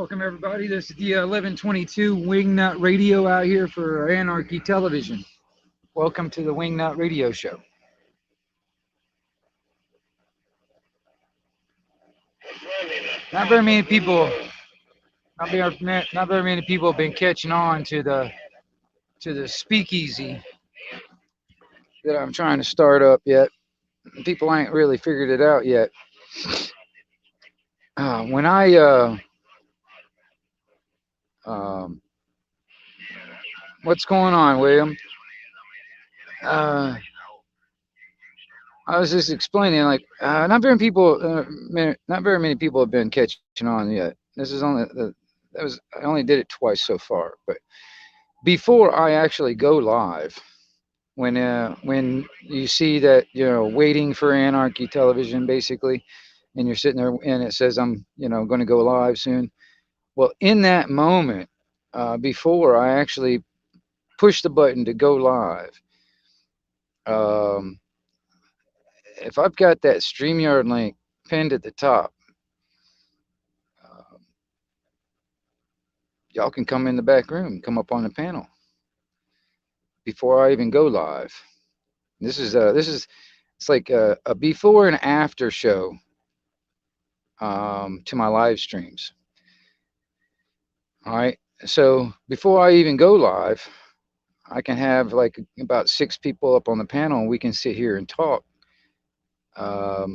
Welcome everybody. This is the 1122 Wingnut Radio out here for Anarchy Television. Welcome to the Wingnut Radio Show. Not very many people, not very many people have been catching on to the Speakeasy that I'm trying to start up yet. People ain't really figured it out yet. When I um, what's going on, William? Uh, I was just explaining, like, not very many people have been catching on yet. This is I only did it twice so far. But before I actually go live, when you see that, waiting for Anarchy Television, basically, and you're sitting there and it says I'm, going to go live soon. Well, in that moment, before I actually push the button to go live, um, if I've got that StreamYard link pinned at the top, um, y'all can come in the back room, come up on the panel before I even go live. It's like a before and after show to my live streams. All right. So before I even go live, I can have like about 6 people up on the panel, and we can sit here and talk a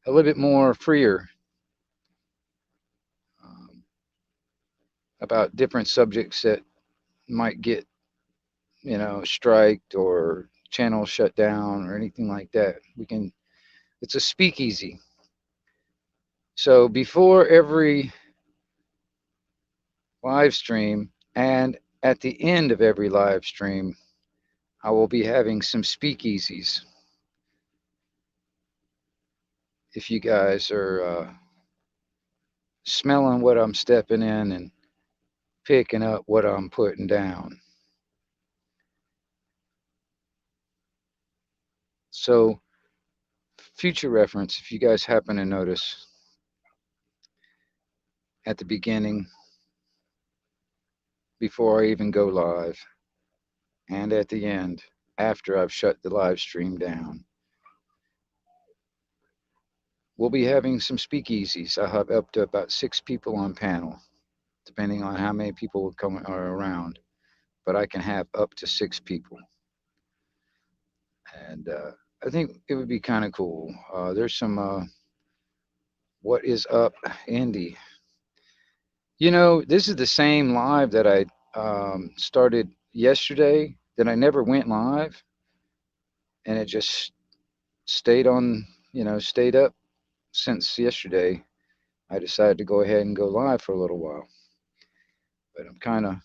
little bit more freer about different subjects that might get, striked or channel shut down or anything like that. It's a speakeasy. So before every live stream and at the end of every live stream, I will be having some speakeasies. If you guys are smelling what I'm stepping in and picking up what I'm putting down. So, future reference, if you guys happen to notice, at the beginning, before I even go live, and at the end, after I've shut the live stream down, we'll be having some speakeasies. I'll have up to about 6 people on panel, depending on how many people are around. But I can have up to 6 people. And I think it would be kind of cool. There's some what is up, Andy? This is the same live that I started yesterday that I never went live, and it just stayed on, stayed up since yesterday. I decided to go ahead and go live for a little while, but I'm kind of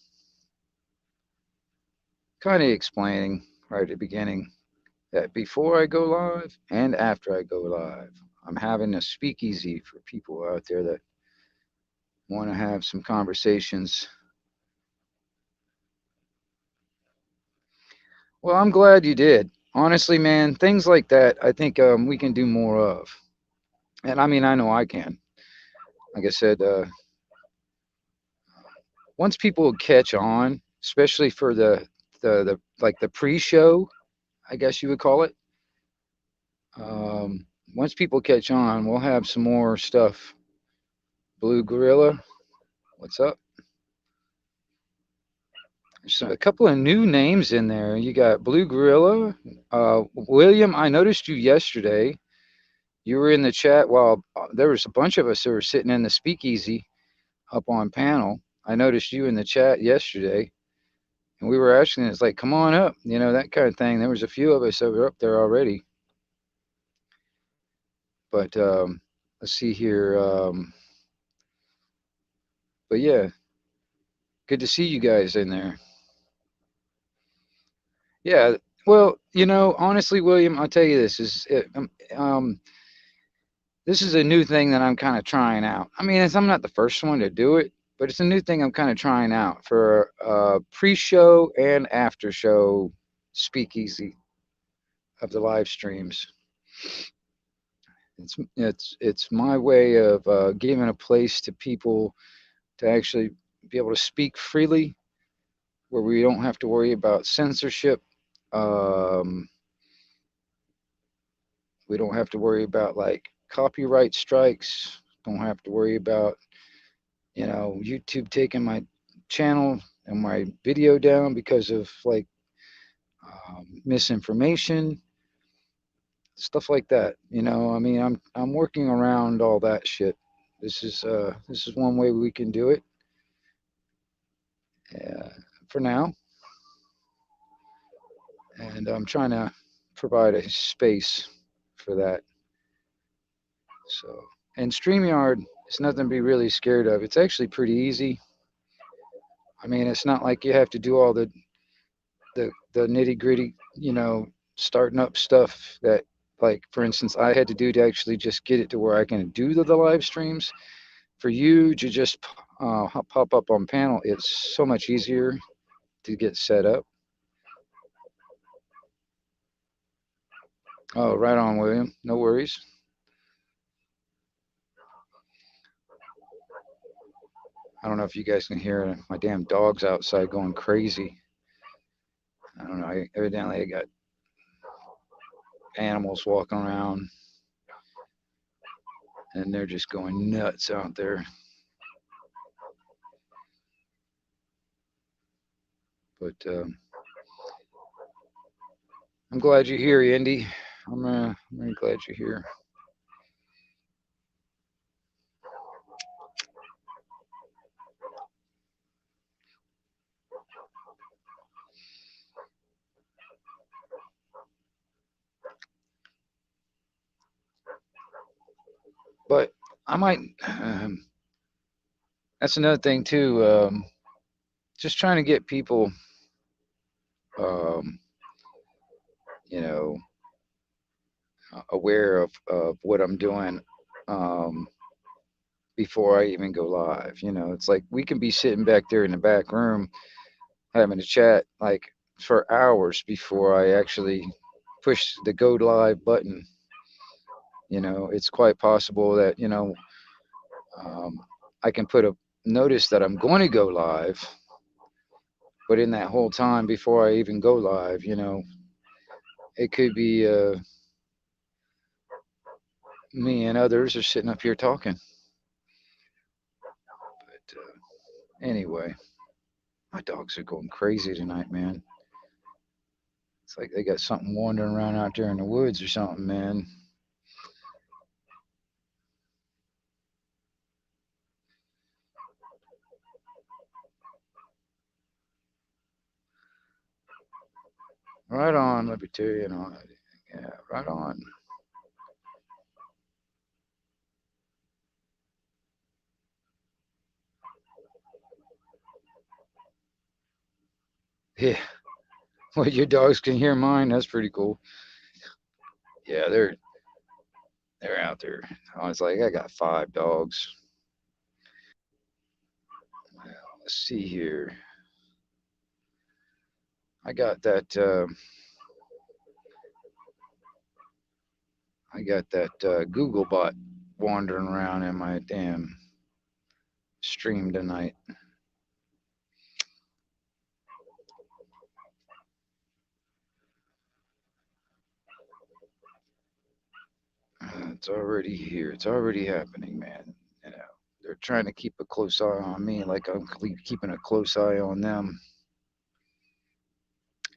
explaining right at the beginning that before I go live and after I go live, I'm having a speakeasy for people out there that want to have some conversations. Well, I'm glad you did. Honestly, man, things like that, I think we can do more of. And I mean, I know I can. Like I said, once people catch on, especially for the like the pre-show, I guess you would call it. Once people catch on, we'll have some more stuff. Blue Gorilla, what's up? There's a couple of new names in there. You got Blue Gorilla. William, I noticed you yesterday. You were in the chat while there was a bunch of us that were sitting in the speakeasy up on panel. I noticed you in the chat yesterday, and we were asking, it's like, come on up, that kind of thing. There was a few of us that were up there already. But let's see here. But yeah, good to see you guys in there. Yeah, well, honestly, William, I'll tell you this this is a new thing that I'm kind of trying out. I mean, I'm not the first one to do it, but it's a new thing I'm kind of trying out for pre-show and after-show speakeasy of the live streams. It's my way of giving a place to people to actually be able to speak freely, where we don't have to worry about censorship. Um, we don't have to worry about like copyright strikes. Don't have to worry about YouTube taking my channel and my video down because of like misinformation, stuff like that. I mean, I'm working around all that shit. This is one way we can do it uh, for now, and I'm trying to provide a space for that. So, and StreamYard is nothing to be really scared of. It's actually pretty easy. I mean, it's not like you have to do all the nitty gritty, starting up stuff that, like, for instance, I had to do to actually just get it to where I can do the live streams. For you to just pop up on panel, it's so much easier to get set up. Oh, right on, William. No worries. I don't know if you guys can hear my damn dogs outside going crazy. I don't know. Evidently, I got animals walking around and they're just going nuts out there. But I'm glad you're here, Indy. I'm really glad you're here. But I might. That's another thing too. Just trying to get people, um, you know, aware of what I'm doing before I even go live. It's like we can be sitting back there in the back room having a chat like for hours before I actually push the go live button. It's quite possible that um, I can put a notice that I'm going to go live, but in that whole time before I even go live, it could be me and others are sitting up here talking. But anyway, my dogs are going crazy tonight, man. It's like they got something wandering around out there in the woods or something, man. Right on, let me tell you, yeah, right on. Yeah, well, your dogs can hear mine. That's pretty cool. Yeah, they're out there. I was like, I got 5 dogs. Well, let's see here. I got that. I got that Google bot wandering around in my damn stream tonight. It's already here. It's already happening, man. They're trying to keep a close eye on me, like I'm keeping a close eye on them.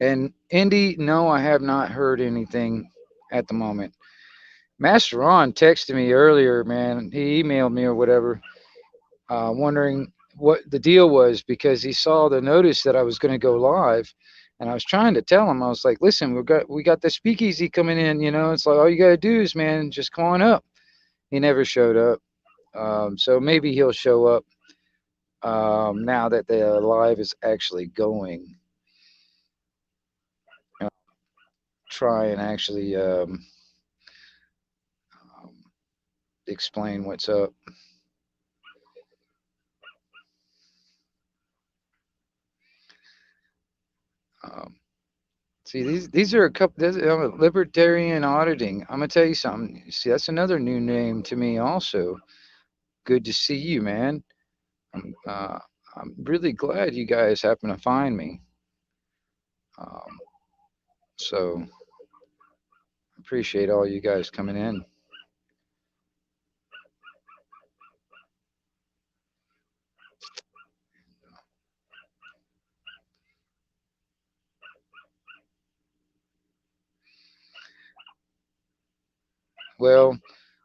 And Indy, no, I have not heard anything at the moment. Master Ron texted me earlier, man. He emailed me or whatever, wondering what the deal was because he saw the notice that I was going to go live, and I was trying to tell him. I was like, "Listen, we got the Speakeasy coming in. It's like all you got to do is, man, just come on up." He never showed up, so maybe he'll show up now that the live is actually going. Try and actually um, explain what's up. Um, See, these are a couple. Libertarian auditing. I'm gonna tell you something. See, that's another new name to me. Also, good to see you, man. I'm uh, I'm really glad you guys happen to find me. Um, so appreciate all you guys coming in. Well,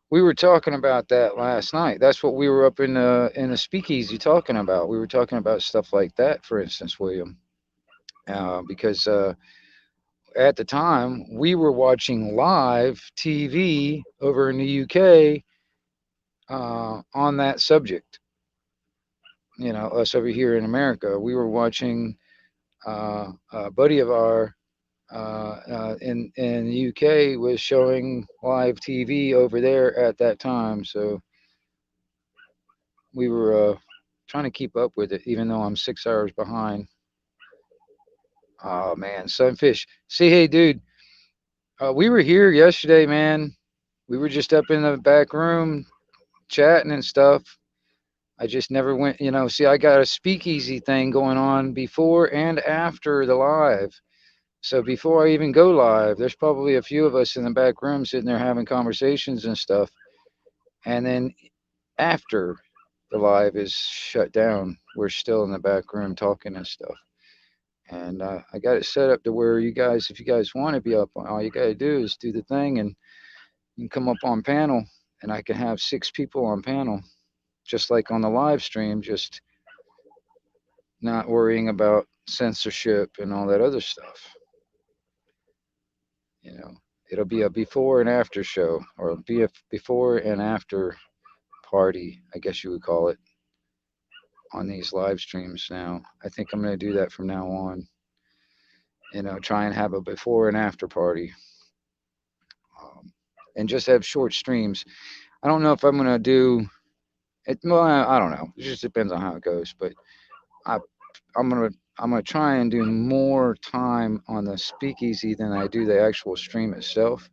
we were talking about that last night. That's what we were up in the speakeasy talking about. We were talking about stuff like that, for instance, William, because at the time we were watching live TV over in the UK on that subject. You know, us over here in America, we were watching a buddy of our in the UK was showing live TV over there at that time. So we were trying to keep up with it, even though I'm 6 hours behind. Oh man, sunfish. See, hey, dude, we were here yesterday, man. We were just up in the back room chatting and stuff. I just never went, you know. See, I got a speakeasy thing going on before and after the live. So before I even go live, there's probably a few of us in the back room sitting there having conversations and stuff. And then after the live is shut down, we're still in the back room talking and stuff. And I got it set up to where you guys, if you guys want to be up, all you got to do is do the thing and you can come up on panel and I can have 6 people on panel, just like on the live stream, just not worrying about censorship and all that other stuff. You know, it'll be a before and after show, or be a before and after party, I guess you would call it, on these live streams now. I think I'm going to do that from now on. You know, try and have a before and after party, and just have short streams. I don't know if I'm going to do it. Well, I don't know. It just depends on how it goes. But I, I'm gonna try and do more time on the speakeasy than I do the actual stream itself,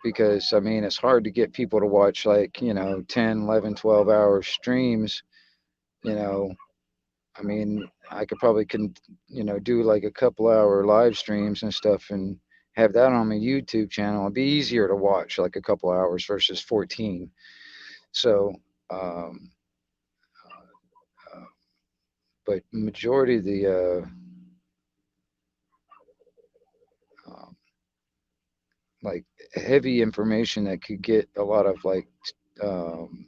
because I mean it's hard to get people to watch, like, 10, 11, 12 hour streams. you know I mean, I could probably do like a couple hour live streams and stuff and have that on my YouTube channel. It'd be easier to watch like a couple hours versus 14. So um uh, but majority of the um, like heavy information that could get a lot of like um,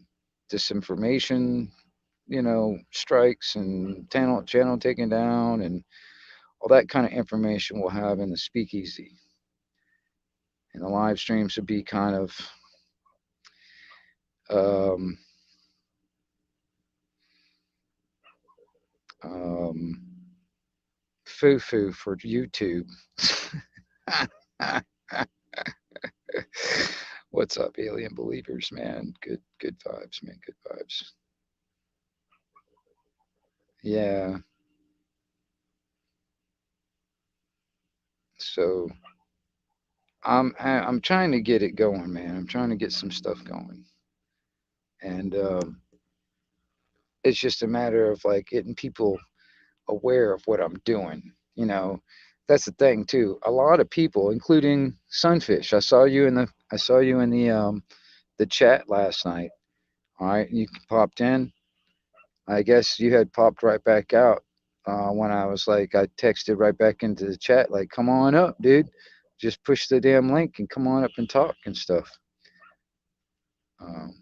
disinformation, strikes and channel taken down and all that kind of information we'll have in the speakeasy. And the live streams would be kind of um, um, foo-foo for YouTube. What's up, alien believers, man? Good vibes, man. Good vibes. Yeah. So I'm trying to get it going, man. I'm trying to get some stuff going, and it's just a matter of like getting people aware of what I'm doing. That's the thing too. A lot of people, including Sunfish, I saw you in the chat last night. All right, you popped in. I guess you had popped right back out when I was like, I texted right back into the chat, like, come on up, dude. Just push the damn link and come on up and talk and stuff. Um,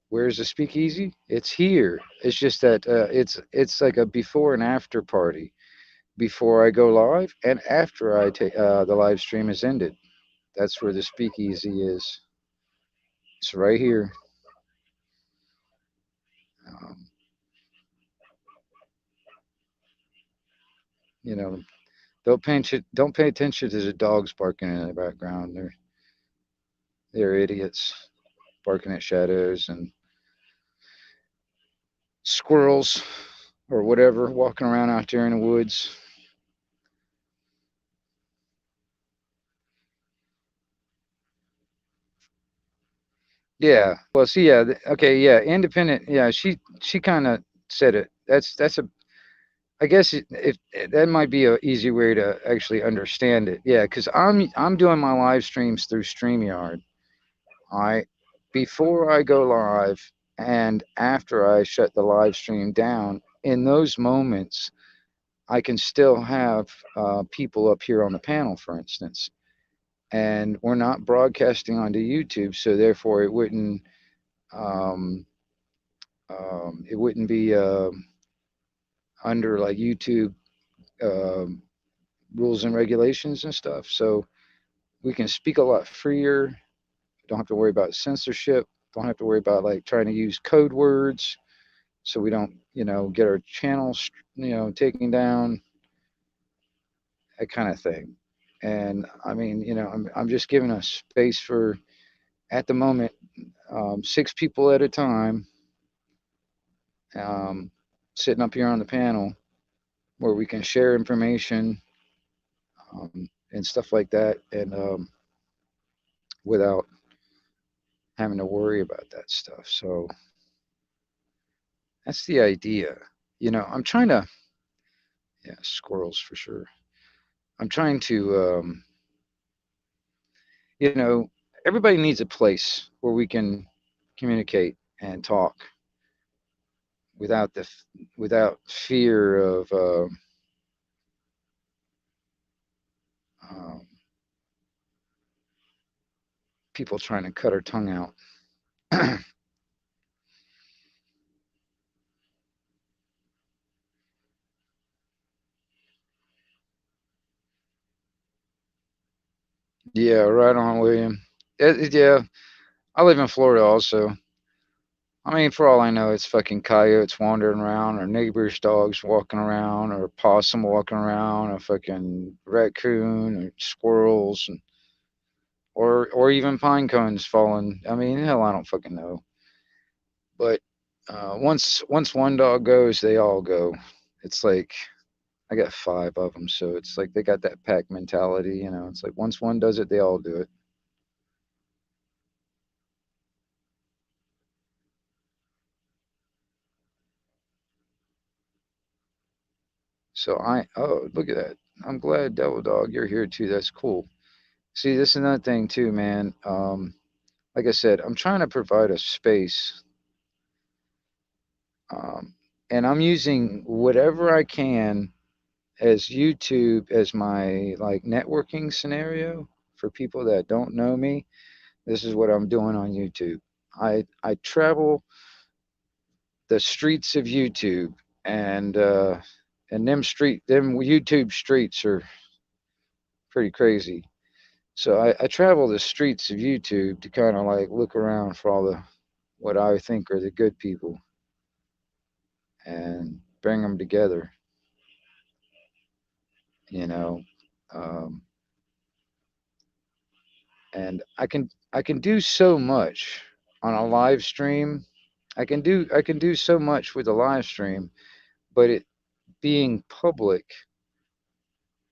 where's the speakeasy? It's here. It's just that it's like a before and after party. Before I go live and after I take the live stream is ended. That's where the speakeasy is. It's right here. Um, you know, don't pay attention to the dogs barking in the background. They're idiots barking at shadows and squirrels. or whatever, walking around out there in the woods. Yeah. Well, see, yeah, okay, yeah, independent. Yeah, she kind of said it. That's a. I guess if that might be a easy way to actually understand it. Yeah, because I'm doing my live streams through StreamYard. I before I go live and after I shut the live stream down, in those moments, I can still have people up here on the panel, for instance, and we're not broadcasting onto YouTube, so therefore um, it wouldn't be under like YouTube um rules and regulations and stuff. So we can speak a lot freer. Don't have to worry about censorship. Don't have to worry about like trying to use code words so we don't, get our channels, taken down, that kind of thing. And I mean, I'm just giving a space for at the moment 6 people at a time, um, sitting up here on the panel where we can share information and stuff like that, and without having to worry about that stuff. So that's the idea. I'm trying to, yeah, squirrels for sure. I'm trying to, you know, everybody needs a place where we can communicate and talk without without fear of um, people trying to cut our tongue out. Yeah, right on, William. Yeah, I live in Florida also. I mean, for all I know, it's fucking coyotes wandering around, or neighbors' dogs walking around, or possum walking around, or fucking raccoon, or squirrels, and or even pine cones falling. I mean, hell, I don't fucking know. But once one dog goes, they all go. It's like I got 5 of them, so it's like they got that pack mentality. It's like once one does it, they all do it. So oh, look at that. I'm glad, Devil Dog, you're here too. That's cool. See, this is another thing too, man. Like I said, I'm trying to provide a space, um, and I'm using whatever I can as YouTube as my like networking scenario for people that don't know me. This is what I'm doing on YouTube. I travel the streets of YouTube, and them YouTube streets are pretty crazy. So I travel the streets of YouTube to kind of like look around for all the what I think are the good people and bring them together. You know, um, and I can do so much on a live stream. I can do so much with a live stream, but it being public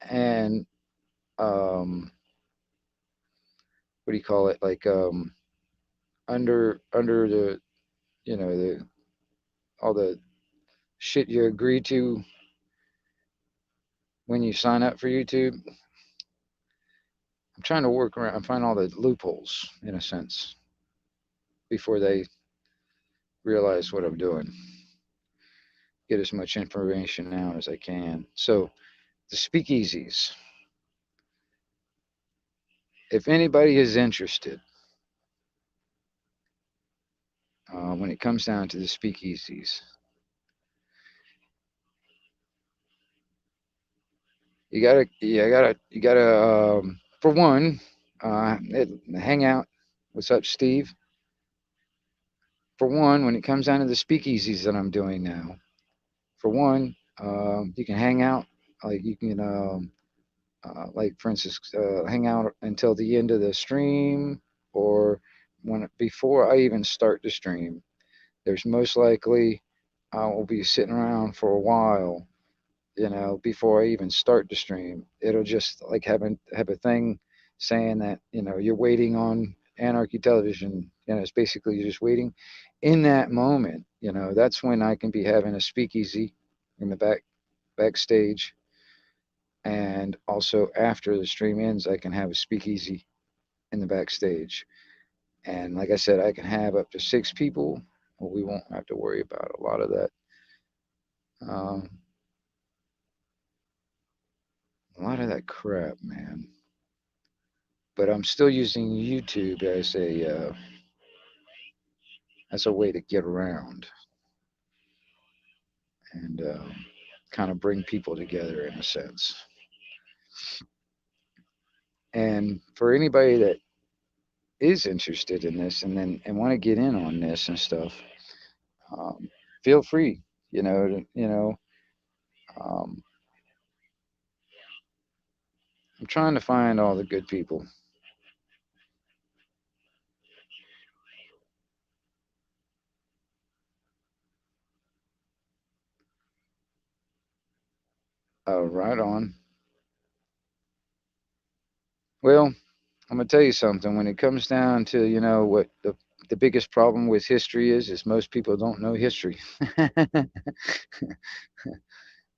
and what do you call it? Like under the the all the shit you agree to when you sign up for YouTube. I'm trying to work around and find all the loopholes in a sense before they realize what I'm doing. Get as much information out as I can. So the speakeasies. If anybody is interested, when it comes down to the speakeasies, you gotta, for one, hang out. What's up, Steve? For one, when it comes down to the speakeasies that I'm doing now, for one, you can hang out. Like you can, like for instance, hang out until the end of the stream, or when before I even start the stream. There's most likely I will be sitting around for a while, before I even start the stream. It'll just like have a thing saying that, you're waiting on Anarchy Television. It's basically you're just waiting. In that moment, that's when I can be having a speakeasy in the backstage, and also after the stream ends, I can have a speakeasy in the backstage. And like I said, I can have up to 6 people. Well, we won't have to worry about a lot of that. Um, a lot of that crap, man. But I'm still using YouTube as a way to get around and kind of bring people together in a sense. And for anybody that is interested in this and want to get in on this and stuff, um, feel free. Um, I'm trying to find all the good people. Right on. Well, I'm gonna tell you something. When it comes down to what the biggest problem with history is most people don't know history.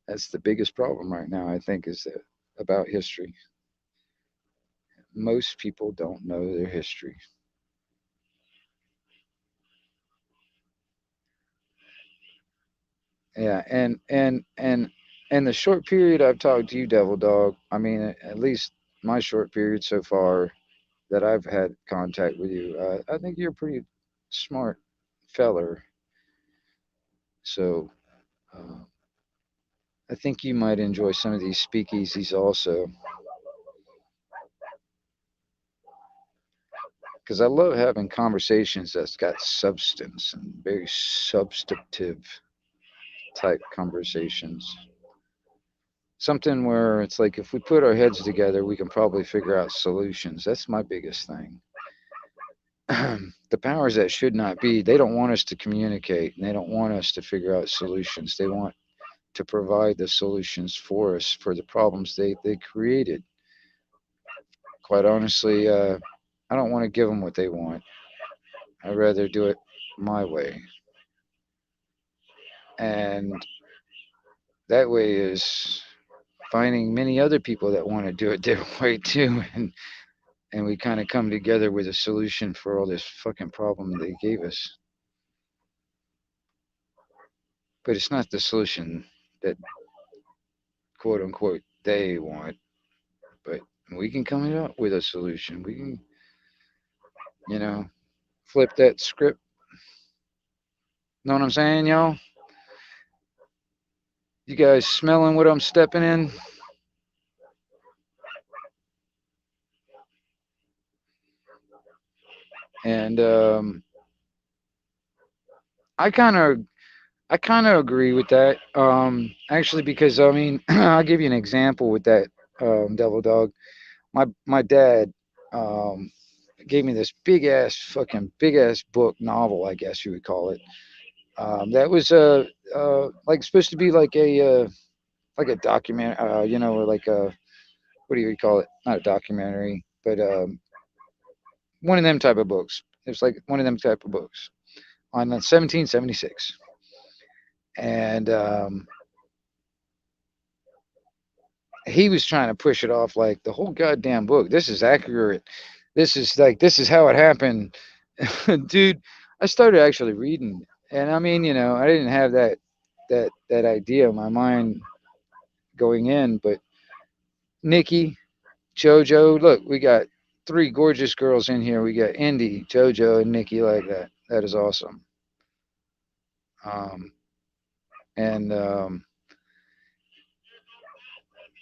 That's the biggest problem right now. I think is that about history. Most people don't know their history. Yeah, and the short period I've talked to you, Devil Dog. I mean, at least my short period so far that I've had contact with you, I think you're a pretty smart feller. So I think you might enjoy some of these speakeasies also, because I love having conversations that's got substance and very substantive type conversations. Something where it's like if we put our heads together, we can probably figure out solutions. That's my biggest thing. The powers that should not be, they don't want us to communicate and they don't want us to figure out solutions. They want to provide the solutions for us for the problems they created. Quite honestly, I don't want to give them what they want. I'd rather do it my way. And that way is finding many other people that want to do it their way too. And we kind of come together with a solution for all this fucking problem they gave us. But it's not the solution that quote unquote they want. But we can come up with a solution. We can, you know, flip that script. Know what I'm saying, y'all? You guys smelling what I'm stepping in? And I kind of I kind of agree with that. Actually, because I mean, I'll give you an example with that, Devil Dog. My dad um, gave me this big ass book novel, I guess you would call it. That was like supposed to be like a document, or like a what do you call it? Not a documentary, but one of them type of books. It was like one of them type of books on 1776, and he was trying to push it off like the whole goddamn book. This is accurate. This is how it happened, dude. I started actually reading, and I mean, I didn't have that idea in my mind going in, but Nikki, JoJo, look, we got 3 gorgeous girls in here. We got Indy, JoJo, and Nikki like that. That is awesome. Um, and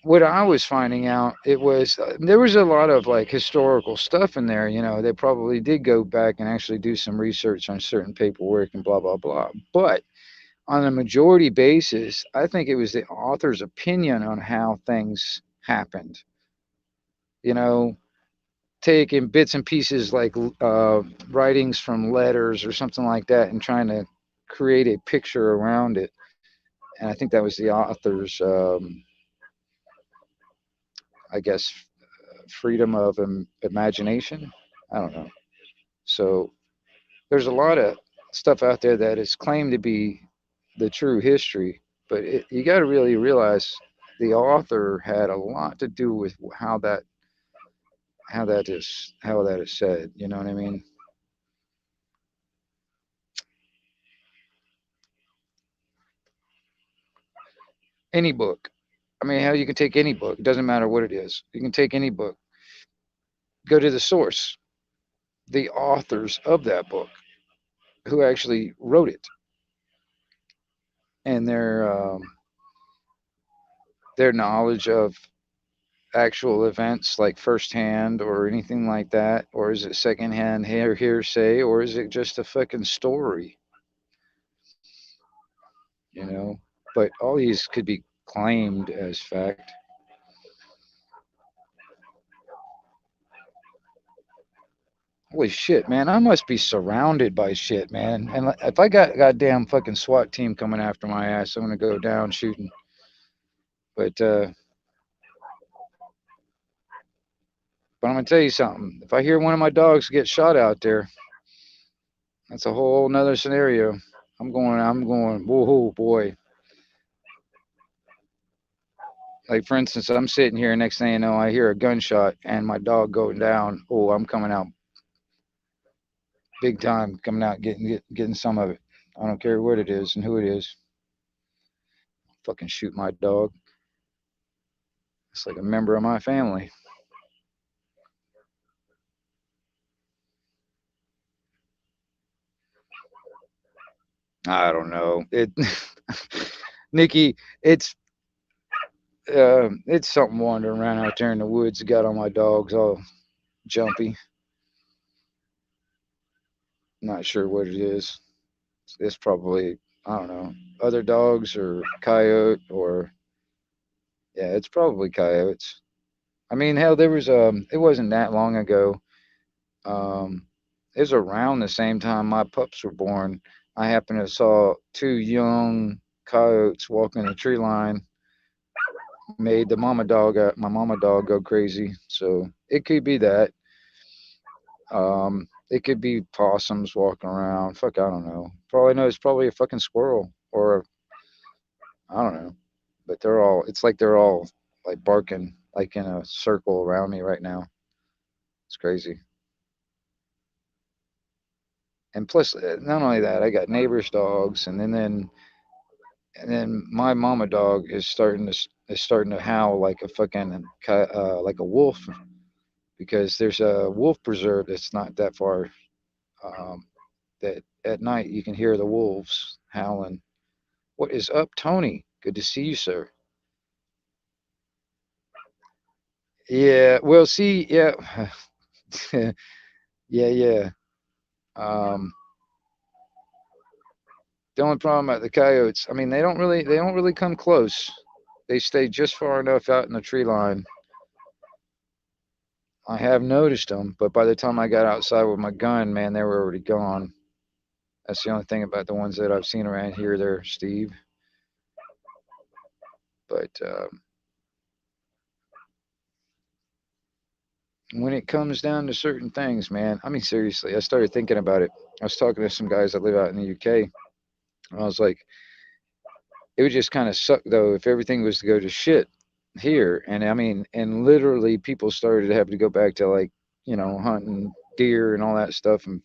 what I was finding out, it was there was a lot of like historical stuff in there. They probably did go back and actually do some research on certain paperwork and blah blah blah. But on a majority basis, I think it was the author's opinion on how things happened. You know, taking bits and pieces like writings from letters or something like that, and trying to create a picture around it. And I think that was the author's, I guess, freedom of imagination. I don't know. So there's a lot of stuff out there that is claimed to be the true history, but you got to really realize the author had a lot to do with how that is said. You know what I mean? Any book. I mean, how you can take any book. It doesn't matter what it is. You can take any book. Go to the source, the authors of that book, who actually wrote it, and their knowledge of actual events, like firsthand or anything like that, or is it secondhand hearsay, or is it just a fucking story? You know, but all these could be claimed as fact. Holy shit, man! I must be surrounded by shit, man. And if I got goddamn fucking SWAT team coming after my ass, I'm gonna go down shooting. But but I'm gonna tell you something. If I hear one of my dogs get shot out there, that's a whole nother scenario. I'm going. Whoa, boy. Like for instance, I'm sitting here. Next thing you know, I hear a gunshot and my dog going down. Oh, I'm coming out big time. Coming out getting some of it. I don't care what it is and who it is. Fucking shoot my dog. It's like a member of my family. I don't know. Nikki, it's something wandering around out there in the woods. Got all my dogs all jumpy. Not sure what it is. It's probably, I don't know, other dogs or coyote or yeah, it's probably coyotes. I mean, hell, there was it wasn't that long ago. Um, it was around the same time my pups were born. I happened to saw two young coyotes walking the tree line. Made my mama dog go crazy. So it could be that. It could be possums walking around. Fuck, I don't know. Probably no, it's probably a fucking squirrel or I don't know. But they're all. It's like they're all like barking like in a circle around me right now. It's crazy. And plus, not only that, I got neighbors' dogs, and then my mama dog is starting to howl like a fucking like a wolf because there's a wolf preserve that's not that far. Um, that at night you can hear the wolves howling. What is up, Tony? Good to see you, sir. Yeah, well, see, yeah, yeah, yeah. Um, the only problem about the coyotes, I mean, they don't really come close. They stay just far enough out in the tree line. I have noticed them, but by the time I got outside with my gun, man, they were already gone. That's the only thing about the ones that I've seen around here there, Steve. But when it comes down to certain things, man, I mean, seriously, I started thinking about it. I was talking to some guys that live out in the UK, and I was like, it would just kind of suck though if everything was to go to shit here. And I mean, and literally people started to have to go back to like, hunting deer and all that stuff and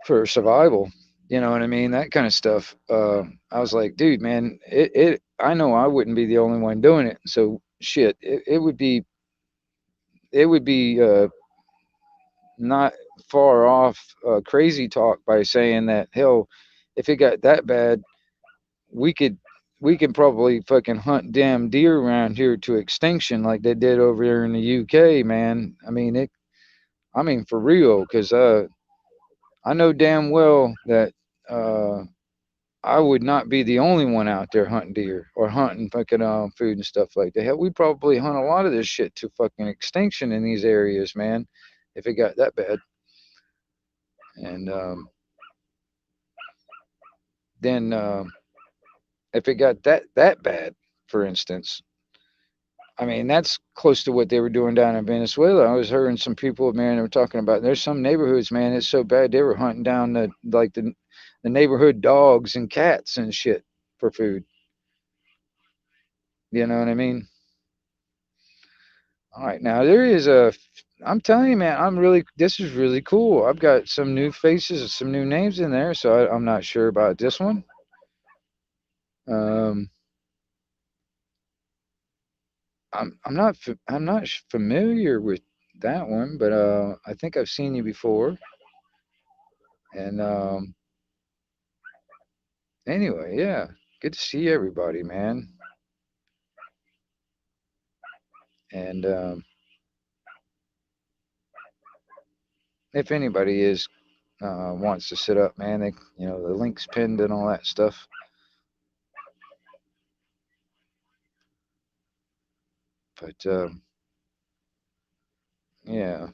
for survival. You know what I mean? That kind of stuff. I was like, dude, man, I know I wouldn't be the only one doing it. So shit, it would be not far off crazy talk by saying that hell, if it got that bad, we could we can probably fucking hunt damn deer around here to extinction like they did over there in the UK, man. I mean it. I mean for real, because I know damn well that uh, I would not be the only one out there hunting deer or hunting fucking food and stuff like that. Hell, we probably hunt a lot of this shit to fucking extinction in these areas, man. If it got that bad, and then if it got that bad, for instance, I mean that's close to what they were doing down in Venezuela. I was hearing some people, man, they were talking about there's some neighborhoods, man, it's so bad they were hunting down the neighborhood dogs and cats and shit for food. You know what I mean? All right, now there is a. I'm telling you, man, I'm really. This is really cool. I've got some new faces, some new names in there, so I'm not sure about this one. Um, I'm not familiar with that one, but I think I've seen you before. And anyway, yeah, good to see everybody, man. And if anybody is wants to sit up, man, they the links pinned and all that stuff. But yeah.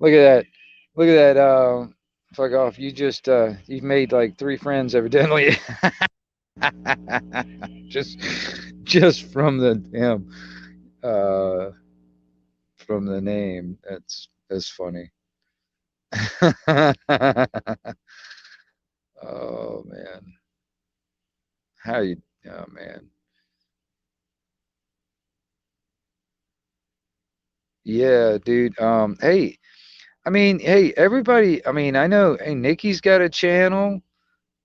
Look at that. Look at that. Fuck off. You've made like three friends evidently. just just uh from the name. That's funny. Oh man. How you oh man. Yeah, dude. Hey, I mean, hey, everybody, I mean, I know hey Nikki's got a channel.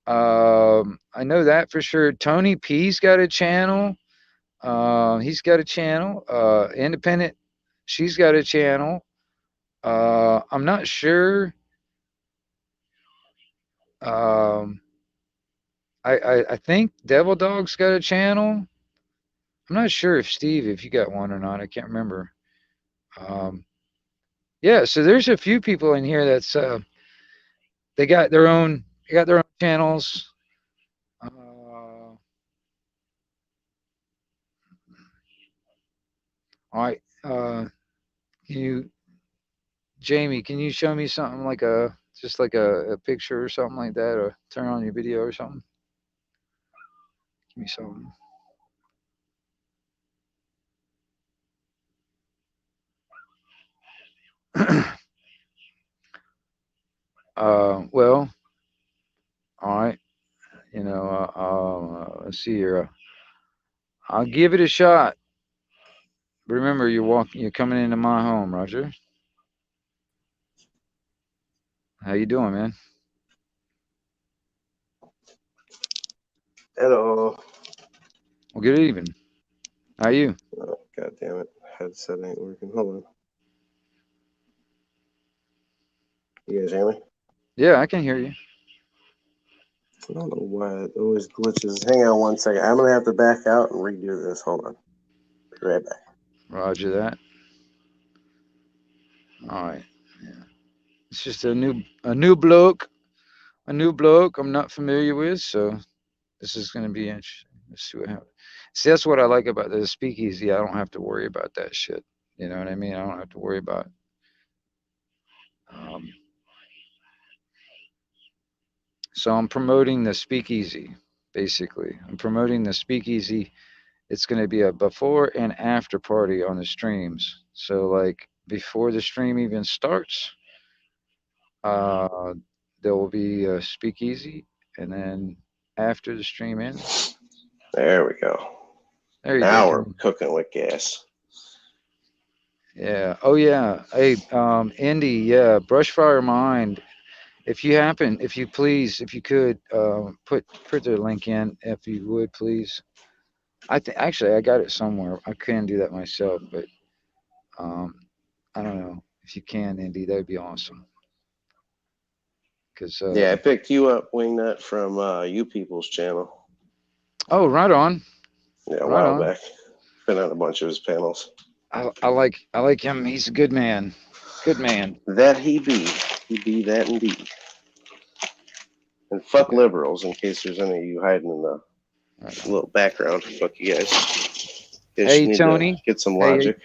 I know that for sure. Tony P's got a channel. He's got a channel. Independent, she's got a channel. I'm not sure. Um, I think Devil Dog's got a channel. I'm not sure if Steve, if you got one or not. I can't remember. Um, yeah, so there's a few people in here that's they got their own channels. All right. Can you Jamie, can you show me something like just like a picture or something like that, or turn on your video or something? Give me something. Well, all right. Let's see here. I'll give it a shot. Remember, you're coming into my home, Roger. How you doing, man? Hello. Well, good evening. How you? Oh, God damn it. Headset ain't working. Hold on. You guys hear me? Yeah, I can hear you. I don't know why it always glitches. Hang on 1 second. I'm going to have to back out and redo this. Hold on. Be right back. Roger that. All right. Yeah. It's just a new bloke I'm not familiar with, so this is going to be interesting. Let's see what happens. See, that's what I like about the speakeasy. I don't have to worry about that shit. You know what I mean? I don't have to worry about. Um, so I'm promoting the speakeasy, basically. I'm promoting the speakeasy. It's going to be a before and after party on the streams. So like before the stream even starts, uh, there will be a speakeasy, and then after the stream ends, There we go. there you go. Now we're cooking with gas. Yeah. Oh yeah. Hey, Indy. Yeah. Brushfire Mind. If you please, if you could, put the link in, if you would please. I think actually I got it somewhere. I can do that myself, but um, I don't know if you can, Indy. That'd be awesome. Because Yeah, I picked you up, Wingnut, from You People's channel. oh, right on, Yeah, a right while on. back. Been on a bunch of his panels. I like him. He's a good man. Good man. That he be that indeed. And fuck Yeah. liberals, in case there's any of you hiding in the Right on. little background. Fuck you guys. You guys Hey need to Tony. get some Hey, logic.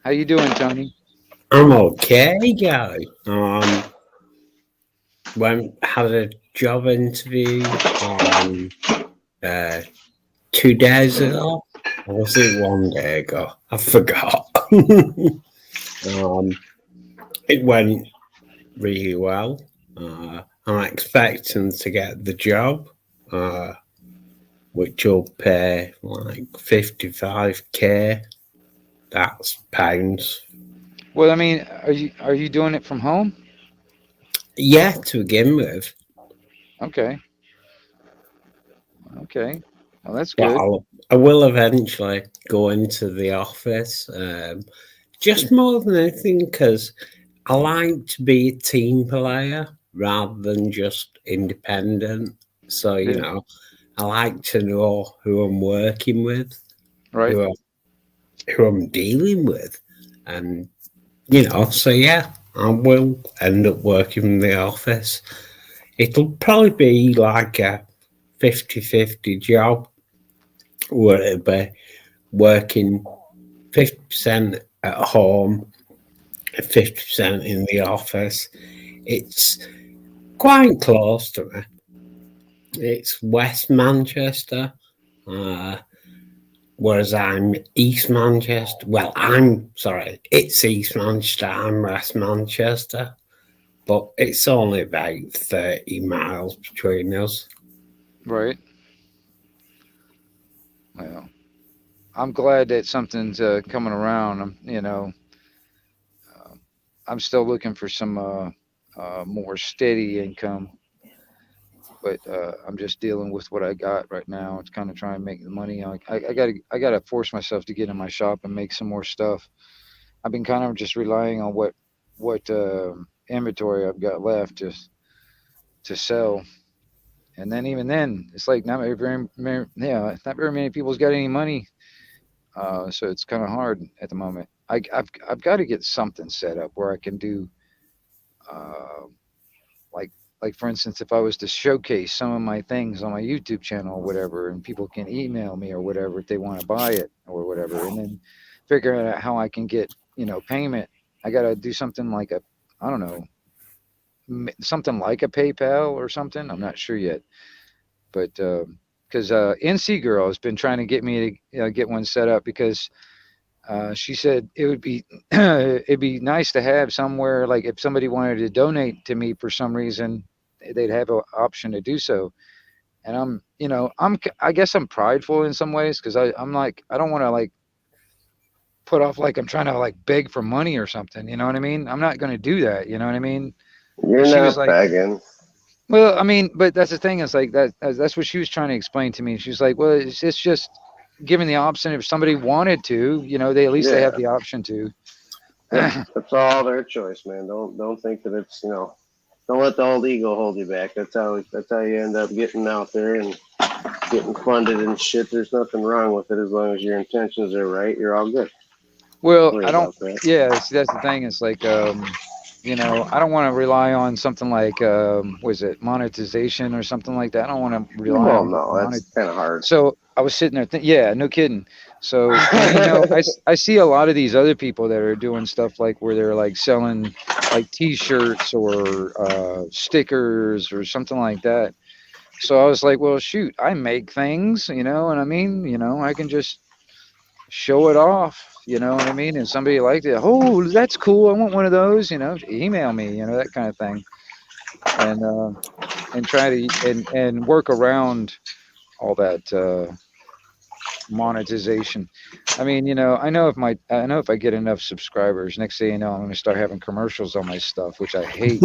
how you doing, Tony? I'm okay, guy. Had a job interview uh, 2 days ago. Or was it 1 day ago? I forgot. It went really well. I'm expecting to get the job, which will pay like 55k. That's pounds. Well, I mean, are you doing it from home? Yeah, to begin with. Okay. Okay. Well, that's But good. I will eventually go into the office, just more than anything because I like to be a team player rather than just independent. So, Yeah. I like to know who I'm working with, Right. who, I, who I'm dealing with. And, so yeah, I will end up working in the office. It'll probably be like a 50-50 job where it'll be working 50% at home, 50% in the office. It's quite close to me. It's West Manchester, whereas I'm East Manchester. Well, it's East Manchester, I'm West Manchester, but it's only about 30 miles between us. Right. Well, I'm glad that something's coming around. Uh, I'm still looking for some more steady income, but I'm just dealing with what I got right now. It's kind of trying to make the money. I gotta force myself to get in my shop and make some more stuff. I've been kind of just relying on what inventory I've got left to sell. And then even then, it's like not not very many people's got any money. So it's kind of hard at the moment. I've got to get something set up where I can do, uh, like for instance, if I was to showcase some of my things on my YouTube channel or whatever, and people can email me or whatever if they want to buy it or whatever, and then figure out how I can get payment. I got to do something like I don't know, something like a PayPal or something. I'm not sure yet, but because NC Girl has been trying to get me to get one set up because she said it would be it'd be nice to have somewhere like if somebody wanted to donate to me for some reason, they'd have an option to do so. And I guess I'm prideful in some ways because I'm like I don't want to like put off like I'm trying to like beg for money or something. You know what I mean? I'm not going to do that. You know what I mean? You're And she was not like, begging. well, I mean, but that's the thing is like that's what she was trying to explain to me. She was like, well, it's just given the option if somebody wanted to, they at least they have Yeah. the option to. Yep. That's all their choice, man. Don't think that it's don't let the old ego hold you back. That's how you end up getting out there and getting funded and shit. There's nothing wrong with it as long as your intentions are right. You're all good. Well, Don't worry I don't. about that. Yeah, see, that's the thing. It's like, I don't want to rely on something like, was it monetization or something like that? I don't want to rely Well, on no, monet. that's kind of hard. So I was sitting there, yeah, no kidding. So, I see a lot of these other people that are doing stuff like where they're like selling like T-shirts or stickers or something like that. So I was like, well, shoot, I make things, and I mean, I can just show it off, you know what I mean? And somebody liked it. Oh, that's cool. I want one of those, email me, that kind of thing. And try to and work around all that monetization. I mean, I know if I get enough subscribers, next thing you know, I'm going to start having commercials on my stuff, which I hate.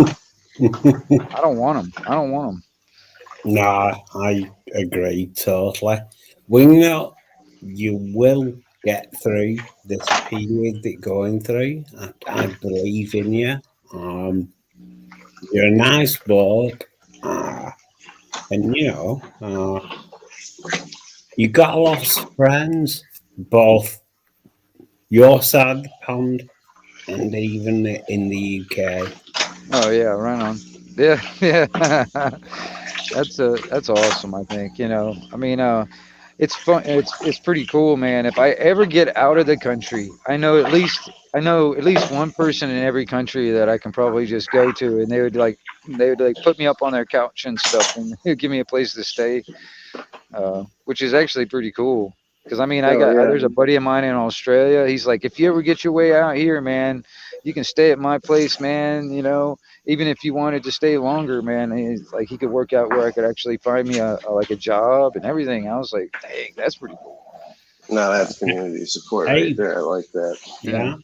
I don't want them. I don't want them. Nah, I agree totally. We know you will get through this period that you're going through. I believe in you. Um, you're a nice bloke, and you got lots of friends, both your side of the pond and even in the UK. Oh yeah, right on. Yeah, yeah. That's awesome. I think I mean, it's fun. It's pretty cool, man. If I ever get out of the country, I know at least one person in every country that I can probably just go to, and they would like put me up on their couch and stuff, and give me a place to stay, which is actually pretty cool. Because I mean, Hell yeah. there's a buddy of mine in Australia. He's like, if you ever get your way out here, man, you can stay at my place, man. Even if you wanted to stay longer, man. He's like, he could work out where I could actually find me a job and everything. I was like, dang, that's pretty cool. Now that's community support right Hey, there. I like that. yeah,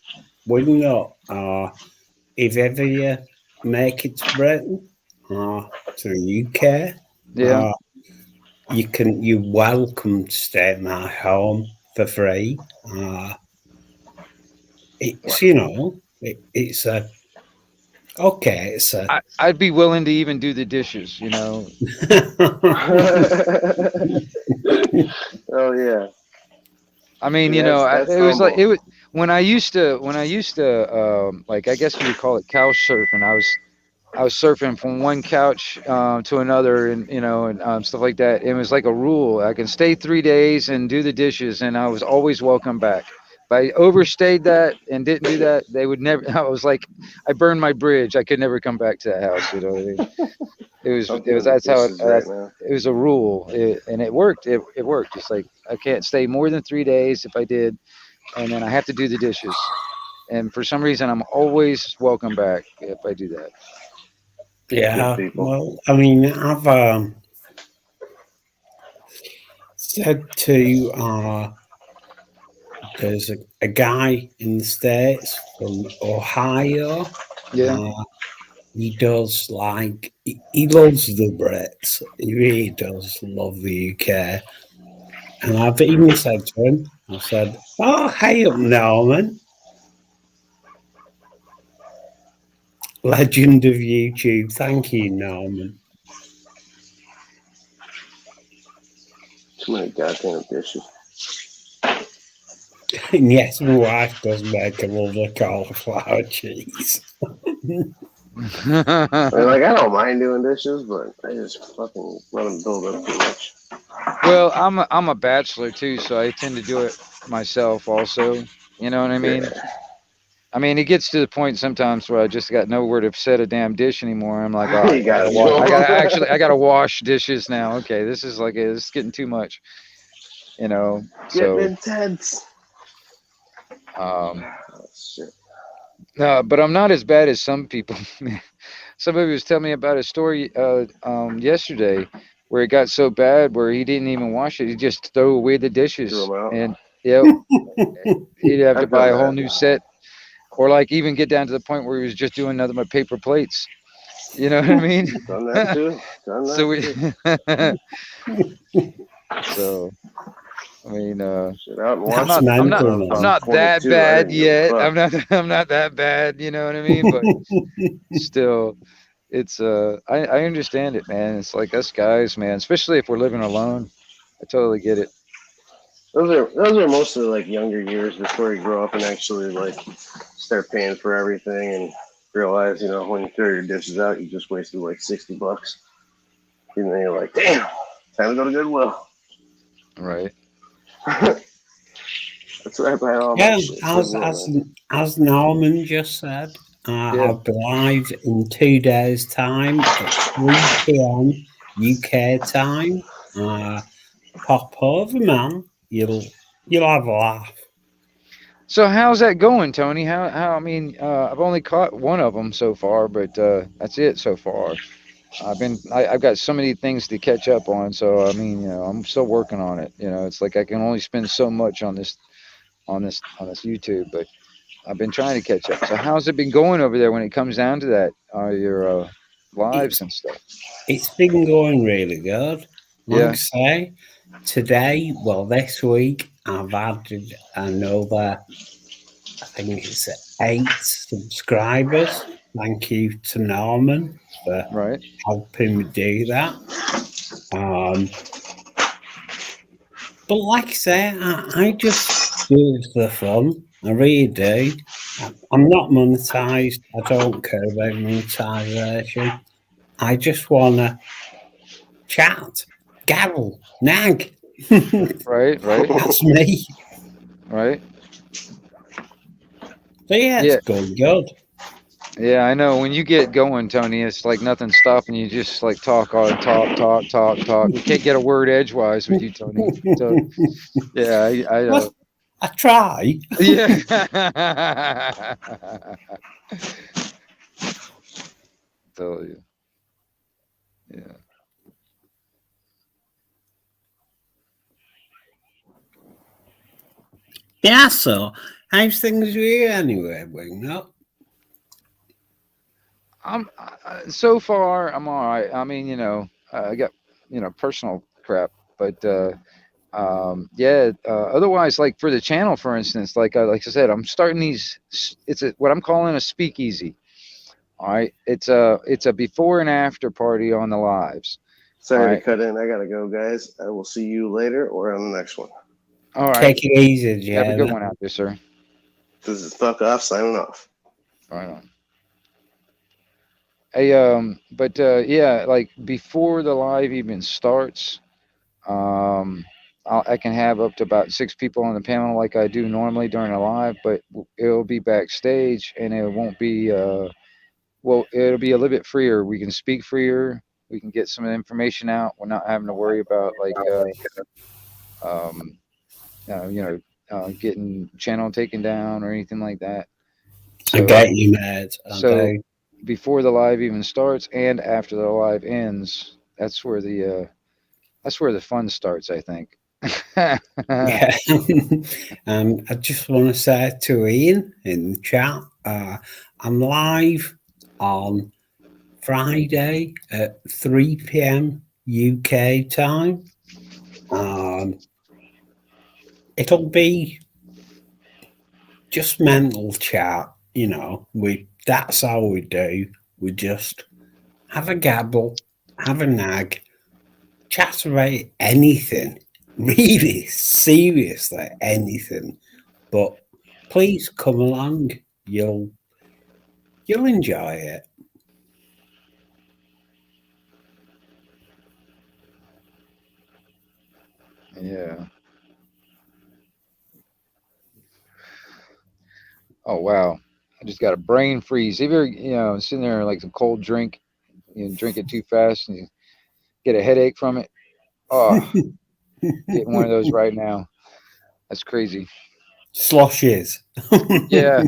well, if ever you make it to Britain or to the UK, Yeah. you're welcome to stay at my home for free. It's it's a okay. It's a I'd be willing to even do the dishes. Oh yeah. I mean, That's it was like humble. it was when I used to like I guess you would call it couch surfing. I was surfing from one couch to another, and stuff like that. It was like a rule. I can stay 3 days and do the dishes, and I was always welcome back. If I overstayed that and didn't do that, they would never. I was like, I burned my bridge. I could never come back to that house. You know what I mean? It was. I'm It was. doing the That's how it. dishes right now. It was a rule, and it worked. It worked. It's like I can't stay more than 3 days. If I did, and then I have to do the dishes. And for some reason, I'm always welcome back if I do that. yeah. Good people. Well, I mean, I've said to there's a guy in the States from Ohio. Yeah. He does he loves the Brits. He really does love the UK. And I've even said to him, I said, "Oh, hey up, Norman, legend of YouTube. Thank you, Norman." Too many goddamn dishes. And yes, my wife does make a lovely cauliflower cheese. I mean, like I don't mind doing dishes, but I just fucking let them build up too much. Well, I'm a bachelor too, so I tend to do it myself also. You know what I mean? Yeah. I mean, it gets to the point sometimes where I just got nowhere to set a damn dish anymore. I'm like, oh, You gotta go. I gotta wash dishes now. Okay, this is getting too much. Getting So intense. um, Oh, shit. no, but I'm not as bad as some people. Somebody was telling me about a story yesterday where it got so bad where he didn't even wash it. He just threw away the Threw dishes, them out. and yep, he'd have to I've buy done a whole that. new set, or like even get down to the point where he was just doing nothing but paper plates. You know what I mean? Done that too. Done So that we, too. so I mean, Shit out in That's Washington. I'm not, mental, I was I'm man. about not that 22. I bad didn't give a yet. fuck. I'm not that bad. You know what I mean? But still, it's I understand it, man. It's like us guys, man, especially if we're living alone. I totally get it. Those are mostly like younger years before you grow up and actually like start paying for everything and realize, when you throw your dishes out, you just wasted like $60. And then you're like, damn, time to go to Goodwill. Right. That's what I buy all my Yeah, shit. as Norman just said, Yeah. I'll be live in 2 days' time at 3 p.m. UK time. Pop over, man. You'll have a laugh. So how's that going, Tony? How I mean, I've only caught one of them so far, but that's it so far. I've got so many things to catch up on, so I mean, I'm still working on it. It's like I can only spend so much on this YouTube, but I've been trying to catch up. So how's it been going over there when it comes down to that? Your lives It's and stuff? it's been going really good. Like I Yeah. say, today, well, this week, I've added another, I think it's 8 subscribers. thank you to Norman for Right. helping me do that. But like I say, I just do it for the fun. I really do. I'm not monetized. I don't care about monetization. I just want to chat, gabble, nag. Right. Right. That's me. Right. So yeah, it's Yeah. going good. Yeah, I know. When you get going, Tony, it's like nothing stopping you. Just like talk, all talk, talk, talk, talk. You can't get a word edgewise with you, Tony. So yeah, I Well, I try. yeah. Tell you. Yeah. Yeah, so how's things with you anyway, Wingnut? So far I'm all right. I mean, I got personal crap, but yeah. Otherwise, like for the channel, for instance, like I said, I'm starting these. It's what I'm calling a speakeasy. All right, it's a before and after party on the lives. All Sorry to right, cut in. I gotta go, guys. I will see you later or on the next one. all right. Take it easy, Have a good Jenna. one out there, sir. This is Fuck Off signing off. Right on. Hey, but yeah, like before the live even starts, um, I can have up to about 6 people on the panel like I do normally during a live, but it'll be backstage and it won't be well, it'll be a little bit freer. We can speak freer. We can get some information out. We're not having to worry about like um, getting channel taken down or anything like that. I So get you, mate. I so do. before the live even starts and after the live ends, that's where the fun starts, I think. Yeah. I just want to say to Ian in the chat, I'm live on Friday at 3 p.m. UK time. It'll be just mental chat, that's all we do. We just have a gabble, have a nag, chat about anything, really seriously anything. But please come along. You'll enjoy it. Yeah. Oh wow. I just got a brain freeze. If you're, sitting there like some cold drink, you drink it too fast and you get a headache from it. Oh, getting one of those right now. That's crazy. Sloshes. Yeah,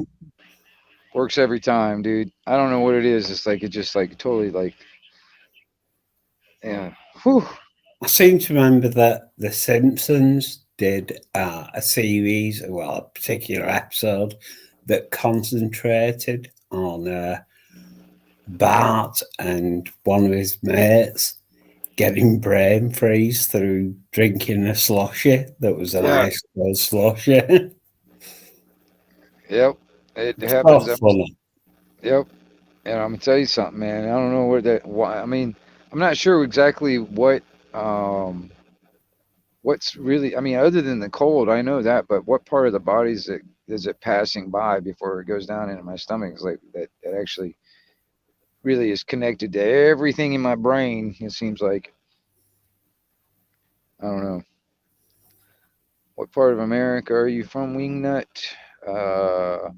works every time, dude. I don't know what it is. It's like it just like totally like yeah. Whew. I seem to remember that The Simpsons did a series, well, a particular episode that concentrated on Bart and one of his mates getting brain freeze through drinking a sloshy that was an Yeah. ice cold sloshy. Yep. It So happens. funny. Yep. And I'm gonna tell you something, man. I don't know where that. Why? I mean, I'm not sure exactly um what's really. I mean, other than the cold, I know that. But what part of the body is it passing by before it goes down into my stomach? Is like that actually really is connected to everything in my brain. It seems like I don't know. What part of America are you from, Wingnut? Uh,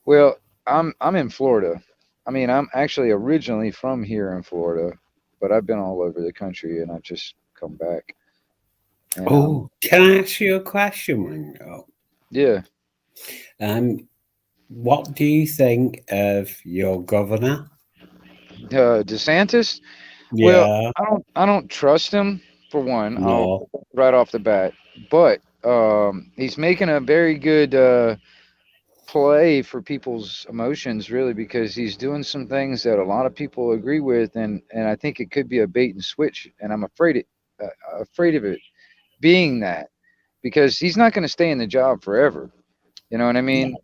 well, I'm in Florida. I mean, I'm actually originally from here in Florida, but I've been all over the country and I've just come back. And Oh, can I ask you a question, Ringo? yeah, What do you think of your governor? DeSantis. Well, Yeah, I don't trust him for one. I'll no. right off the bat, but he's making a very good play for people's emotions, really, because he's doing some things that a lot of people agree with, and I think it could be a bait and switch, and I'm afraid of it being that because he's not going to stay in the job forever. You know what I mean?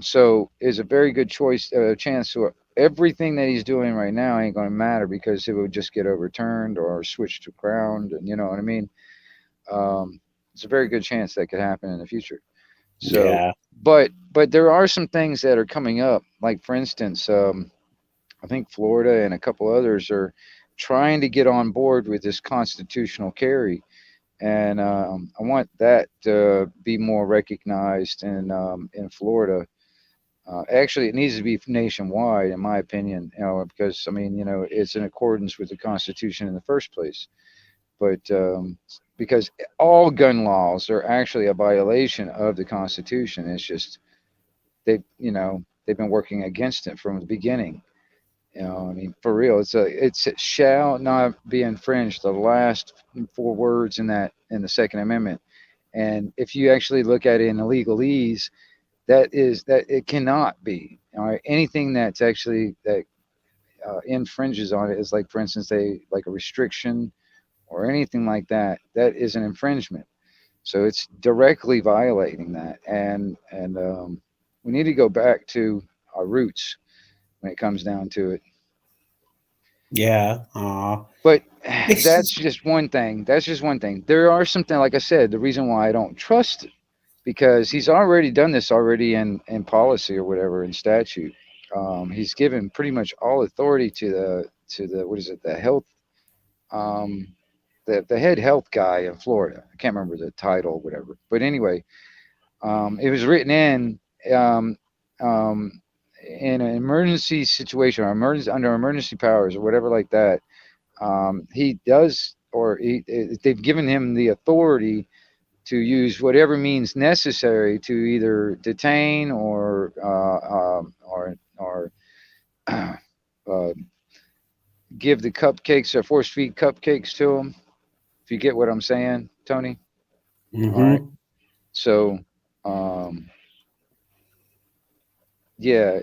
So is a very good chance to everything that he's doing right now ain't going to matter because it would just get overturned or switched to ground, and you know what I mean. Um, it's a very good chance that could happen in the future. So, Yeah. but there are some things that are coming up. Like for instance, I think Florida and a couple others are trying to get on board with this constitutional carry, and I want that to be more recognized in Florida. Actually, it needs to be nationwide, in my opinion. You know, because I mean, you know, it's in accordance with the Constitution in the first place. But because all gun laws are actually a violation of the Constitution, it's just you know, they've been working against it from the beginning. You know, I mean, for real, it shall not be infringed. The last four words in the Second Amendment, and if you actually look at it in the legalese, that it cannot be. All right, anything that's actually that infringes on it is like, for instance, like a restriction or anything like that. That is an infringement. So it's directly violating that, and we need to go back to our roots when it comes down to it. Yeah. But This that's is just one thing. That's just one thing. There are something, like I said, the reason why I don't trust it, because he's already done this already in policy or whatever in statute. He's given pretty much all authority to the what is it, the health, um, the head health guy in Florida. I can't remember the title, whatever. But anyway, it was written um, um, in an emergency situation or emergency under emergency powers or whatever like that. He does, or they've given him the authority to use whatever means necessary to either detain or uh, give the cupcakes or force feed cupcakes to him. If you get what I'm saying, Tony. All right. hmm So, um, yeah,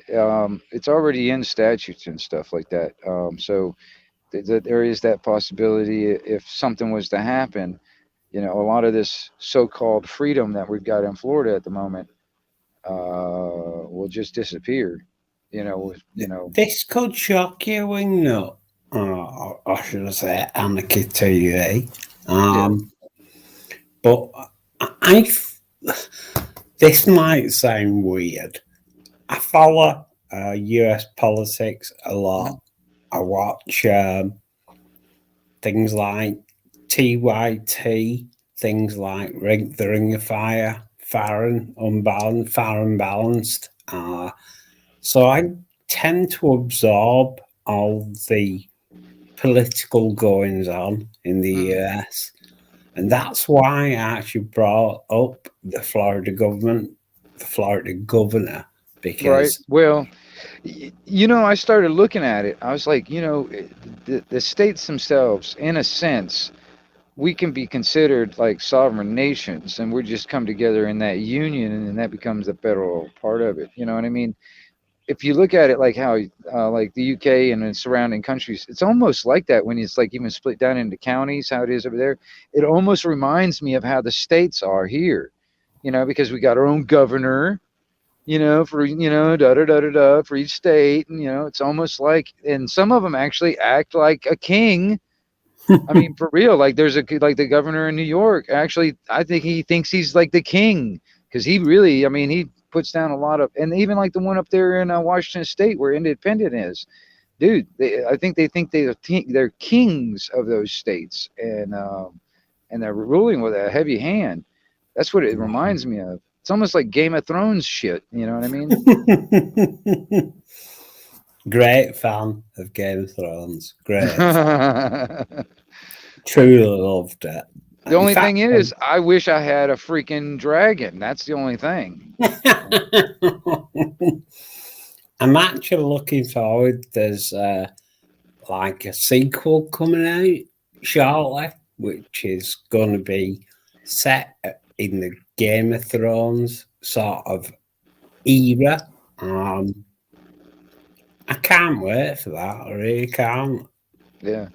it's already in statutes and stuff like that. So there is that possibility if something was to happen. You know, a lot of this so-called freedom that we've got in Florida at the moment will just disappear. You know, this could shock you, and no, or should I say, anarchy TV. yeah, But this might sound weird. I follow US politics a mhm, lot. I watch things like TYT, things like The Ring of Fire, Fair and Balanced. So I tend to absorb all the political goings on in the mhm, US. And that's why I actually brought up the Florida government, the Florida governor, right. because Well, you know, I started looking at it. I was like, you know, the states themselves, in a sense, we can be considered like sovereign nations, and we just come together in that union, and then that becomes the federal part of it. You know what I mean? If you look at it like how like the UK and the surrounding countries, it's almost like that when it's like even split down into counties, how it is over there. It almost reminds me of how the states are here, you know, because we got our own governor, you know, for you know, da da da da da for each state, and you know, it's almost like, and some of them actually act like a king. I mean, for real, like there's a like the governor in New York. Actually, I think he thinks he's like the king because he really, I mean, he puts down a lot of, and even like the one up there in Washington State where Independent is, dude. I think they think they're kings of those states, and they're ruling with a heavy hand. That's what it reminds me of. It's almost like Game of Thrones shit. You know what I mean? great fan of Game of Thrones. Great fan. The Truly loved it. In only thing fact, is, I wish I had a freaking dragon. That's the only thing. I'm actually looking forward. There's like a sequel coming out shortly, which is going to be set in the Game of Thrones sort of era. I can't wait for that. I really can't. Yeah.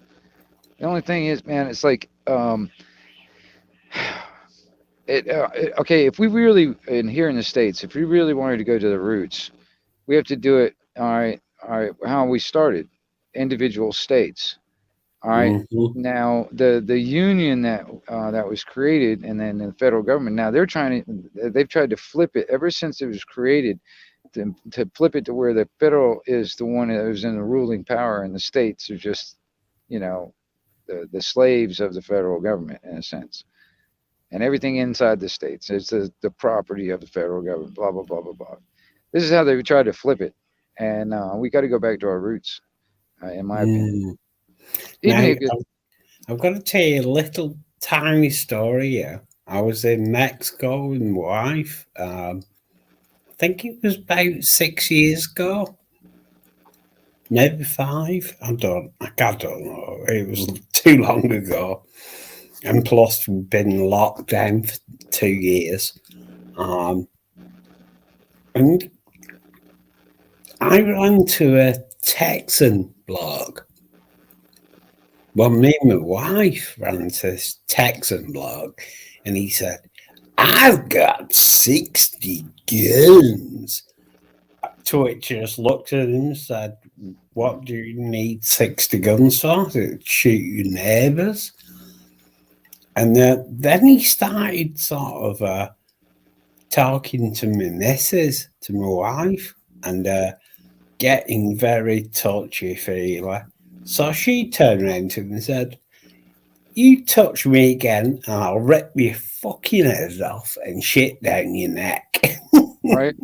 The only thing is, man, it's like, okay, if we really, in here in the States, if we really wanted to go to the roots, we have to do it, all right, all right, how we started, individual states. All right. Mm-hmm. Now the union that was created, and then the federal government. Now they've tried to flip it ever since it was created, to flip it to where the federal is the one that was in the ruling power, and the states are just, you know, the slaves of the federal government in a sense, and everything inside the states is the property of the federal government. Blah blah blah blah blah. This is how they tried to flip it, and we got to go back to our roots, in my opinion. Mm. Even Now, if it, I've got to tell you a little tiny story here. I was in Mexico with my wife. I think it was about 6 years ago, maybe five. I don't know. It was too long ago. And plus, we've been locked down for 2 years. Um, and I ran to a Texan blog. Well, me and my wife ran to this Texan blog, and he said, I've got 60 guns. To which I just looked at him and said, what do you need 60 guns for? To shoot your neighbours? And then he started sort of talking to my missus, to my wife, and getting very touchy-feely. So she turned around to him and said, you touch me again and I'll rip your fucking head off and shit down your neck. right.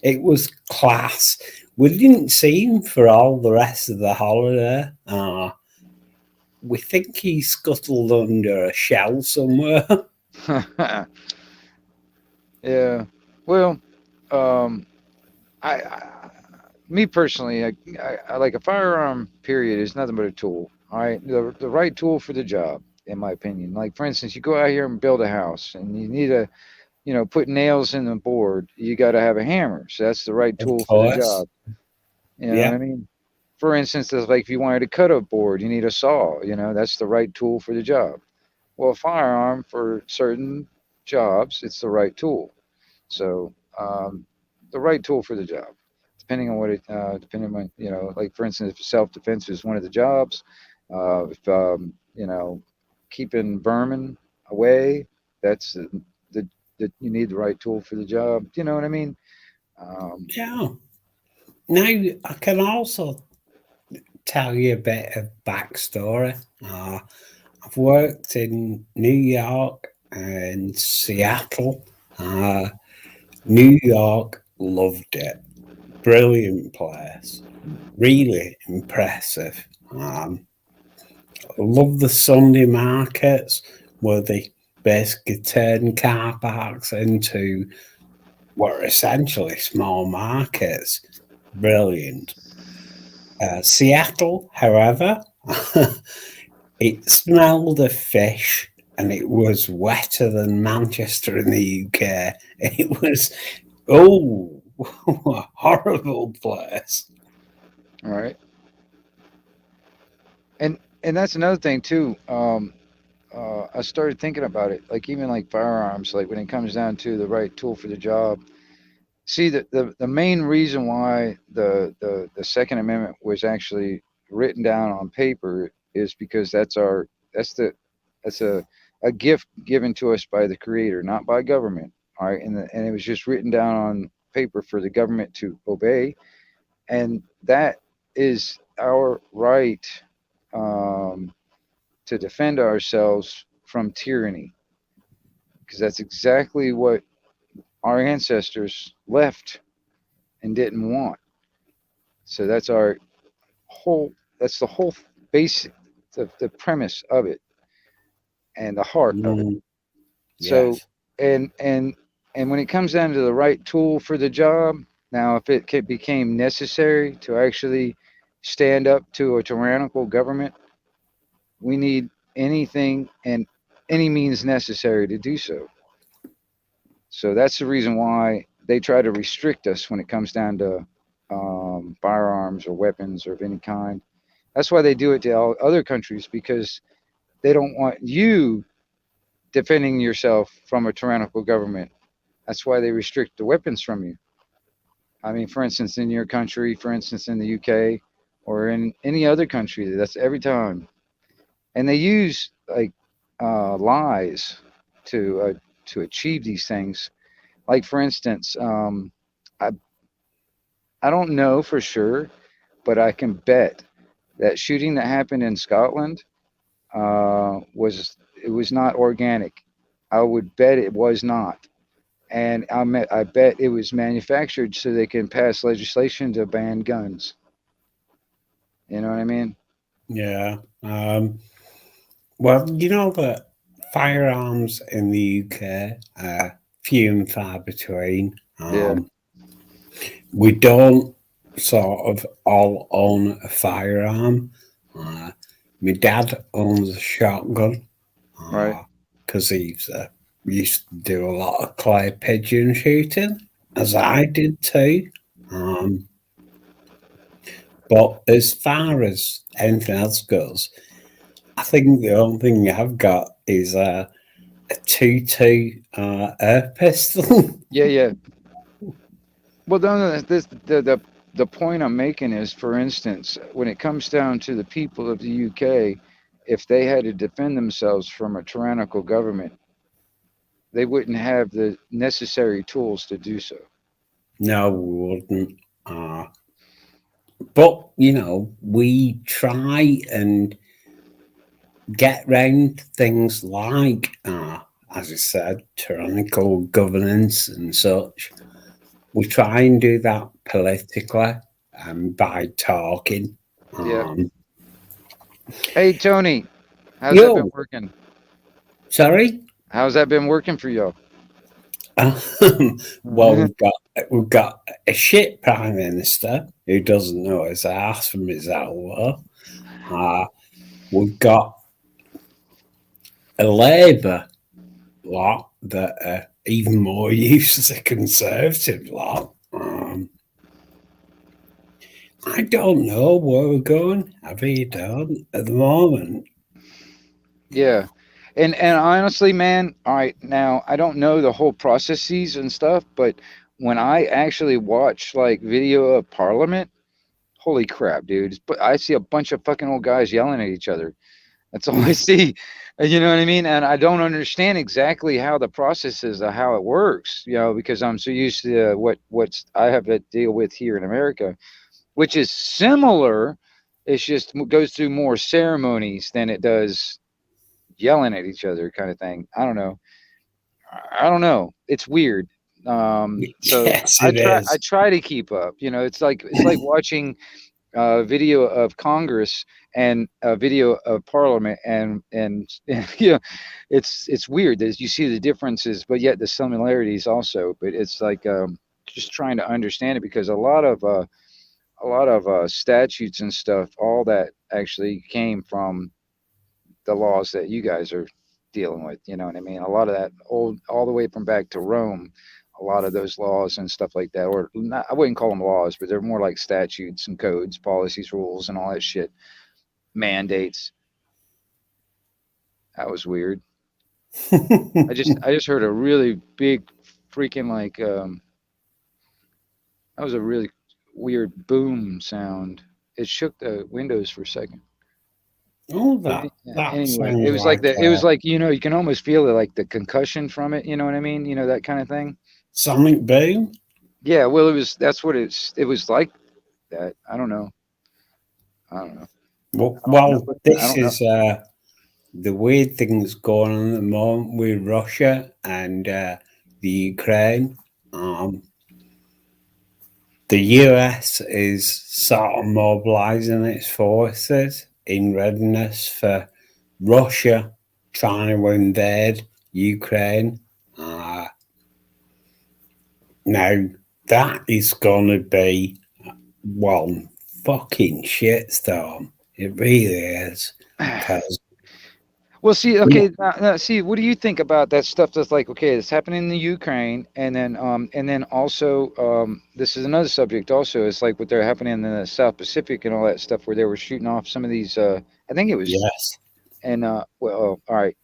It was class. We didn't see him for all the rest of the holiday. We think he scuttled under a shell somewhere. Yeah. Well, um, me personally, I like a firearm. Period is nothing but a tool. All right, the right tool for the job, in my opinion. Like for instance, you go out here and build a house, and you need a, put nails in the board. You got to have a hammer. So that's the right Of tool for the course. job. You know what Yeah. I mean? For instance, it's like if you wanted to cut a board, you need a saw. That's the right tool for the job. Well, a firearm for certain jobs, it's the right tool. So the right tool for the job, depending on depending on, like for instance, if self-defense is one of the jobs, if keeping vermin away, that's the you need the right tool for the job. You know what I mean? Um, Yeah. Now, I can also tell you a bit of backstory. I've worked in New York and Seattle. Uh, New York, loved it. Brilliant place. Really impressive. Love the Sunday markets where they basically turn car parks into what are essentially small markets. Brilliant. Seattle, however, it smelled of fish and it was wetter than Manchester in the UK. It was, oh, a horrible place. all right, and that's another thing too. I started thinking about it, like even like firearms, like when it comes down to the right tool for the job. See, the main reason why the Second Amendment was actually written down on paper is because that's the that's a gift given to us by the Creator, not by government. All right, and it was just written down on paper for the government to obey, and that is our right, um, to defend ourselves from tyranny, because that's exactly what our ancestors left and didn't want. So whole that's the whole basic, the premise of it, and the heart of it. Mm, So yes. and and and when it comes down to the right tool for the job, now if became necessary to actually stand up to a tyrannical government, we need anything and any means necessary to do so. So that's the reason why they try to restrict us when it comes down to firearms or weapons or of any kind. That's why they do it to all other countries, because they don't want you defending yourself from a tyrannical government. That's why they restrict the weapons from you. I mean, for instance, in your country, for instance, in the UK or in any other country, that's every time. And they use like lies to achieve these things. Like for instance, I I don't know for sure, but I can bet that shooting that happened in Scotland was it was not organic. I would bet it was not, and I bet it was manufactured so they can pass legislation to ban guns. You know what I mean? Yeah. Well, you know that firearms in the UK are few and far between. Yeah. We don't sort of all own a firearm. Uh, my dad owns a shotgun Right. because he's used to do a lot of clay pigeon shooting, as I did too. Um, but as far as anything else goes, I think the only thing I've got is a 2-2 air pistol. Yeah. Yeah. Well, this the point I'm making is, for instance, when it comes down to the people of the UK, if they had to defend themselves from a tyrannical government, they wouldn't have the necessary tools to do so. No, we wouldn't. Uh, but, you know, we try and get round things like, as I said, tyrannical governance and such. We try and do that politically and by talking. Yeah. Um, Hey, Tony, how's that been yo, working? sorry. How's that been working for you? Well, we've got a shit prime minister who doesn't know his ass from his elbow. Uh, we've got a Labour lot that are even more used as a Conservative lot. I don't know where we're going. I really don't at the moment. Yeah. And honestly, man, all right, now I don't know the whole processes and stuff, but when I actually watch like video of Parliament, holy crap, dude! But I see a bunch of fucking old guys yelling at each other. That's all I see. You know what I mean? And I don't understand exactly how the process is, how it works. You know, because I'm so used to what's I have to deal with here in America, which is similar. It's just goes through more ceremonies than it does yelling at each other, kind of thing. I don't know. I don't know. It's weird. So Yes, I it try. I is. try to keep up. You know, it's like watching video of Congress and a video of Parliament, and you know, it's weird that you see the differences, but yet the similarities also. But it's like just trying to understand it because a lot of statutes and stuff, all that actually came from the laws that you guys are dealing with. You know what I mean? A lot of that old, all the way from back to Rome, a lot of those laws and stuff like that, or not, I wouldn't call them laws, but they're more like statutes and codes, policies, rules, and all that shit, mandates. That was weird. I just heard a really big freaking like that was a really weird boom sound. It shook the windows for a second. Oh, But that anyway, it sounds was like like it was like you can almost feel it like the concussion from it. You know what I mean? You know that kind of thing. sonic boom. Yeah, well, that's what it was like that. I don't know. I don't know. Well, I don't know. I this don't know. is the weird thing that's going on at the moment with Russia and the Ukraine. Um, the US is sort of mobilizing its forces in readiness for Russia trying to invade Ukraine. Uh, Now, that is going to be one fucking shitstorm. It really is. Because, Well, see, okay, now, see, what do you think about that stuff? That's like, okay, it's happening in the Ukraine, and then also, this is another subject. Also, it's like what they're happening in the South Pacific and all that stuff, where they were shooting off some of these. I think it was, yes. and well, oh, all right.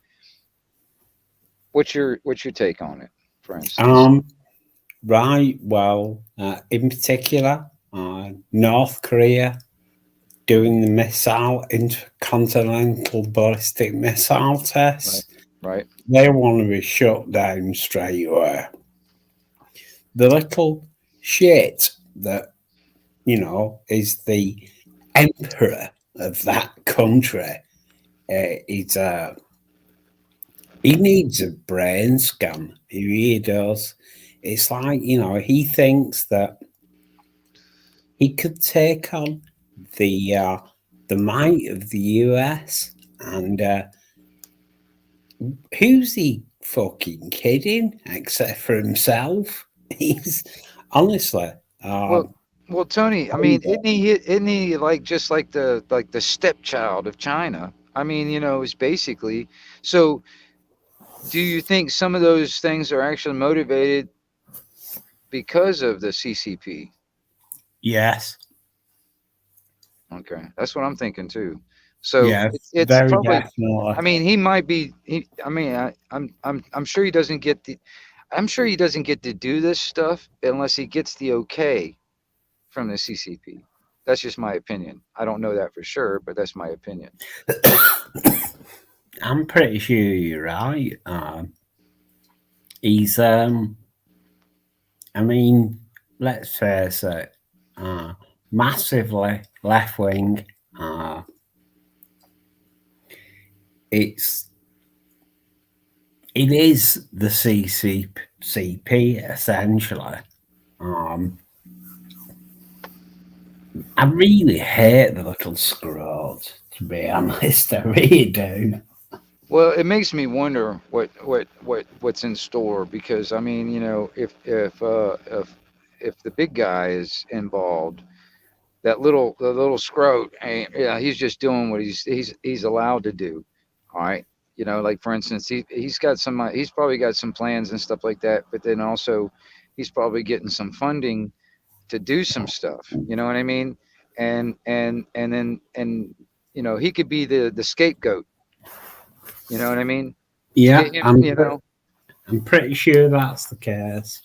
What's your take on it, for instance? Um, Right. Well, in particular, North Korea doing the missile intercontinental ballistic missile Right. tests. Right. They want to be shut down straight away. The little shit that is the emperor of that country. He's he needs a brain scan. He really does. It's like he thinks that he could take on the might of the US, and who's he fucking kidding? Except for himself, he's honestly. Well, well, Tony. I mean, isn't he like just like the stepchild of China? I mean, it's basically. So, do you think some of those things are actually motivated because of the CCP? Yes. Okay, that's what I'm thinking too. So Yes, it's very probably. definitely. I mean, he might be. I mean, I'm sure he doesn't get the. I'm sure he doesn't get to do this stuff unless he gets the okay from the CCP. That's just my opinion. I don't know that for sure, but that's my opinion. I'm pretty sure you're right. He's I mean, let's face it, massively left wing. It's it is the CCP essentially. Um, I really hate the little scroll, to be honest. I really do. Well, it makes me wonder what's in store because I mean, if the big guy is involved, the little scrote, yeah, he's just doing what he's allowed to do. All right, like for instance, he's probably got some plans and stuff like that, but then also he's probably getting some funding to do some stuff. You know what I mean? And then he could be the scapegoat. You know what I mean? To Yeah, get him, I'm pretty sure that's the case.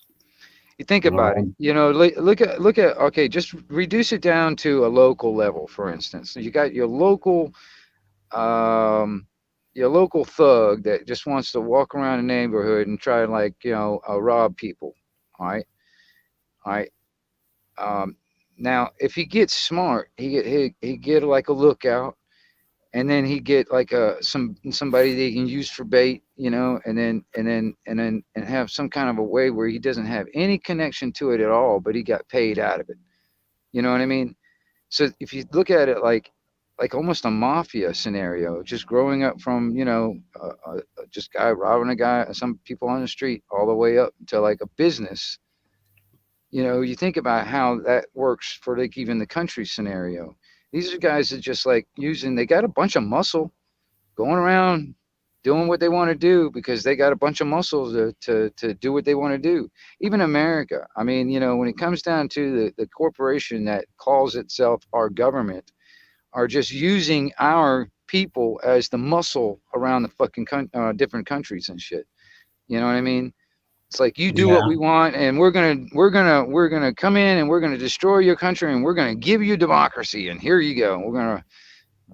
you think about it. Um, Look at. Okay, just reduce it down to a local level, for instance. So you got um, your local thug that just wants to walk around the neighborhood and try and rob people. All right, all right. Um, Now, if he gets smart, he get like a lookout, and then he get like somebody they can use for bait, and have some kind of a way where he doesn't have any connection to it at all, but he got paid out of it. You know what I mean? So if you look at it like almost a mafia scenario, just growing up from just guy robbing a guy, some people on the street, all the way up to like a business. You think about how that works for like even the country scenario. These are guys that just like they got a bunch of muscle going around doing what they want to do because they got a bunch of muscles to do what they want to do. Even America, I mean, when it comes down to the corporation that calls itself our government, are just using our people as the muscle around the fucking different countries and shit. You know what I mean? It's like you do what yeah, we want, and we're gonna come in and we're gonna destroy your country, and we're gonna give you democracy, and here you go. We're gonna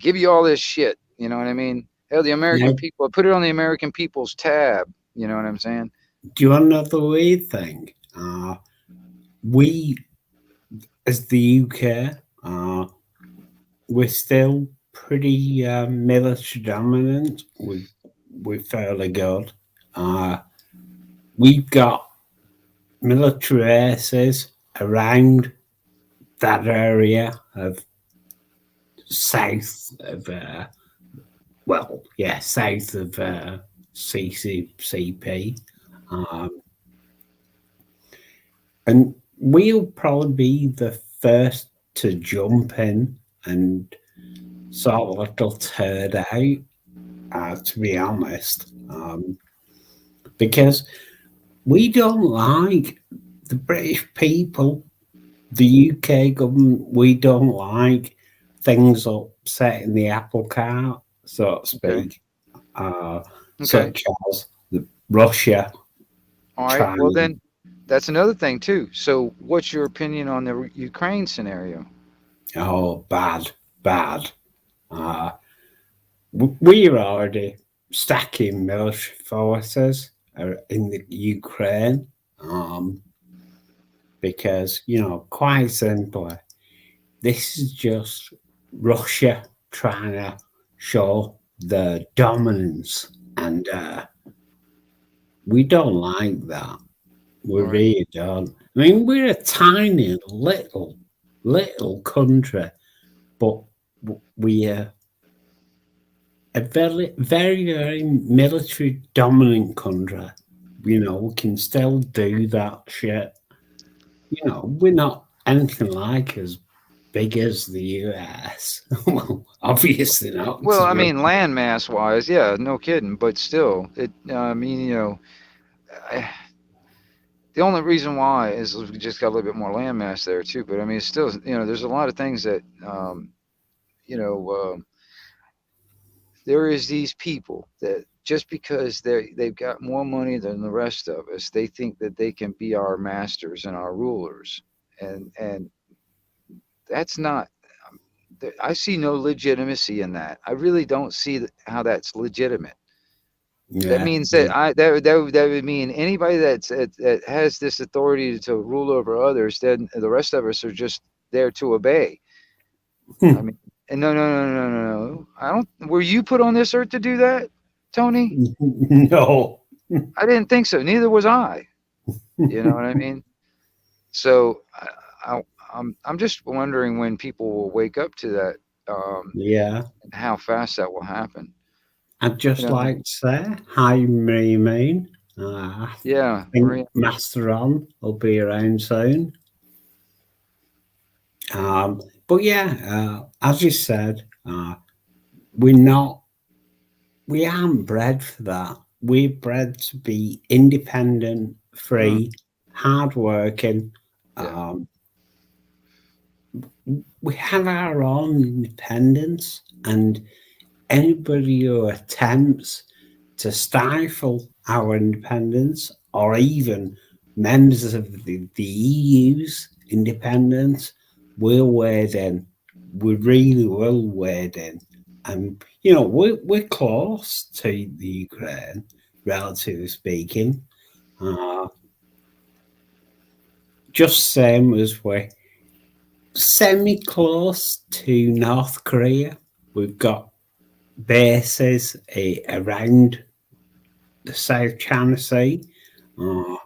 give you all this shit. You know what I mean? Hell, the yeah. American people put it on the American people's tab. You know what I'm saying? Do you want to know the weird thing? We, as the UK, we're still pretty military dominant. We're fairly good. We've got military bases around that area of south of south of CCP, and we'll probably be the first to jump in and sort of little turd out, to be honest, because we don't like the British people, the UK government. We don't like things upsetting the apple cart, so to Okay. speak, Okay. such as Russia All right. trying Well to then. that's another thing too. So, what's your opinion on the Ukraine scenario? Oh, bad, bad. Uh, we're already stacking military forces in the Ukraine because, quite simply, this is just Russia trying to show the dominance, and we don't like that. We All right. really don't. I mean, we're a tiny little country, but we are a very military dominant country. We can still do that shit. We're not anything like as big as the US. Well, obviously not. Well, I mean, landmass wise, yeah, no kidding. But still, I mean, I, the only reason why is we just got a little bit more landmass there too. But I mean, it's still, there's a lot of things that, you know, there is these people that just because they've got more money than the rest of us, they think that they can be our masters and our rulers, and that's not. I see no legitimacy in that. I really don't see how that's legitimate. That Yeah. means that that would mean anybody that has this authority to rule over others, then the rest of us are just there to obey. I mean, and no. I don't. Were you put on this earth to do that, Tony? No. I didn't think so. Neither was I. You know what I mean? So I, I'm just wondering when people will wake up to that, Yeah. and how fast that will happen. I'd You just know? like to say, hi, Main. I Yeah, think Master On will be around soon. But yeah, as you said, we aren't bred for that. We're bred to be independent, mm, free, hardworking. yeah, Um, we have our own independence, and anybody who attempts to stifle our independence or even members of the EU's independence will wade in. We really will wade in. And, we're close to the Ukraine, relatively speaking. Uh, just same as we're semi close to North Korea. We've got bases around the South China Sea. Uh,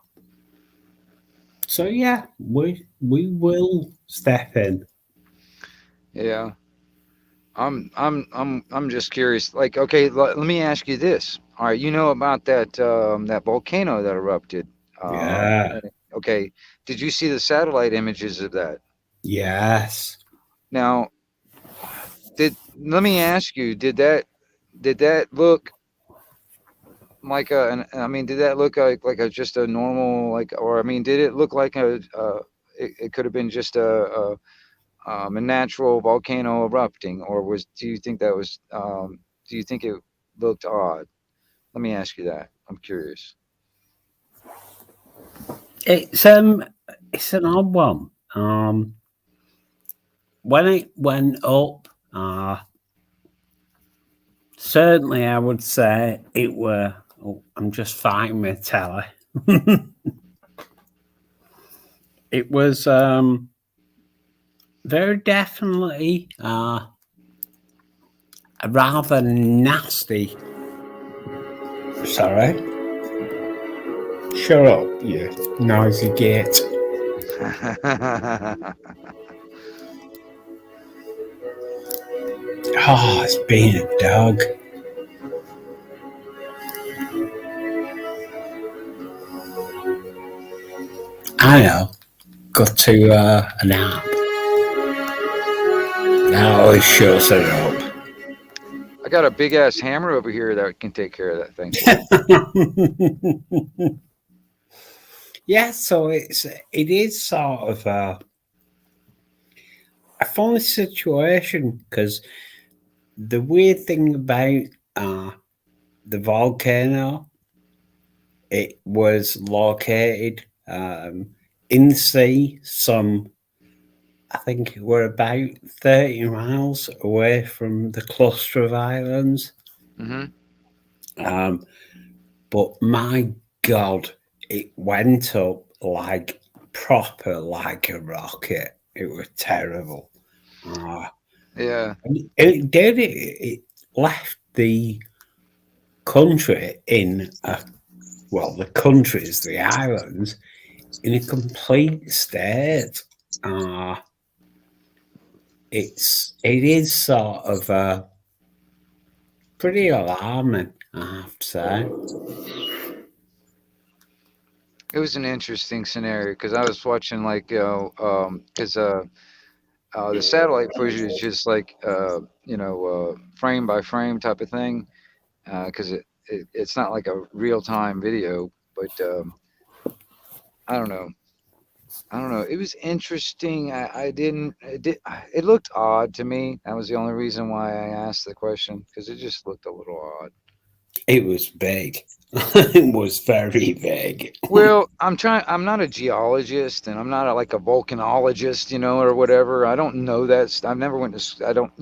so yeah, we will step in. yeah. I'm just curious. Like, okay, let me ask you this. All right, you know about that volcano that erupted. Yeah. Okay, did you see the satellite images of that? Yes. Now, did let me ask you, did that look like I mean, did that look like a just a normal like, or I mean, did it look like it could have been just a natural volcano erupting, or do you think that was do you think it looked odd? Let me ask you that. I'm curious. It's um it's an odd one. When it went up, certainly I would say it were. Oh, I'm just fighting my telly. It was very definitely a rather nasty. Sorry, shut up, you noisy git. Oh, it's being a dog. I know. Got to a nap. That always shuts it up. I got a big ass hammer over here that can take care of that thing. Yeah, so it is sort of a funny situation because the weird thing about the volcano, it was located in the sea, I think we're about 30 miles away from the cluster of islands. Mm-hmm. Um, but my God, it went up like proper like a rocket. It was terrible. Yeah. And it did it. It left the country the countries, the islands, in a complete state. Uh, it is sort of pretty alarming, I have to say. It was an interesting scenario because I was watching like because the satellite footage is just like frame by frame type of thing because it's not like a real time video, but I don't know. I don't know. It was interesting. I didn't. It looked odd to me. That was the only reason why I asked the question because it just looked a little odd. It was big. It was very big. Well, I'm trying. I'm not a geologist, and I'm not like a volcanologist, or whatever. I don't know that. I've never went to. I don't,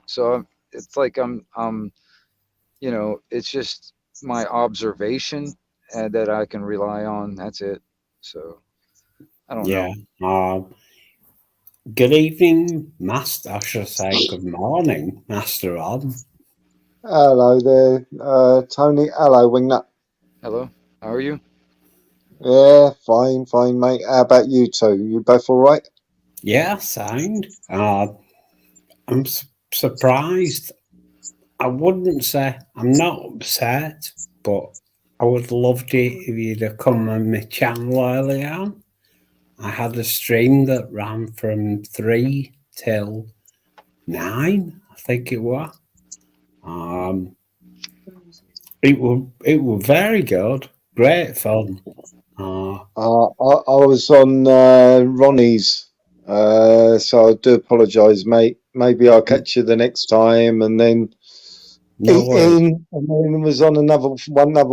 So it's like it's just my observation that I can rely on. That's it. So I don't Yeah. know. Good evening, Master. I should say good morning, Master Rod. Hello there, Tony. Hello, Wingnut. Hello. How are you? Yeah, fine, mate. How about you two? You both all right? Yeah, sound. I'm surprised. I wouldn't say I'm not upset, but I would loved it if you'd have come on my channel early on. I had a stream that ran from 3 till 9, I think it was. It was very good, great fun. I was on Ronnie's, so I do apologise, mate. Maybe I'll catch you the next time, and then No worries. eating, and then was on another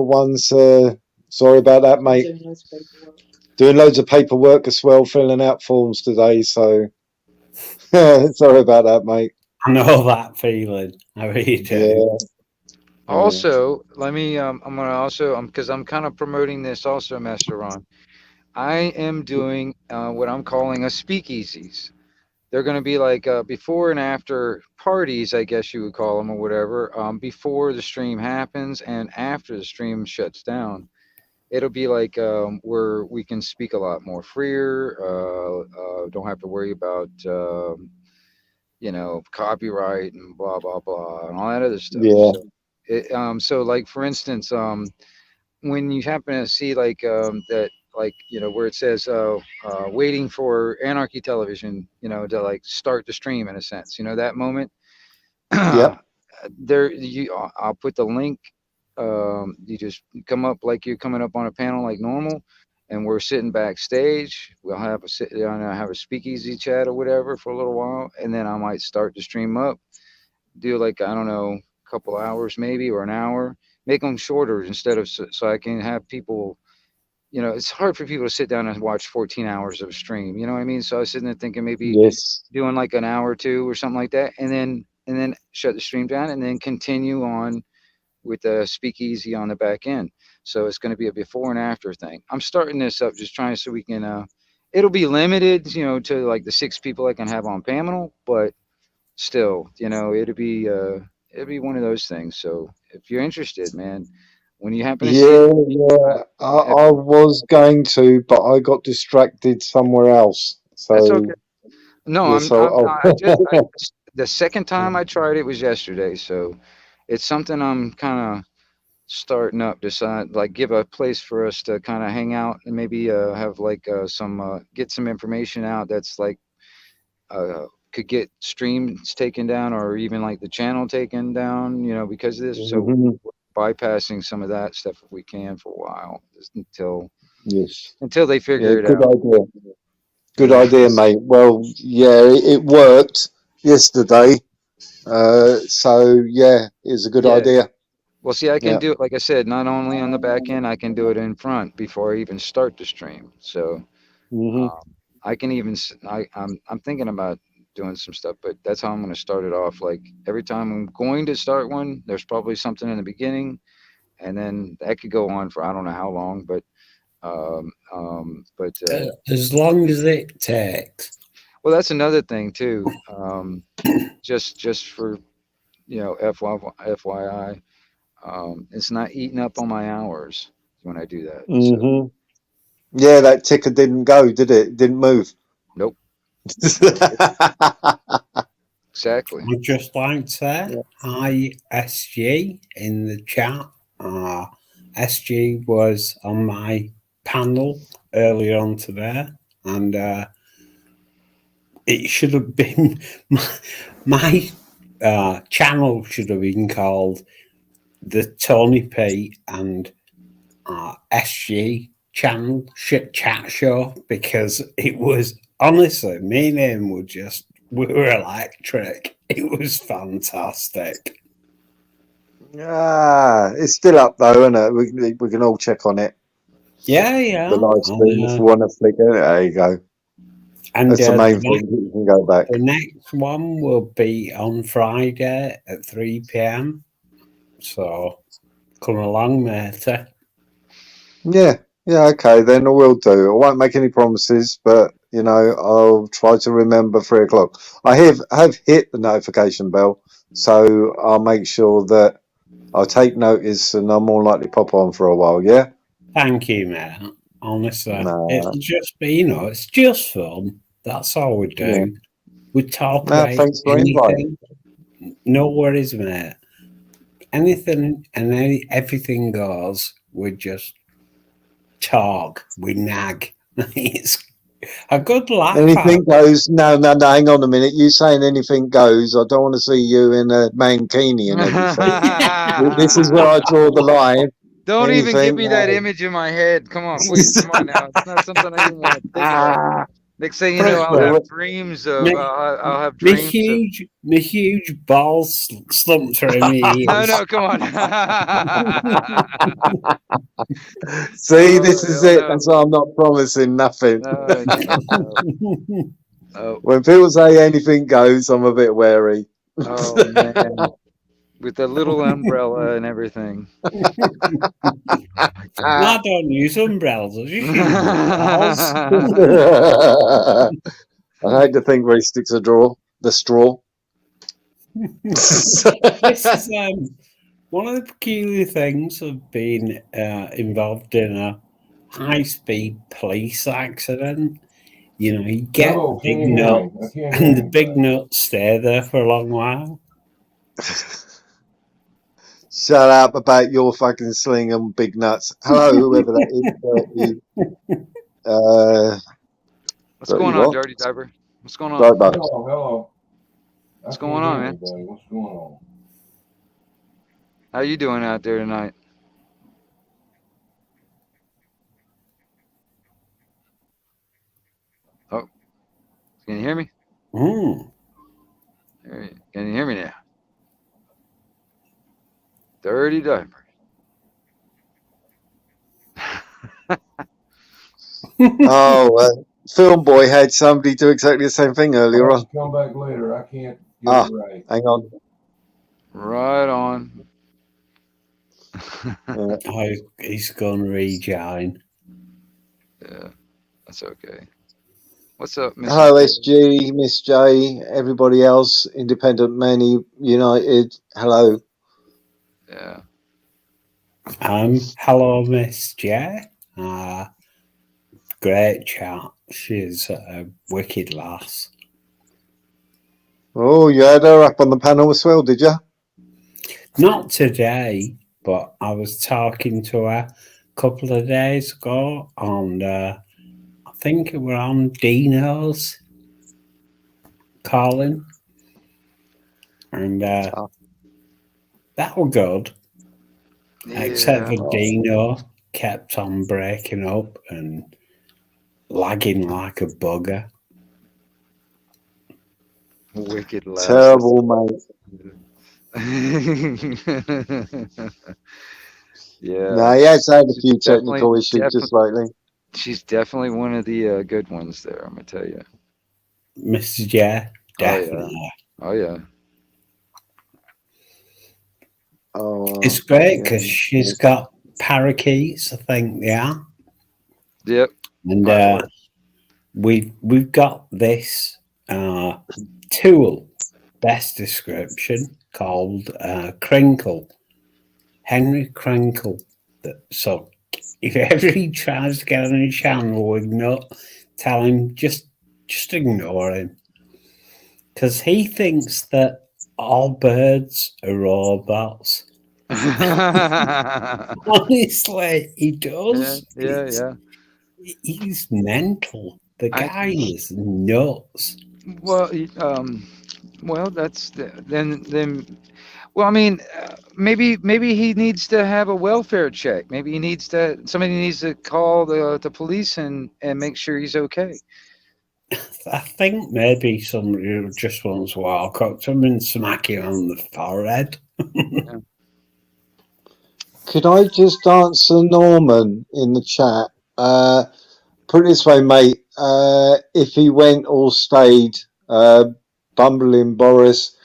one. So sorry about that, mate. Doing loads of paperwork as well, filling out forms today. So sorry about that, mate. I know that feeling. I really do. Yeah. Also, let me. I'm gonna also. Because I'm kind of promoting this also, Master Ron. I am doing what I'm calling a speakeasies. They're going to be like before and after parties, I guess you would call them, or whatever. Before the stream happens and after the stream shuts down, it'll be like where we can speak a lot more freer. Don't have to worry about copyright and blah blah blah and all that other stuff. Yeah. So like for instance, when you happen to see like that, like where it says waiting for Anarchy Television, to like start the stream in a sense, that moment. Yep. I'll put the link. You just come up like you're coming up on a panel like normal, and we're sitting backstage. We'll have a sit down and have a speakeasy chat or whatever for a little while, and then I might start the stream up. Do like, I don't know, a couple hours maybe or an hour. Make them shorter instead of so I can have people. It's hard for people to sit down and watch 14 hours of stream. You know what I mean? So I was sitting there thinking maybe Yes. doing like an hour or two or something like that, and then shut the stream down and then continue on with the speakeasy on the back end. So it's going to be a before and after thing. I'm starting this up just trying so we can. It'll be limited, to like the 6 people I can have on panel, but still, it'll be one of those things. So if you're interested, man, when you happen to see it, Yeah. if, I was going to, but I got distracted somewhere else. that's okay. So No, yeah. the second time I tried it was yesterday, so it's something I'm kind of starting up. Decide like give a place for us to kind of hang out and maybe have like some get some information out that's like could get streams taken down or even like the channel taken down, because of this. So Mhm. bypassing some of that stuff if we can for a while, just Yes. until they Yeah. figure it Good out. idea. Good Yeah. idea, mate. Well, yeah, it worked yesterday. So yeah, it's a good Yeah. idea. Well, see, I can Yeah. do it, like I said, not only on the back end, I can do it in front before I even start the stream. So Hmm. um, I can even, I'm thinking about doing some stuff, but that's how I'm going to start it off. Like every time I'm going to start one, there's probably something in the beginning, and then that could go on for I don't know how long, but As long as it takes. well, that's another thing too. Just for FYI, it's not eating up on my hours when I do that. So Hmm. Yeah, that ticker didn't go, did it? It didn't move. nope, exactly. I'd just like to say hi, SG, in the chat. SG was on my panel earlier on today, and it should have been my channel should have been called the Tony P and SG channel chat show, because it was honestly, me and him were just, we were electric. It was fantastic. It's still up though, isn't it? We can all check on it. Yeah. The live stream, if you want to flick it, there you go. And That's the main thing. You can go back. the next one will be on Friday at 3 p.m. So come along, matey. Yeah, okay, then I will do. I won't make any promises, but I'll try to remember 3 o'clock. I have hit the notification bell, so I'll make sure that I'll take notice, and I'm more likely to pop on for a while. Yeah. Thank you, mate. Honestly, No. it'll just be, it's just fun. That's all we do. Yeah. We talk No, about thanks for inviting. anything. No worries, mate. Anything and everything goes. We just talk. We nag. It's a good laugh. Anything goes. No, hang on a minute. You saying anything goes? I don't want to see you in a mankini and everything. This is where I draw the line. Don't even give Anything, me that image in my head. Come on, please. Come on now. It's not something I even want to think about. Next thing you know, I'll have dreams of. I'll have My dreams. huge balls slumped through me. No, come on. See, this is it. No. That's why I'm not promising nothing. No. Oh. When people say anything goes, I'm a bit wary. Oh man. With a little umbrella and everything. I don't use umbrellas. I just use balls. I hate to think where he sticks the straw. This is one of the peculiar things of being involved in a high-speed police accident. You get big nuts, and the big nuts stay there for a long while. Shut up about your fucking sling and big nuts. Hello, whoever that is. What's going on, Dirty Diver? What's going on? Hello. What's going on, man? What's going on? How you doing out there tonight? Oh, can you hear me? Mm. Can you hear me now? Dirty Diver. Film Boy had somebody do exactly the same thing earlier on. Come back later. I can't get it right. Hang on. Right on. He's going to rejoin. Yeah, that's okay. What's up, Miss? Hello, SG, Miss J, everybody else, Independent Many United. Hello. Yeah. Hello, Miss J. Great chat. She's a wicked lass. Oh, you had her up on the panel as well, did you? Not today, but I was talking to her a couple of days ago, and I think we were on Dino's calling, and that was good. Yeah. Except for Dino kept on breaking up and lagging like a bugger. Wicked lass. Terrible, mate. Yeah, No, he has had a she's few definitely, technical issues just definitely, lately. she's definitely one of the good ones there. I'm gonna tell you. Mrs. Yeah, Oh yeah, definitely. oh yeah. Oh, It's great yeah. because she's got parakeets, I think, yeah. Yep. And I believe. we've got this uh, tool, best description, called Crinkle, Henry Crinkle. So if ever he tries to get on a channel with no, tell him just ignore him because he thinks that all birds are robots. Yeah, Honestly, he yeah, does. yeah. He's mental. The I guy is nuts. well, well, then. Well, I mean, maybe he needs to have a welfare check. Maybe he needs to. Somebody needs to call the police and make sure he's okay. I think maybe somebody just wants to walk up to him and smack him on the forehead. Yeah. Could I just answer Norman in the chat? Put it this way, mate. If he went or stayed, bumbling Boris,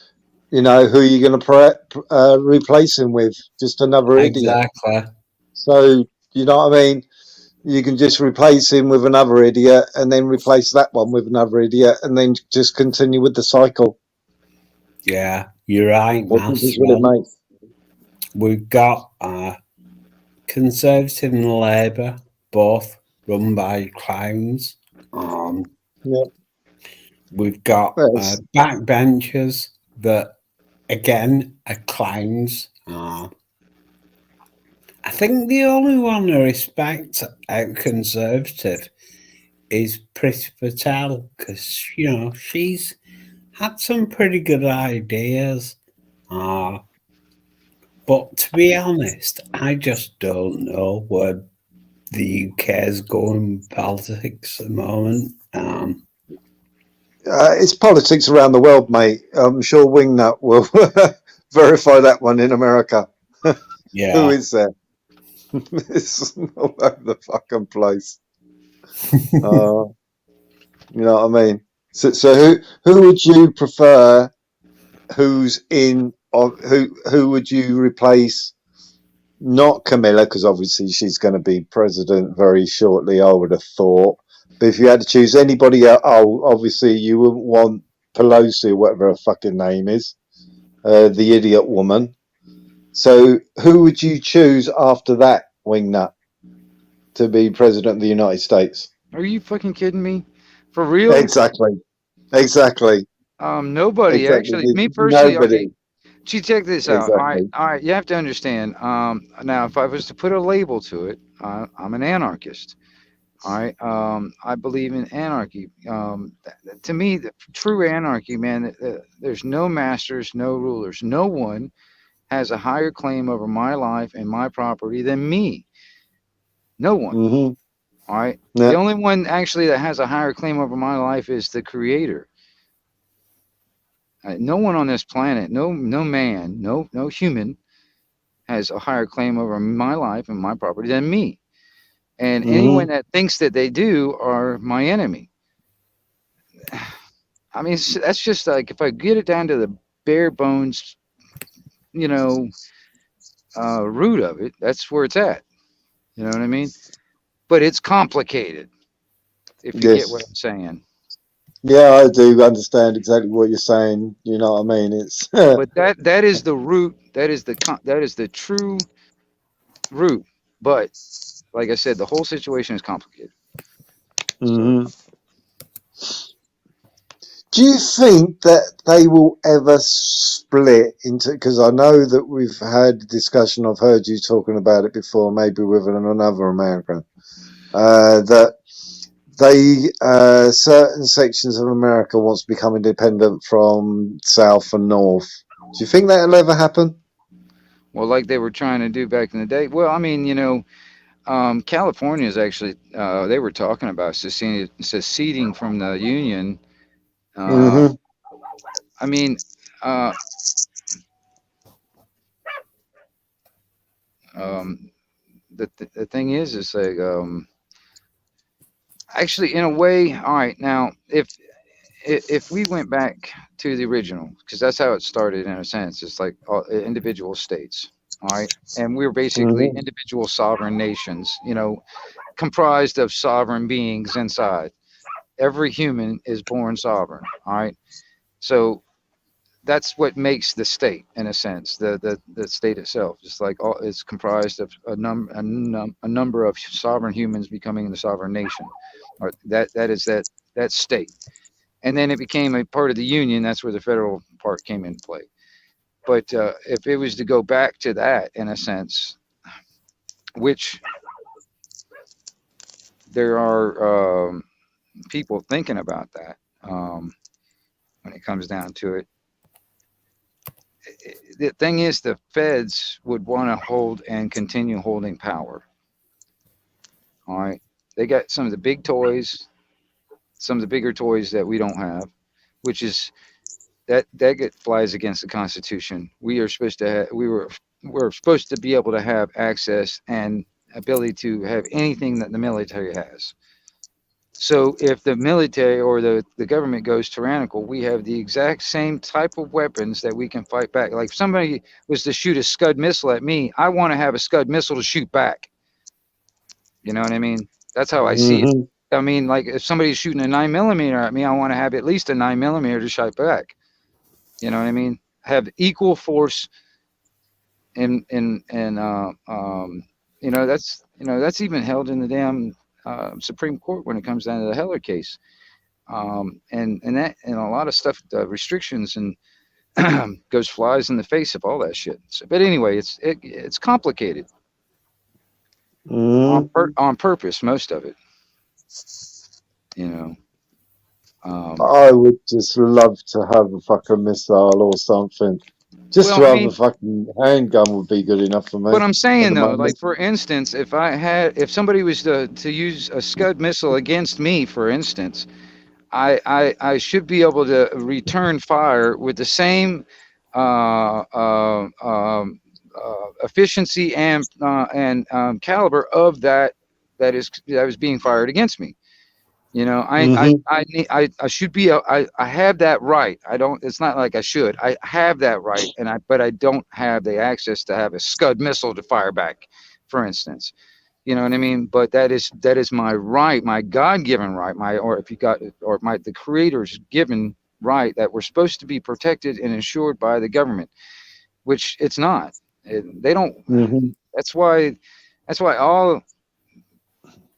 you know, who are you going to replace him with? Just another idiot. Exactly. So, you know what I mean? You can just replace him with another idiot and then replace that one with another idiot and then just continue with the cycle. Yeah, you're right, What difference will it Master. make? We've got Conservative and Labour, both run by clowns. Yeah. We've got Yes. backbenchers that, again, are clowns. I think the only one I respect out Conservative is Priti Patel because, you know, she's had some pretty good ideas. But to be honest, I just don't know where the UK is going in politics at the moment. It's politics around the world, mate. I'm sure Wingnut will verify that one in America. Who Yeah. is there? It's all over the fucking place. You know what I mean? So who would you prefer? Who's in? Or who would you replace? Not Camilla, because obviously she's going to be president very shortly. I would have thought. But if you had to choose anybody else, oh, obviously you wouldn't want Pelosi or whatever her fucking name is, the idiot woman. So who would you choose after that, Wingnut, to be president of the United States? Are you fucking kidding me? For real? Exactly. Exactly. Nobody Exactly. actually. There's Me personally, okay. nobody. See, check this out. Exactly. All right. You have to understand. Now, if I was to put a label to it, I'm an anarchist. All right. I believe in anarchy. To me, the true anarchy, man. There's no masters, no rulers. No one has a higher claim over my life and my property than me. No one. Mm-hmm. All right. The Yeah. only one actually that has a higher claim over my life is the creator. No one on this planet, no man, no human has a higher claim over my life and my property than me. And anyone Mm-hmm. that thinks that they do are my enemy. I mean, that's just like if I get it down to the bare bones, you know, root of it. That's where it's at. You know what I mean? But it's complicated. If you get what Yes. I'm saying. Yeah, I do understand exactly what you're saying. You know what I mean? It's But that is the root. That is the true root. But like I said, the whole situation is complicated. So hmm. Do you think that they will ever split into? Because I know that we've had a discussion. I've heard you talking about it before, maybe with another American. That they certain sections of America wants to become independent from South and North. Do you think that'll ever happen? well, like they were trying to do back in the day. Well, I mean, California is actually they were talking about seceding from the union. Uh, Mm-hmm. I mean, uh, the thing is like actually in a way. All right, now if we went back to the original, because that's how it started in a sense, it's like individual states. All right, and we're basically Mhm. individual sovereign nations. Comprised of sovereign beings inside. Every human is born sovereign. All right, so that's what makes the state in a sense the state itself it's like it's comprised of a number of sovereign humans becoming the sovereign nation or that is that state, and then it became a part of the union. That's where the federal part came into play. But if it was to go back to that in a sense, which there are people thinking about that, when it comes down to it, the thing is the feds would want to hold and continue holding power. All right, they got some of the big toys, some of the bigger toys that we don't have, which is that flies against the Constitution. We are supposed to have, we're supposed to be able to have access and ability to have anything that the military has. So if the military or the government goes tyrannical, we have the exact same type of weapons that we can fight back. Like if somebody was to shoot a Scud missile at me, I want to have a Scud missile to shoot back. You know what I mean? That's how I see it. Mhm. I mean, like if somebody's shooting a 9mm at me, I want to have at least a 9mm to shoot back. You know what I mean? Have equal force that's even held in the damn Supreme Court when it comes down to the Heller case. And a lot of stuff, restrictions and goes flies in the face of all that shit. So, but anyway, it's complicated Mhm. on purpose, most of it. You know. I would just love to have a fucking missile or something. Just Well, to I have a mean, fucking handgun would be good enough for me what I'm at saying the though, like moment. for instance, if somebody was to use a Scud missile against me, for instance, I should be able to return fire with the same efficiency and caliber of that was being fired against me. Mhm. I should be I have that right. I don't. It's not like I should. I have that right, but I don't have the access to have a Scud missile to fire back, for instance. You know what I mean? But that is my right, my God-given right, or if you got or my the Creator's given right that we're supposed to be protected and ensured by the government, which it's not. They don't. Mhm. That's why. That's why all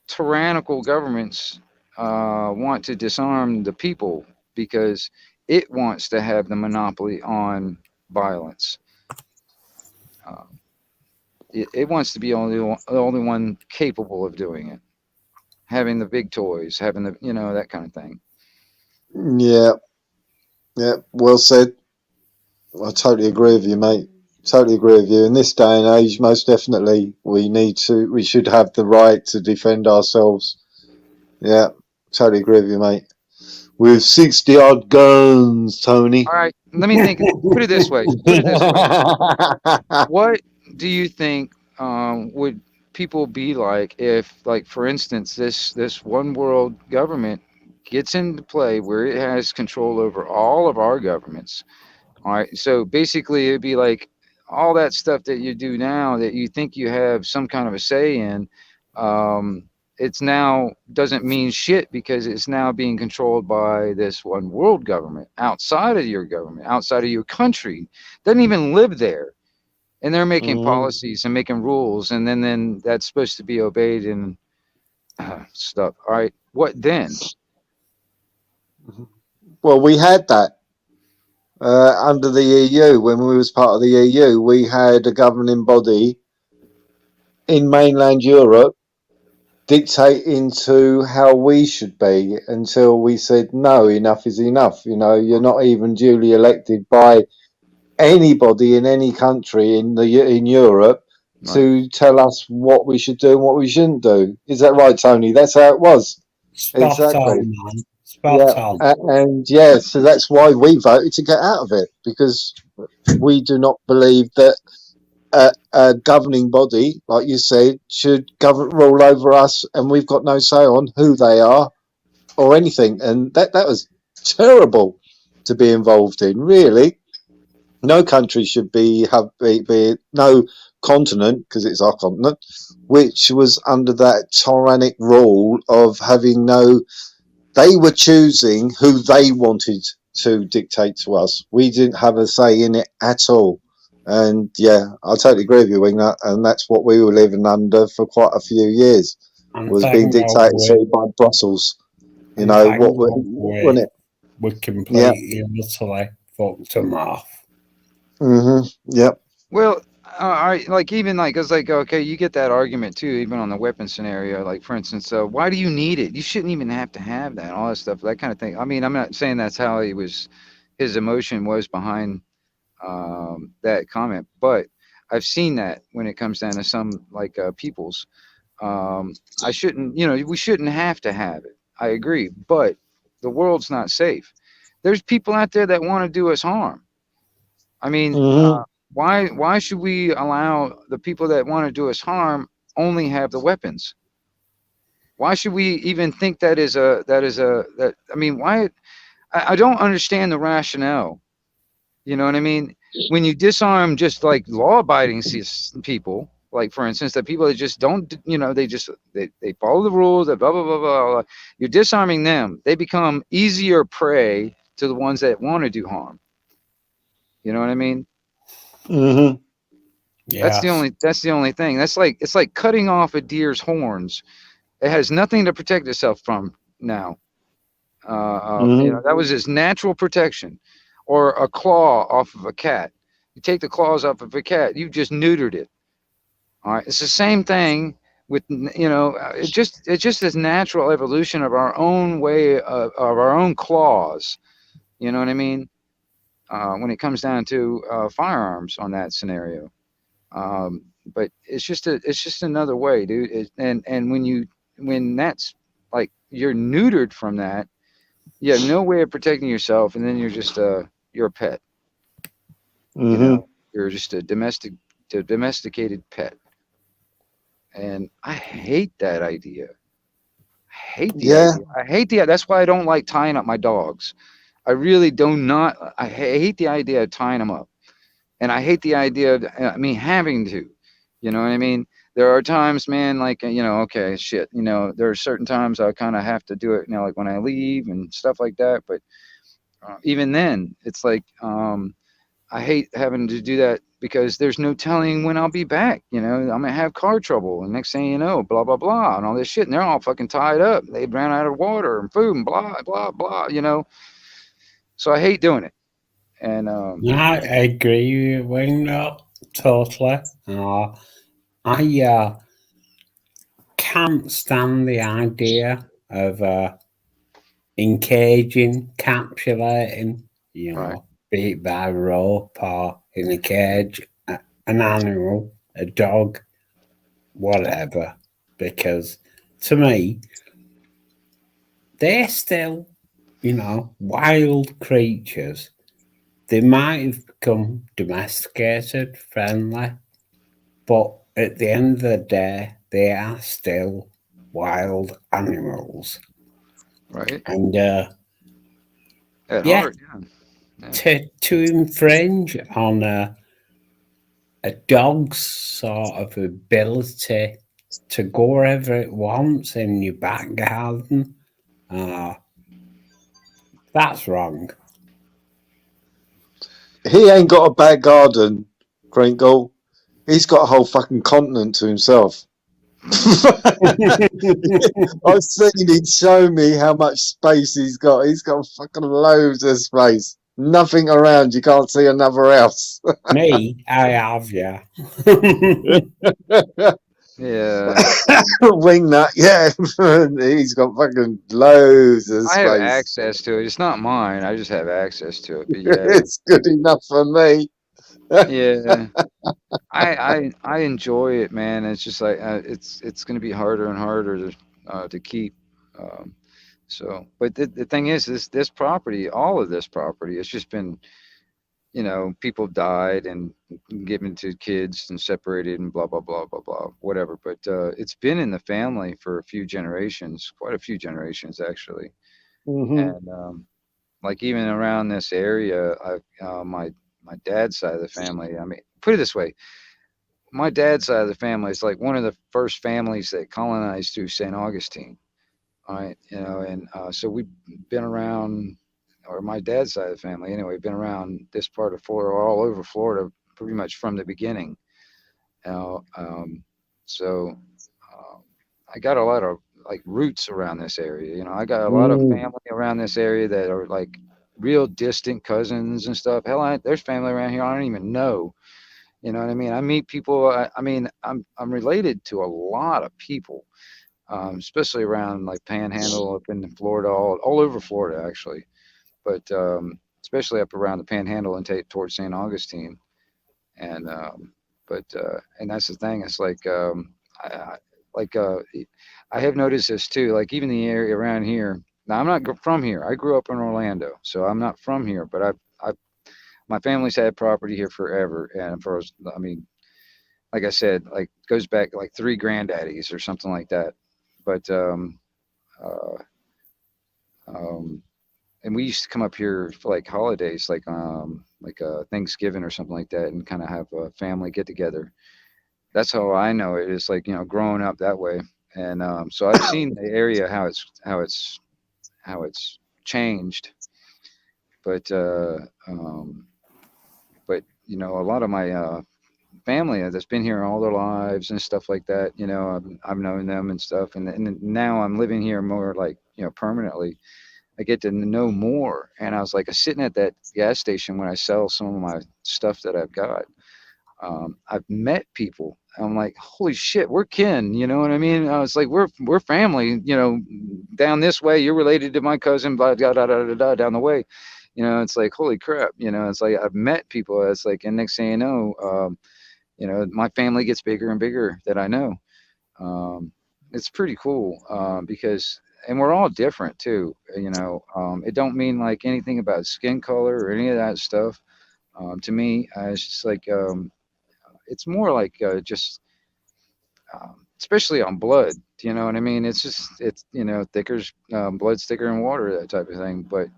tyrannical governments want to disarm the people because it wants to have the monopoly on violence. Uh, it wants to be the only one capable of doing it, having the big toys, having that kind of thing. Yeah. Yeah. Well said. I totally agree with you, mate. Totally agree with you. In this day and age, most definitely, we should have the right to defend ourselves. Yeah. Totally agree with you, mate. With 60 odd guns, Tony. All right, let me think. Put it this way. What do you think would people be like if, like, for instance, this one world government gets into play where it has control over all of our governments? All right, so basically, it'd be like all that stuff that you do now that you think you have some kind of a say in. It's now doesn't mean shit because it's now being controlled by this one world government outside of your government, outside of your country. Doesn't even live there, and they're making Mhm. policies and making rules, and then that's supposed to be obeyed and stuff. All right, what then? Well, we had that under the EU. When we was part of the EU, we had a governing body in mainland Europe dictating to how we should be until we said no, enough is enough. You're not even duly elected by anybody in any country in Europe Right. to tell us what we should do and what we shouldn't do. Is that right, Tony? That's how it was. Spot Exactly. on, man. Yeah, Spot on. and yeah, so that's why we voted to get out of it, because we do not believe that a governing body, like you said, should rule over us, and we've got no say on who they are or anything. And that was terrible to be involved in. Really, no country should be no continent, because it's our continent, which was under that tyrannic rule of having no. They were choosing who they wanted to dictate to us. We didn't have a say in it at all. And yeah, I totally agree with you, Wingnut. And that's what we were living under for quite a few years, And was then being dictated to by Brussels. You know, wasn't it? We completely and utterly fucked them off. Yep. Well, I like even like it's like okay, you get that argument too, even on the weapon scenario. Like for instance, why do you need it? You shouldn't even have to have that, all that stuff, that kind of thing. I mean, I'm not saying that's how his emotion was behind that comment, but I've seen that when it comes down to some like peoples. I shouldn't, we shouldn't have to have it. I agree, but the world's not safe. There's people out there that want to do us harm. I mean, why should we allow the people that want to do us harm only have the weapons? Why should we even think that I mean, why? I don't understand the rationale. You know what I mean? When you disarm just like law-abiding people, like for instance, the people that just don't, they follow the rules, that blah blah blah blah blah. You're disarming them. They become easier prey to the ones that want to do harm. You know what I mean? Yeah. That's the only thing. It's like cutting off a deer's horns. It has nothing to protect itself from now. That was its natural protection. Or a claw off of a cat. You take the claws off of a cat, you just neutered it. All right, it's the same thing with it's just this natural evolution of our own way of our own claws. You know what I mean? When it comes down to firearms on that scenario. But it's just another way, dude. And when that's like you're neutered from that, you have no way of protecting yourself, and then you're just you're a pet. You're just a domesticated pet, and I hate that idea. I hate the idea. I hate the. That's why I don't like tying up my dogs. I really do not. I hate the idea of tying them up. And I hate the idea of me having to, you know what I mean? There are times, man, like, okay, shit, there are certain times I kind of have to do it, like when I leave and stuff like that. But even then, it's like, I hate having to do that because there's no telling when I'll be back. I'm going to have car trouble. And next thing you know, blah, blah, blah, and all this shit. And they're all fucking tied up. They ran out of water and food and blah, blah, blah, So I hate doing it. And I agree with you, totally. I can't stand the idea of engaging, capsulating, right. be it by rope or in a cage, an animal, a dog, whatever. Because to me, they're still, wild creatures. They might have become domesticated, friendly, but at the end of the day, they are still wild animals. Right. And at heart, yeah. To infringe on a dog's sort of ability to go wherever it wants in your back garden, that's wrong. He ain't got a bad garden, Crinkle. He's got a whole fucking continent to himself. I've seen him show me how much space he's got. He's got fucking loads of space. Nothing around. You can't see another house. Me, I have, yeah. Yeah. Wingnut, yeah. He's got fucking loads of space. I have access to it. It's not mine. I just have access to it. But yeah, it's good enough for me. yeah. I enjoy it, man. It's just like it's going to be harder and harder to keep. But the thing is, this property, all of this property, it's just been you know, people died and given to kids and separated and blah blah blah blah blah whatever. But it's been in the family for a few generations, quite a few generations actually. Hmm. And like even around this area, my dad's side of the family. I mean, put it this way: my dad's side of the family is like one of the first families that colonized through St. Augustine. All right, you know, and so we've been around, or my dad's side of the family anyway, been around this part of Florida, all over Florida, pretty much from the beginning. You know, so um, I got a lot of like roots around this area. You know, I got a lot of Mm. family around this area that are like real distant cousins and stuff. Hell, there's family around here I don't even know. You know what I mean? I meet people. I mean, I'm related to a lot of people, especially around like Panhandle up in Florida, all over Florida actually, but especially up around the Panhandle and towards St. Augustine. And and that's the thing. It's like like I have noticed this too. Like even the area around here. Now I'm not from here. I grew up in Orlando, so I'm not from here. But I my family's had property here forever, and I mean, like I said, like goes back like three granddaddies or something like that. But uh, um, and we used to come up here for like holidays, like Thanksgiving or something like that, and kind of have a family get together. That's how I know it. It's like, you know, growing up that way, and so I've seen the area how it's changed, but but you know, a lot of my family that's been here all their lives and stuff like that. You know, I've known them and stuff, and now I'm living here more like, you know, permanently. I get to know more. And I was like sitting at that gas station when I sell some of my stuff that I've got. I've met people. I'm like, holy shit, we're kin. You know what I mean? I was like, we're family. You know, down this way, you're related to my cousin. Blah da da da da da down the way. You know, it's like holy crap. You know, it's like I've met people. It's like, and next thing you know, my family gets bigger and bigger that I know. Um, it's pretty cool because, and we're all different too. You know, it don't mean like anything about skin color or any of that stuff. To me, it's just like it's more like just, especially on blood. You know what I mean? It's just it's, you know, blood's thicker than water, that type of thing. But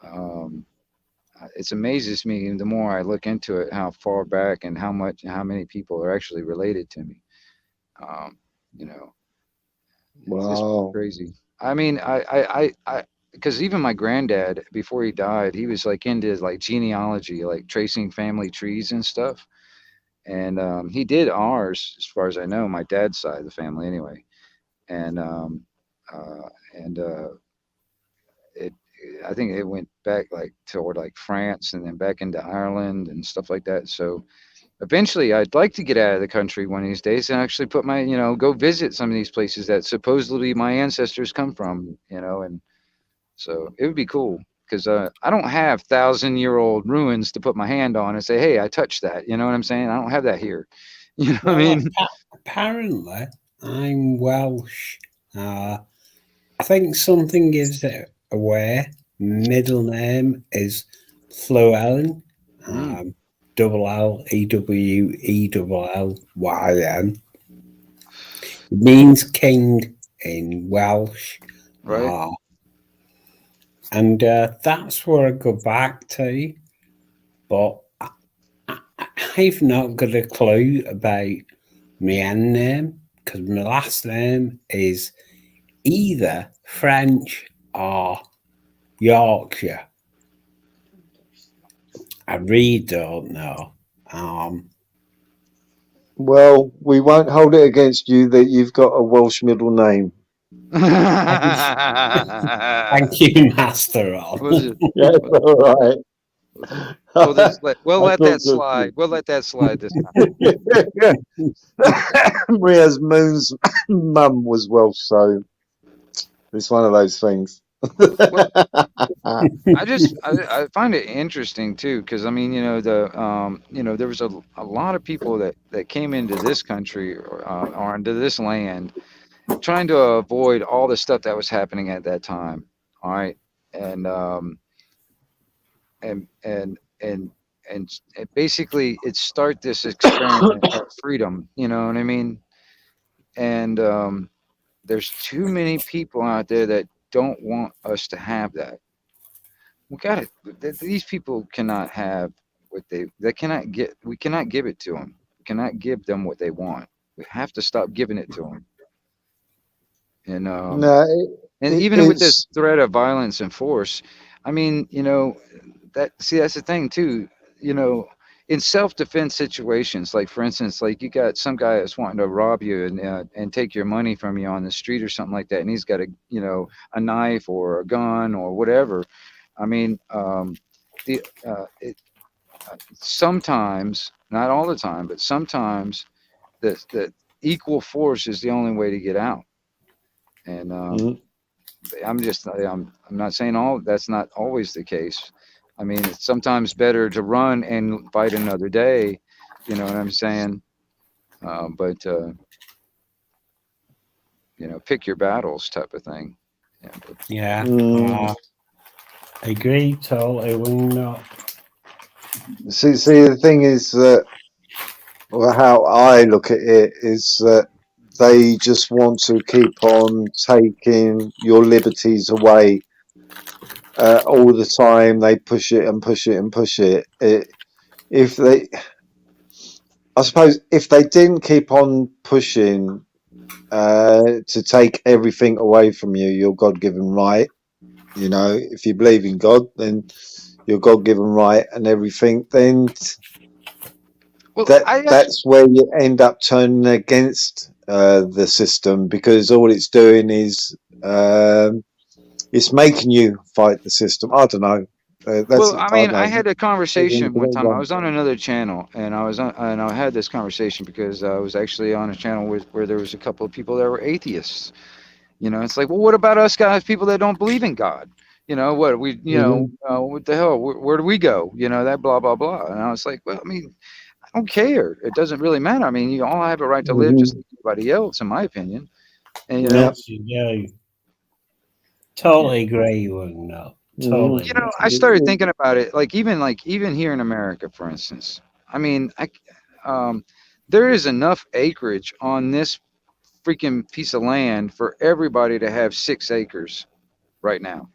um, it amazes me the more I look into it, how far back and how many people are actually related to me. Um, you know, it's pretty Wow. crazy. I mean, because even my granddad, before he died, he was like into like genealogy, like tracing family trees and stuff. And he did ours, as far as I know, my dad's side of the family anyway. And uh, and it, I think it went back like toward like France and then back into Ireland and stuff like that. So eventually, I'd like to get out of the country one of these days and actually put my, you know, go visit some of these places that supposedly my ancestors come from, you know, and so it would be cool because I don't have thousand-year-old ruins to put my hand on and say, hey, I touched that. You know what I'm saying? I don't have that here. You know what I Well, mean? apparently, I'm Welsh. I think something gives it away. Middle name is Llewellyn. Mm, Double L E W E double L Y N. It means king in Welsh. right. Uh, and that's where I go back to. But I've not got a clue about my end name because my last name is either French or Yorkshire. I really don't know. Um, Well, we won't hold it against you that you've got a Welsh middle name. thank you, Master we'll On. just Yeah, it's we'll, all right. we'll I let that talked to a slide. few. We'll let that slide this time. Maria's Moon's mum was Welsh, so it's one of those things. Well, I find it interesting too, because I mean, you know, you know, there was a lot of people that came into this country or into this land trying to avoid all the stuff that was happening at that time. All right, and and and and and basically it start this experiment of freedom. You know what I mean? And there's too many people out there that don't want us to have that. We got it. These people cannot have what they cannot get. We cannot give it to them. We cannot give them what they want. We have to stop giving it to them. And No, even with this it's threat of violence and force, I mean, that's the thing too. You know, in self-defense situations, like for instance, like you got some guy that's wanting to rob you and take your money from you on the street or something like that, and he's got a knife or a gun or whatever. I mean, the sometimes, not all the time, but sometimes the equal force is the only way to get out. And mm, I'm not saying that's not always the case. I mean, it's sometimes better to run and fight another day. You know what I'm saying? But pick your battles, type of thing. Yeah, but, Yeah, mm. agree totally. We're not. See, the thing is that how I look at it is that they just want to keep on taking your liberties away all the time. They push it and push it and push it. If they, I suppose, if they didn't keep on pushing to take everything away from you, your God-given right. If you believe in God, then your God-given right and everything. Then well, that's where you end up turning against the system, because all it's doing is it's making you fight the system. I don't know. well, I I mean, don't I know. had a conversation one time. I was on another channel, and I had this conversation because I was actually on a channel where there was a couple of people that were atheists. It's like, well, what about us guys, people that don't believe in God? Mhm. What the hell? Where do we go? That blah blah blah. And I was like, well, I mean, I don't care. It doesn't really matter. I mean, you all have a right to live just Mhm. like anybody else, in my opinion. And Yeah. Yes, you do. yeah. Totally agree. You wouldn't know. Mhm. Totally I agree. started thinking about it, like even here in America, for instance. I mean, there is enough acreage on this freaking piece of land for everybody to have 6 acres right now.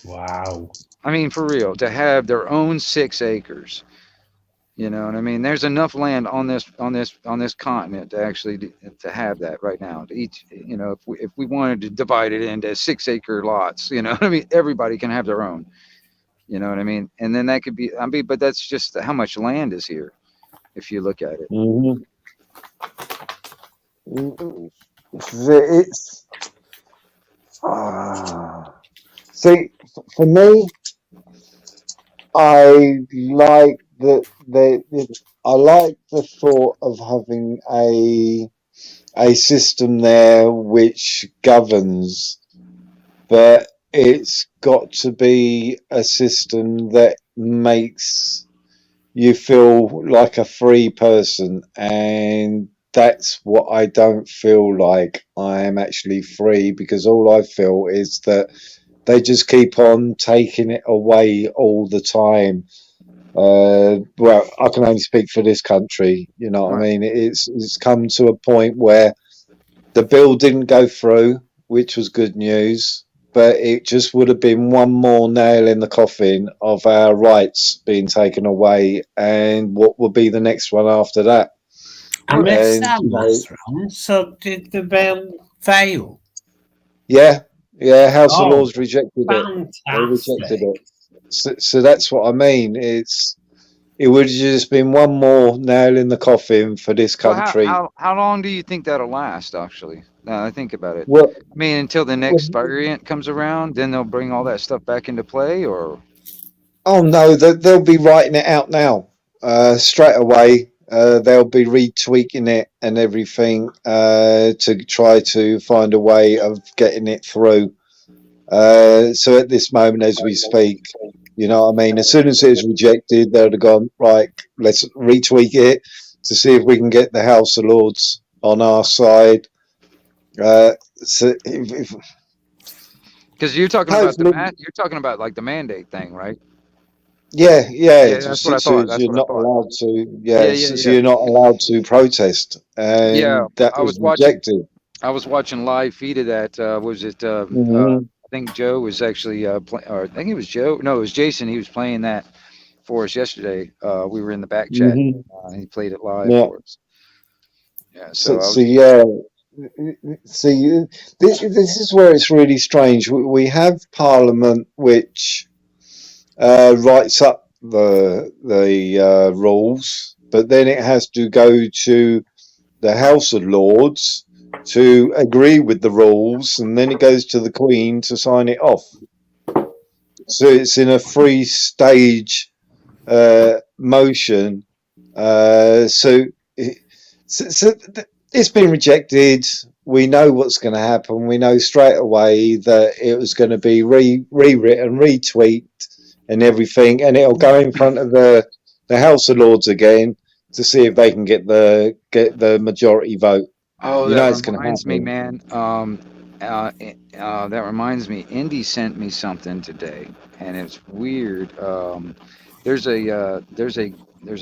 Wow. I mean, for real, to have their own 6 acres. You know what I mean? There's enough land on this continent to actually to have that right now. To each, if we wanted to divide it into 6 acre lots, what I mean? Everybody can have their own. You know what I mean? And then that could be. I mean, but that's just how much land is here, if you look at it. Mhm. Mhm. It's see, for me, I like I like the thought of having a system there which governs, but it's got to be a system that makes you feel like a free person, and that's what I don't feel like I am actually free, because all I feel is that they just keep on taking it away all the time. Well, I can only speak for this country, you know what I Right. mean? It's come to a point where the bill didn't go through, which was good news, but it just would have been one more nail in the coffin of our rights being taken away. And what would be the next one after that? I Well, missed And that last round. So did the bill fail? yeah, yeah, House of Oh, Lords rejected it. They rejected fantastic. it. So that's what I mean. It would have just been one more nail in the coffin for this well, how country. how how long do you think that'll last? Actually, now I think about it. Well, I mean, until the next variant comes around, then they'll bring all that stuff back into play, or oh no, they'll be writing it out now, straight away. They'll be retweaking it and everything to try to find a way of getting it through. So at this moment, as we speak, you know what I mean? As soon as it is rejected, they'll have gone, right, let's retweak it to see if we can get the House of Lords on our side. So because you're talking about hopefully, you're talking about like the mandate thing, right? Yeah, yeah. Yeah, It that's was what I 6 thought. years. That's You're what I not thought. allowed to. Yeah, Yeah, yeah, so yeah. you're not allowed to protest, Yeah, and that I was was watching. rejected. I was watching live feed of that. Was it? Hmm. I think Joe was actually or I think it was Joe. No, it was Jason. He was playing that for us yesterday. We were in the back chat. Hmm. He played it live Yeah. for us. Yeah. So, So I so was. yeah. See, this is where it's really strange. We have Parliament, which writes up the rules, but then it has to go to the House of Lords to agree with the rules, and then it goes to the Queen to sign it off. So it's in a three-stage motion. So it's been rejected. We know what's going to happen. We know straight away that it was going to be rewritten, retweaked, and everything, and it'll go in front of the House of Lords again to see if they can get the majority vote. Oh, You that know it's going to reminds me, happen. man. That reminds me. Indy sent me something today, and it's weird. There's a there's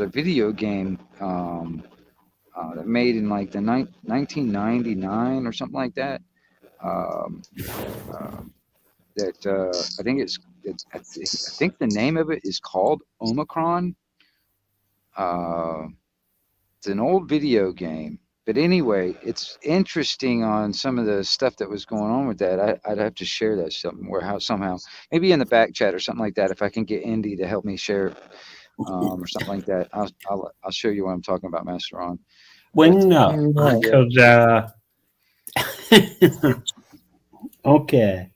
a video game that made in like the 1999 or something like that. Um, uh, that I think I think the name of it is called Omicron. Uh, it's an old video game, but anyway, it's interesting on some of the stuff that was going on with that. I'd have to share that somewhere, how somehow, maybe in the back chat or something like that. If I can get Indy to help me share it, or something like that, I'll show you what I'm talking about, Master Ron. But When not, I Right. yeah, could. Okay.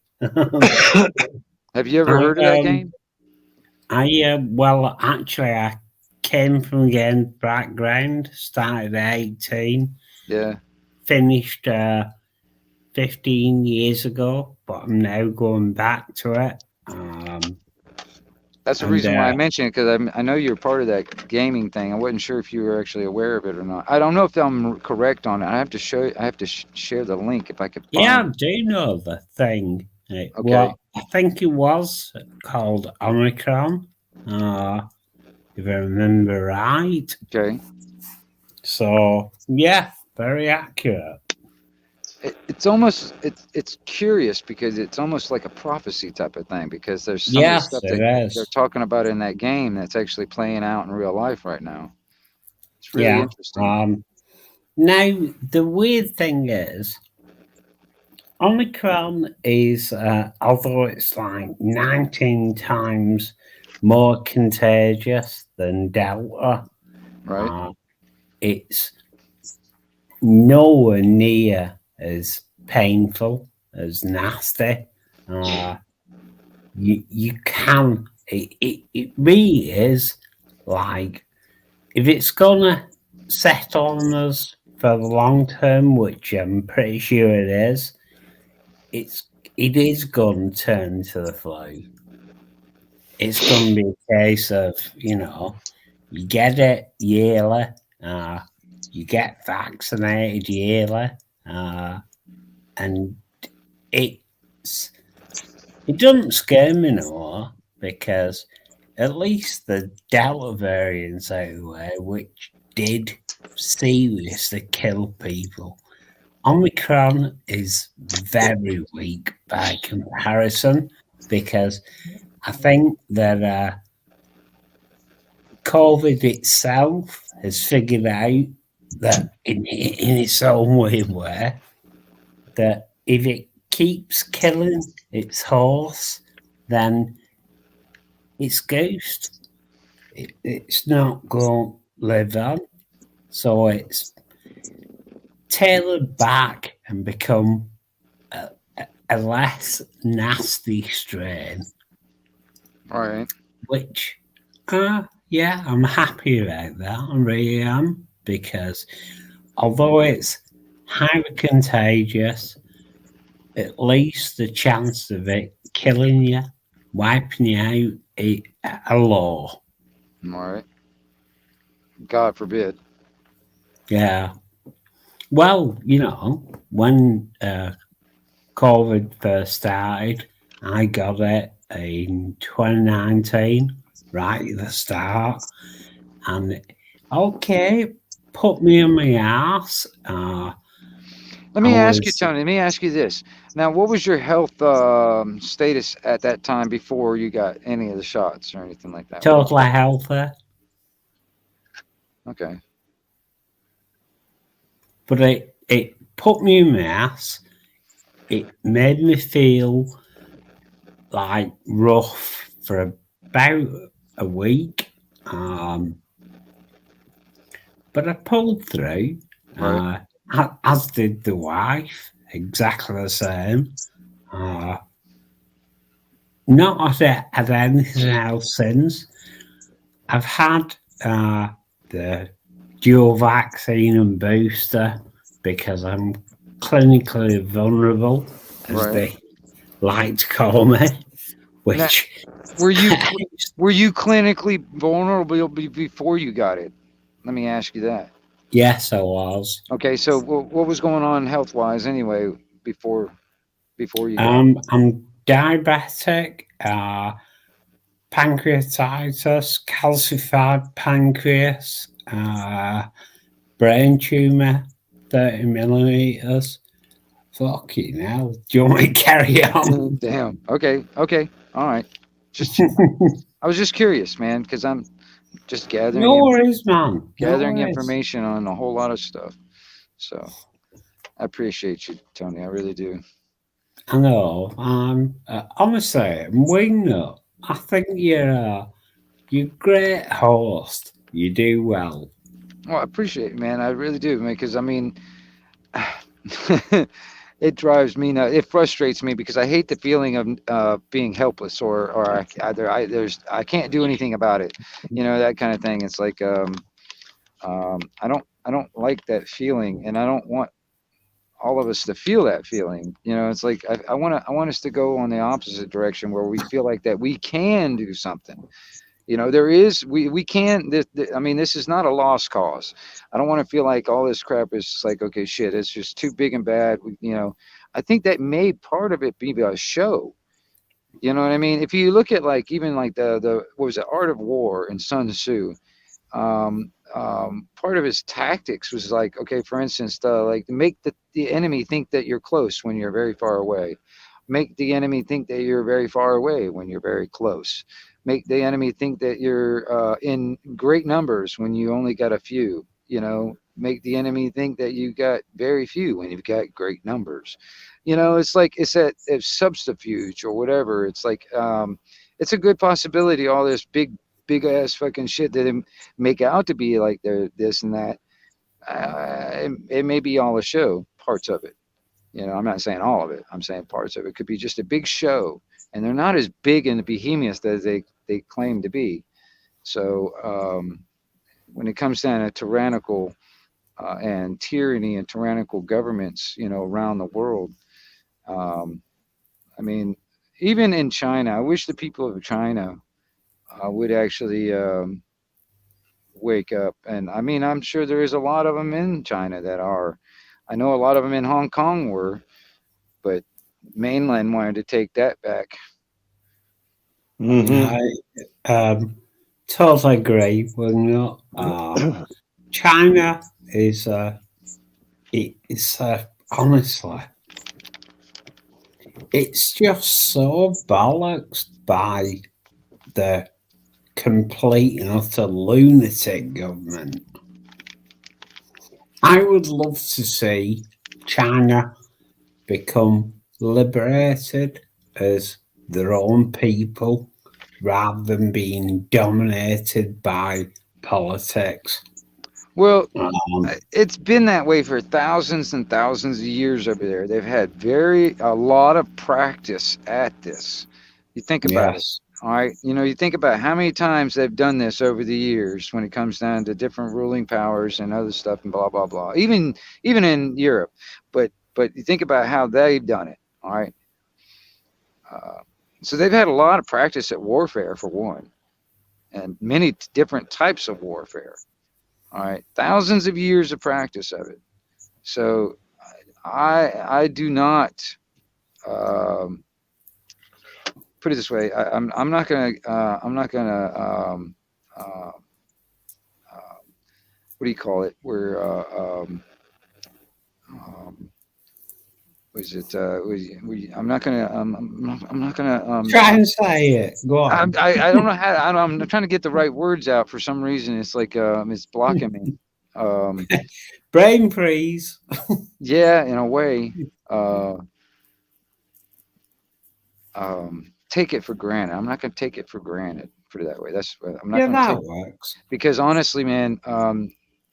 have you ever I heard of that game? well, actually, I came from game background. Started at 18, Yeah, finished 15 years ago, but I'm now going back to it. that's the And reason why I mentioned it, because I know you're part of that gaming thing. I wasn't sure if you were actually aware of it or not. I don't know if I'm correct on it. I have to show. I have to share the link if I could yeah, I find it. do know the thing. Okay. I think it was called Omicron, if I remember right. Okay. So, yeah, very accurate. It's almost it's curious because it's almost like a prophecy type of thing, because there's some of the Yes, stuff that it they're is. talking about in that game that's actually playing out in real life right now. It's really Yeah. interesting. Now, the weird thing is, Omicron is, although it's like 19 times more contagious than Delta, Right. it's nowhere near as painful, as nasty. You can, it really is like, if it's gonna set on us for the long term, which I'm pretty sure it is, it is going to turn to the flu. It's going to be a case of, you get it yearly, you get vaccinated yearly, and it's it doesn't scare me no more, because at least the Delta variant's out of the way, which did seriously kill people. Omicron is very weak by comparison, because I think that COVID itself has figured out that in its own weird way, that if it keeps killing its horse, then its ghost, it's not going to live on. So it's tailored back and become a less nasty strain, All right. which, yeah, I'm happy about that. I really am, because although it's highly contagious, at least the chance of it killing you, wiping you out, is a low. All right. God forbid. Yeah. Well, when COVID first started, I got it in 2019, right at the start. And okay, put me on my ass. Let me I ask you, was Tony. Let me ask you this. Now, what was your health status at that time before you got any of the shots or anything like that? totally healthy, Okay. but it put me in my ass. It made me feel like rough for about a week. But I pulled through, Right. as did the wife, exactly the same. Not had anything else since. I've had the dual vaccine and booster because I'm clinically vulnerable, as Right. they like to call me, Now, which were you clinically vulnerable before you got it? Let me ask you that. yes, I was. Okay, so what was going on health wise anyway before you got it? I'm diabetic, pancreatitis, calcified pancreas, brain tumor, 30 millimeters. Fucking hell. Do you want me to carry on? Damn. Okay. Okay. All right. Just I was just curious, man, because I'm just No worries, man. No gathering worries. information on a whole lot of stuff. So I appreciate you, Tony. I really do. I know. Honestly, I'm winging up. I think you're a great host. You do well. Well, I appreciate it, man. I really do, man, because I mean, it drives me nuts. It frustrates me because I hate the feeling of being helpless or I can't do anything about it. You know, that kind of thing. It's like I don't like that feeling, and I don't want all of us to feel that feeling. You know, it's like I want us to go on the opposite direction where we feel like that we can do something. You know, there is we can. I mean, this is not a lost cause. I don't want to feel like all this crap is just like okay, shit. It's just too big and bad. You know, I think that may part of it be a show. You know what I mean? If you look at like even like the what was it, Art of War in Sun Tzu, part of his tactics was like, okay, for instance, like make the enemy think that you're close when you're very far away. Make the enemy think that you're very far away when you're very close. Make the enemy think that you're in great numbers when you only got a few. You know, make the enemy think that you got very few when you've got great numbers. You know, it's like it's a subterfuge or whatever. It's like it's a good possibility. All this big ass fucking shit that they make out to be like they're this and that. It may be all a show, parts of it. You know, I'm not saying all of it. I'm saying parts of it. It could be just a big show, and they're not as big and behemoth as they claim to be. So when it comes down to tyrannical and tyranny and tyrannical governments, you know, around the world, um, I mean, even in China, I wish the people of China would actually wake up. And I mean, I'm sure there is a lot of them in China that are. I know a lot of them in Hong Kong were, but mainland wanted to take that back. Mhm. Totally agree. Well, China is it's honestly, it's just so bollocks by the complete and utter lunatic government. I would love to see China become liberated as their own people rather than being dominated by politics. Well, Um, it's been that way for thousands and thousands of years over there. They've had a lot of practice at this. You think about it. yes. All right. You know, you think about how many times they've done this over the years when it comes down to different ruling powers and other stuff and blah blah blah. Even in Europe, but you think about how they've done it. All right. Uh, so they've had a lot of practice at warfare for one, and many different types of warfare. All right, thousands of years of practice of it. So I do not put it this way. I'm not gonna uh, what do you call it? Where um, was it? I'm not gonna I'm not gonna Try and say it. Go on. I don't know how I'm trying to get the right words out for some reason. It's like it's blocking me. Um, Brain freeze. yeah, in a way. Take it for granted. I'm not gonna take it for granted. Put it that way. That's I'm not Yeah, gonna take that works. because honestly, man,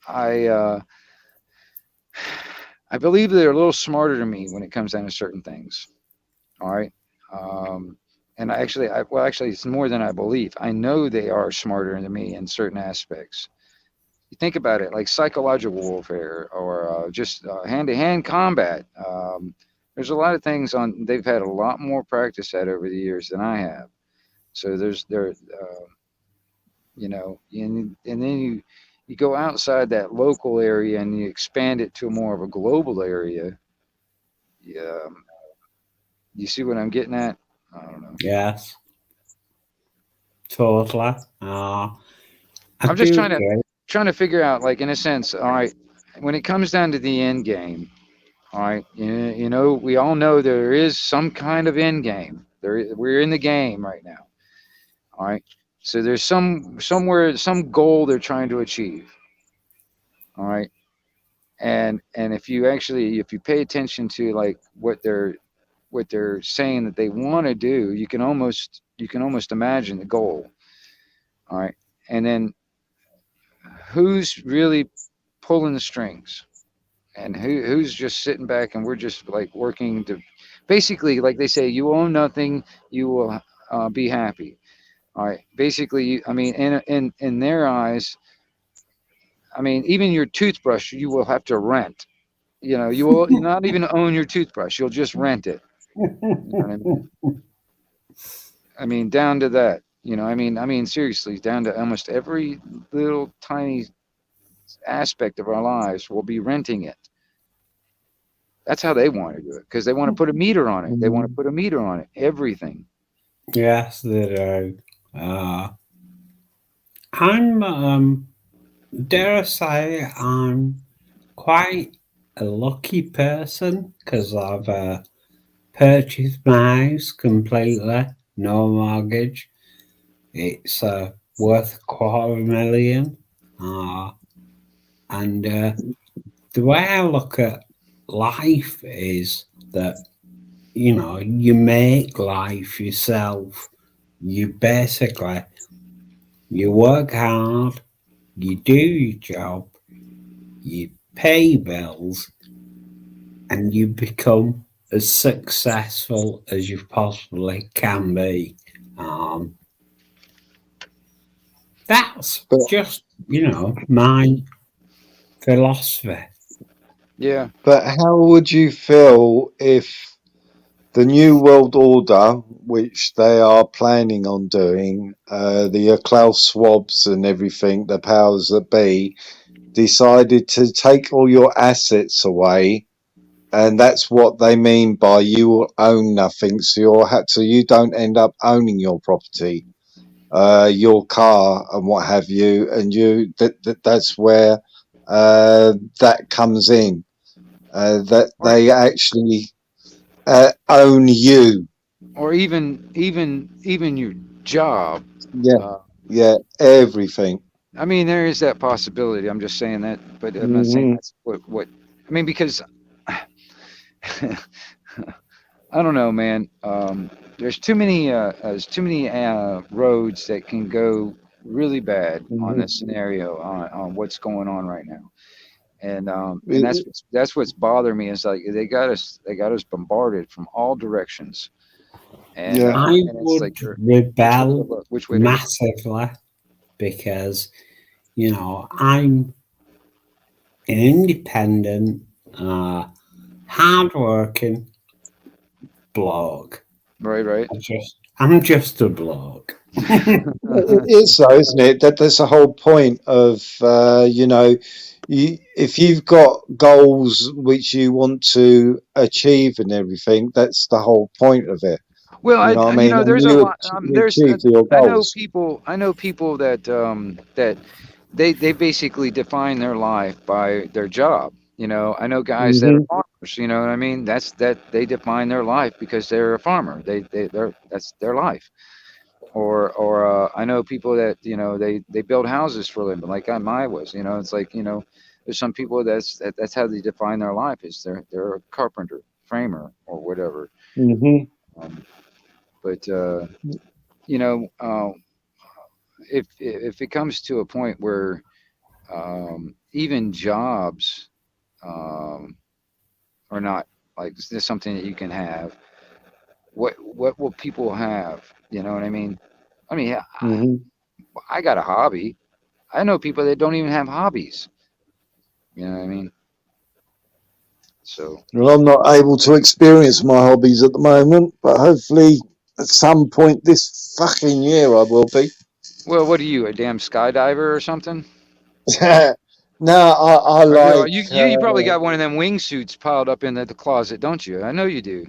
I I believe they're a little smarter than me when it comes down to certain things. All right. And actually, it's more than I believe. I know they are smarter than me in certain aspects. You think about it, like psychological warfare or just hand-to-hand combat. There's a lot of things on. They've had a lot more practice at over the years than I have. So you know, and then you go outside that local area and you expand it to more of a global area. Yeah, you see what I'm getting at? I don't know. Yes, totally. I I'm just do agree. trying to figure out, like in a sense, all right, when it comes down to the end game, all right, you know, we all know there is some kind of end game. We're in the game right now. All right. So there's somewhere some goal they're trying to achieve. All right. And if you pay attention to like what they're saying that they want to do, you can almost imagine the goal. All right. And then who's really pulling the strings? And who's just sitting back and we're just like working to basically, like they say, you own nothing, you will be happy. All right. Basically, I mean, in their eyes, I mean, even your toothbrush, you will have to rent. You know, you will not even own your toothbrush. You'll just rent it. You know what I mean? I mean, down to that. You know, I mean, seriously, down to almost every little tiny aspect of our lives, we'll be renting it. That's how they want to do it because they want to put a meter on it. They want to put a meter on it. Everything. Yes, they do. I'm, dare I say, I'm quite a lucky person because I've purchased my house completely, no mortgage. It's worth $250,000. And the way I look at life is that, you know, you make life yourself. You work hard, you do your job, you pay bills, and you become as successful as you possibly can be. That's just, you know, my philosophy. Yeah. But how would you feel if the New World Order, which they are planning on doing, the Klaus Schwabs and everything, the powers that be, decided to take all your assets away? And that's what they mean by you will own nothing, so you don't end up owning your property, your car, and what have you. And that's where that comes in. That they actually own you. Or even your job. Yeah, yeah, everything. I mean, there is that possibility. I'm just saying that, but I'm not saying that's what I mean because I don't know, man. There's too many roads that can go really bad on this scenario on what's going on right now, and that's what's bothering me is like they got us bombarded from all directions, and Yeah. I and it's would like rebel which way to look. massively because, you know, I'm an independent, hardworking bloke. Right. I'm just a bloke. It is so, isn't it? That's the whole point of you know, if you've got goals which you want to achieve and everything, that's the whole point of it. Well, You know what I you mean? know, And there's a you lot. you achieve your goals. I know people that that they basically define their life by their job. You know, I know guys that are Hmm. farmers. You know what I mean? That they define their life because they're a farmer. They're that's their life. Or I know people that they build houses for a living, like I was. You know, it's like there's some people that's how they define their life is they're a carpenter, framer, or whatever. Hmm. Um, but you know, if it comes to a point where even jobs um, are not like this is something that you can have, what will people have? You know what I mean? I mean, Hmm. I got a hobby. I know people that don't even have hobbies. You know what I mean? So, Well, I'm not able to experience my hobbies at the moment, but hopefully at some point this fucking year I will be. well, what are you, a damn skydiver or something? No, I Or like. you probably got one of them wingsuits piled up in the closet, don't you? I know you do.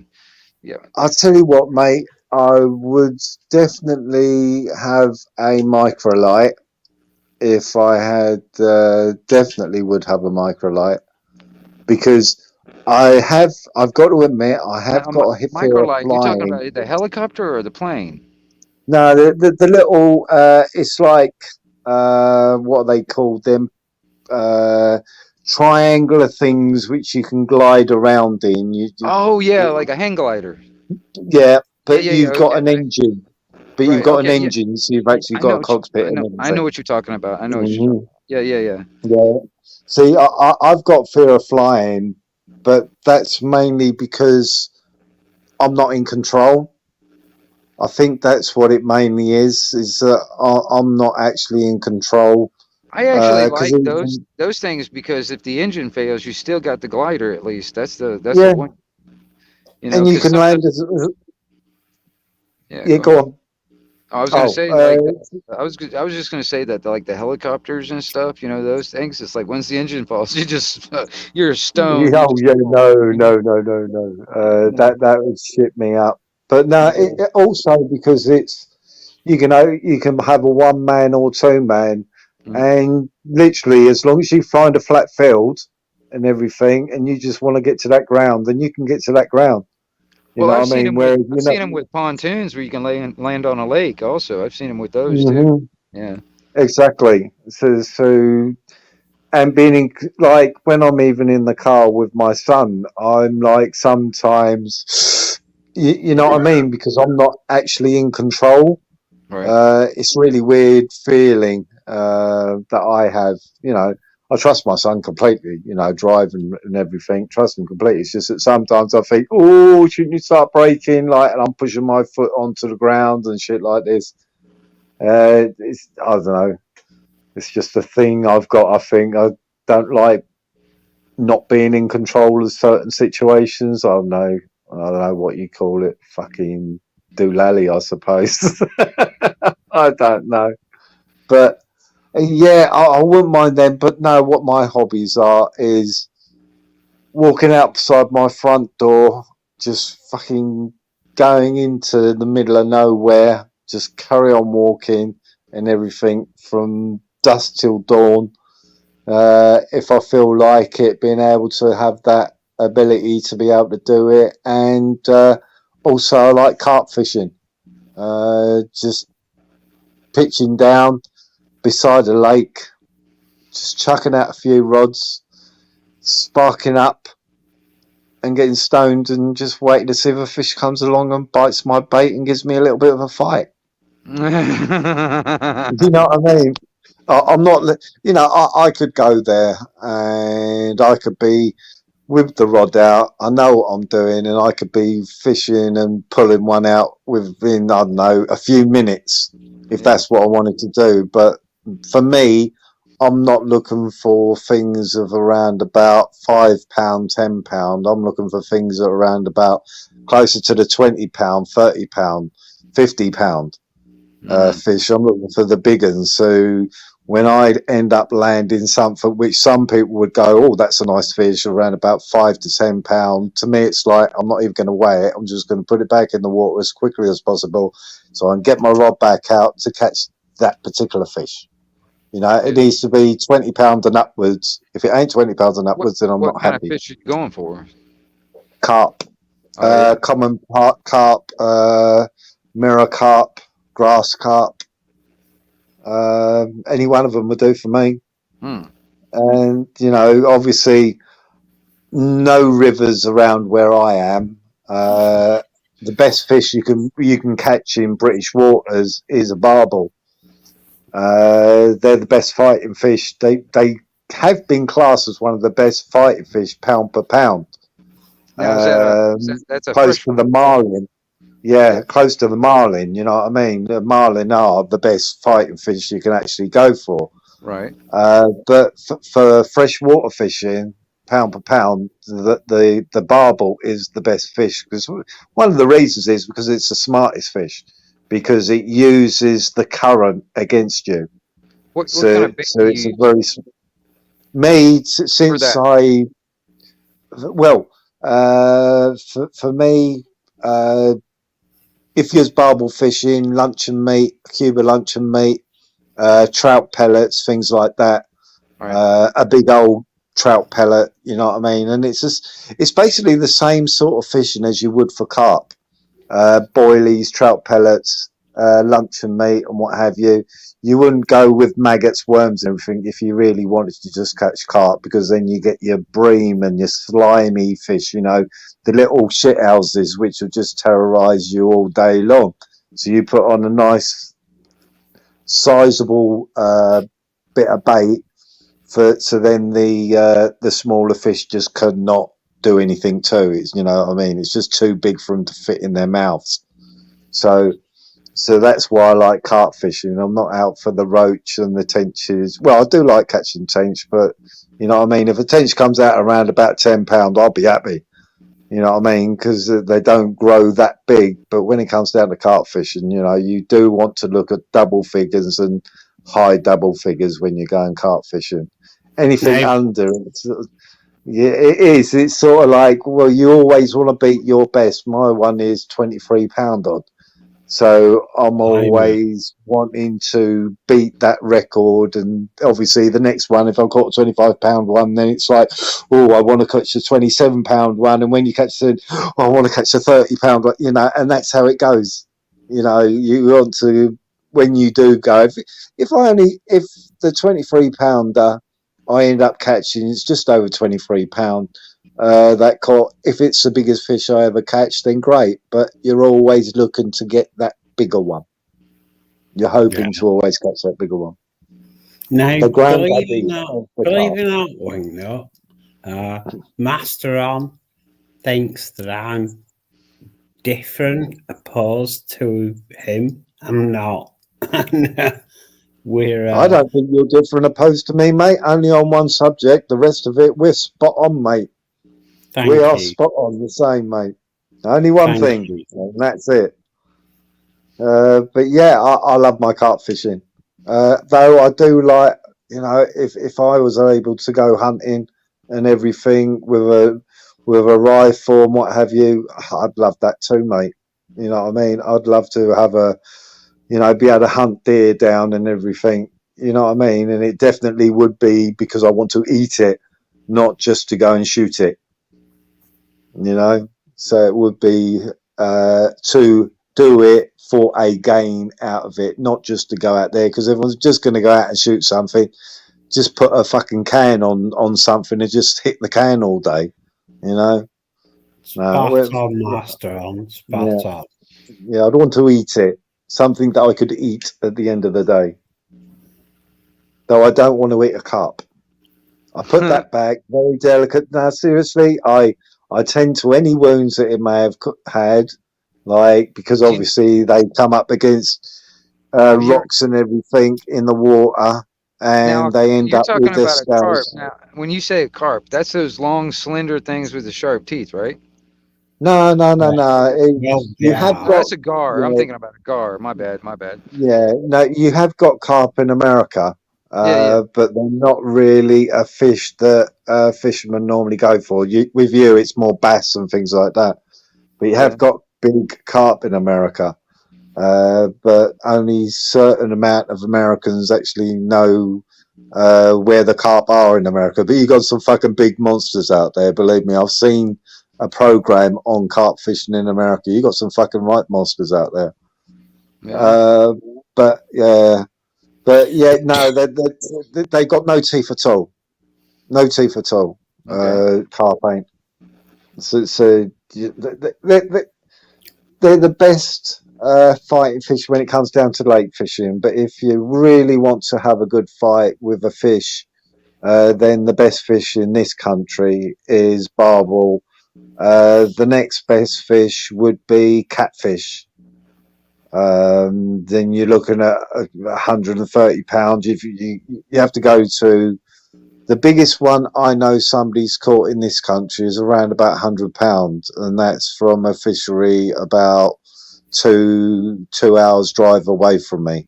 Yeah. I'll tell you what, mate. I would definitely have a microlight if I had. Definitely would have a microlight because I've got to admit, I have got a fear of Microlight, you talking flying. about the helicopter or the plane? No, the little. It's like what are they called? Them uh, triangular things which you can glide around in. Oh yeah, like a hang glider. Yeah, Yeah, but yeah, yeah. you've got Okay, an engine. But you've right. got an Okay, yeah. engine, so you've actually got a cockpit and I know everything. what you're talking about. I know what you're talking. Hmm. Yeah, yeah, yeah. Yeah. See, I've got fear of flying, but that's mainly because I'm not in control. I think that's what it mainly is that I'm not actually in control. I actually Because like those things because if the engine fails, you still got the glider at least. That's the yeah, point. You know, and you because can some of land the yeah. yeah, Go go ahead. on. I was gonna Oh, say like I was just gonna say that like the helicopters and stuff. You know those things. It's like once the engine falls, you just you're stoned. You oh just yeah, fall. no, no, no, no, no. Yeah. That would shit me up. But no, Yeah. it also because it's you can have a one man or two man, Mm. and literally as long as you find a flat field and everything, and you just want to get to that ground, then you can get to that ground. You Well, know what I mean? Whereas I've you know, seen them with pontoons where you can land on a lake. Also, I've seen them with those too. mhm, Yeah. exactly. So and being in, like when I'm even in the car with my son, I'm like sometimes, you know what I mean? Because I'm not actually in control. Right. It's really weird feeling that I have. You know, I trust my son completely. You know, driving and everything, trust him completely. It's just that sometimes I think, oh, shouldn't you start braking? Like, and I'm pushing my foot onto the ground and shit like this. It's I don't know. It's just a thing I've got. I think I don't like not being in control of certain situations. I don't know what you call it. Fucking doolally, I suppose. I don't know. But yeah, I wouldn't mind them. But no, what my hobbies are is walking outside my front door, just fucking going into the middle of nowhere, just carry on walking and everything from dusk till dawn. If I feel like it, being able to have that ability to be able to do it, and also I like carp fishing. Just pitching down beside a lake, just chucking out a few rods, sparking up, and getting stoned, and just waiting to see if a fish comes along and bites my bait and gives me a little bit of a fight. Do you know what I mean? I'm not, you know, I could go there and I could be with the rod out. I know what I'm doing, and I could be fishing and pulling one out within, I don't know, a few minutes if Yeah. that's what I wanted to do. But for me, I'm not looking for things of around about £5, £10. I'm looking for things that are around about closer to the £20, £30, £50 Mm. fish. I'm looking for the big ones. So when I'd end up landing something which some people would go, oh, that's a nice fish, around about £5 to £10. To me, it's like, I'm not even going to weigh it. I'm just going to put it back in the water as quickly as possible so I can get my rod back out to catch that particular fish. You know, it needs to be £20 and upwards. If it ain't £20 and upwards, then I'm What not kind happy. of fish are you going for? Carp, common carp, mirror carp, grass carp. Any one of them would do for me. And you know, obviously, no rivers around where I am. The best fish you can catch in British waters is a barbel. They're the best fighting fish. They have been classed as one of the best fighting fish pound per pound. Now, that's a close fresh to the marlin. Yeah, close to the marlin. You know what I mean? The marlin are the best fighting fish you can actually go for. right. But for freshwater fishing, pound per pound, the barbel is the best fish, because one of the reasons is because it's the smartest fish, because it uses the current against you. What kind of bait do you it's a use very since that? for me, if you're barbel fishing, luncheon meat, Cuba luncheon meat, trout pellets, things like that. Right. A big old trout pellet, you know what I mean? And it's basically the same sort of fishing as you would for carp. Boilies, trout pellets, luncheon meat, and what have you. You wouldn't go with maggots, worms, and everything if you really wanted to just catch carp, because then you get your bream and your slimy fish, you know, the little shit houses which will just terrorize you all day long. So you put on a nice, sizable bit of bait, so then the smaller fish just could not do anything to it. You know what I mean? It's just too big for them to fit in their mouths. So that's why I like carp fishing. I'm not out for the roach and the tenches. Well, I do like catching tench, but you know what I mean? If a tench comes out around about £10, I'll be happy. You know what I mean? Because they don't grow that big. But when it comes down to carp fishing, you know, you do want to look at double figures and high double figures when you're going carp fishing. Anything under, yeah, it is. It's sort of like, well, you always want to beat your best. My one is £23 odd. So I'm always wanting to beat that record, and obviously the next one, if I've got a £25 one, then it's like, oh, I want to catch a £27 one, and when you catch I want to catch a £30, you know, and that's how it goes. You know, you want to, when you do go, if the £23 I end up catching, it's just over £23. That caught, if it's the biggest fish I ever catch, then great, but you're always looking to get that bigger one. You're hoping to always catch that bigger one. Now, believe it or not, Wingnut, Master On thinks that I'm different opposed to him. I'm not. I don't think you're different opposed to me, mate. Only on one subject. The rest of it, we're spot on, mate. We are spot on the same, mate. Only one thing, and that's it. But yeah, I love my carp fishing. Though I do like, you know, if I was able to go hunting and everything with a rifle and what have you, I'd love that too, mate. You know what I mean? I'd love to have be able to hunt deer down and everything. You know what I mean? And it definitely would be because I want to eat it, not just to go and shoot it. You know, so it would be to do it for a gain out of it, not just to go out there, because everyone's just going to go out and shoot something. Just put a fucking can on something and just hit the can all day, you know. Spot on, Master On. Spot on. Yeah, I'd want to eat it. Something that I could eat at the end of the day. Though I don't want to eat a carp. I put that back, very delicate. Now, seriously, I tend to any wounds that it may have had, like, because obviously they come up against rocks and everything in the water, and now, they end up with their scales. Now, when you say a carp, that's those long, slender things with the sharp teeth, right? No. You have got, that's a gar. I'm thinking about a gar. My bad. Yeah, no, you have got carp in America. Yeah. but they're not really a fish that fishermen normally go for. With you, it's more bass and things like that. But you Yeah. have got big carp in America, but only certain amount of Americans actually know where the carp are in America. But you got some fucking big monsters out there. Believe me, I've seen a program on carp fishing in America. You got some fucking right monsters out there. Yeah. But yeah. But yeah, no, they got no teeth at all. No teeth at all. Okay. Carp ain't. So they're the best fighting fish when it comes down to lake fishing. But if you really want to have a good fight with a fish, then the best fish in this country is barbel. The next best fish would be catfish. Then you're looking at 130 pounds. If you have to go to the biggest one I know somebody's caught in this country is around about 100 pounds, and that's from a fishery about two hours drive away from me.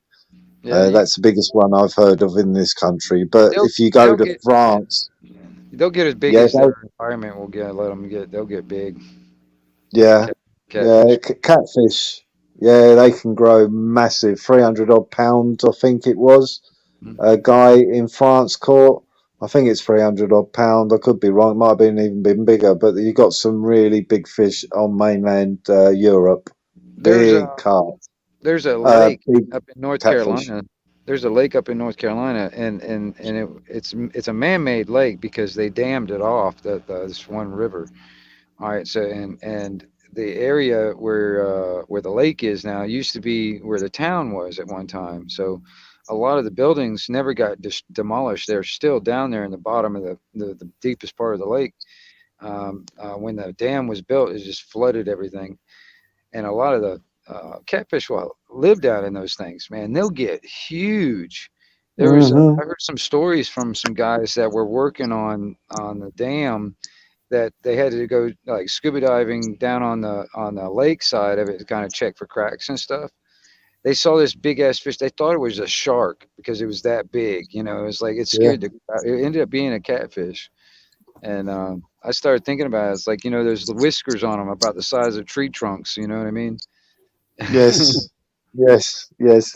Yeah. That's the biggest one I've heard of in this country. But They'll if you go they'll to get France, they'll get as big yeah, as their environment will get. Let them get. They'll get big. yeah, yeah, Catfish. catfish. Yeah, they can grow massive, 300 odd pounds, I think it was. Mm. A guy in France caught, I think it's 300 odd pound. I could be wrong. It might have been even been bigger, but you got some really big fish on mainland Europe. There's a Big carp, there's a lake big up in North catfish. Carolina. There's a lake up in North Carolina, and it's a man-made lake because they dammed it off this one river. All right, so and the area where the lake is now used to be where the town was at one time. So a lot of the buildings never got demolished. They're still down there in the bottom of the deepest part of the lake. When the dam was built, it just flooded everything, and a lot of the catfish will live down in those things. Man, they'll get huge. Hmm. I heard some stories from some guys that were working on the dam that they had to go like scuba diving down on the lake side of it to kind of check for cracks and stuff. They saw this big ass fish. They thought it was a shark because it was that big. You know, it was like it Yeah. scared the. It ended up being a catfish, and I started thinking about it. It's like there's the whiskers on them about the size of tree trunks. You know what I mean? Yes. Yes. Yes.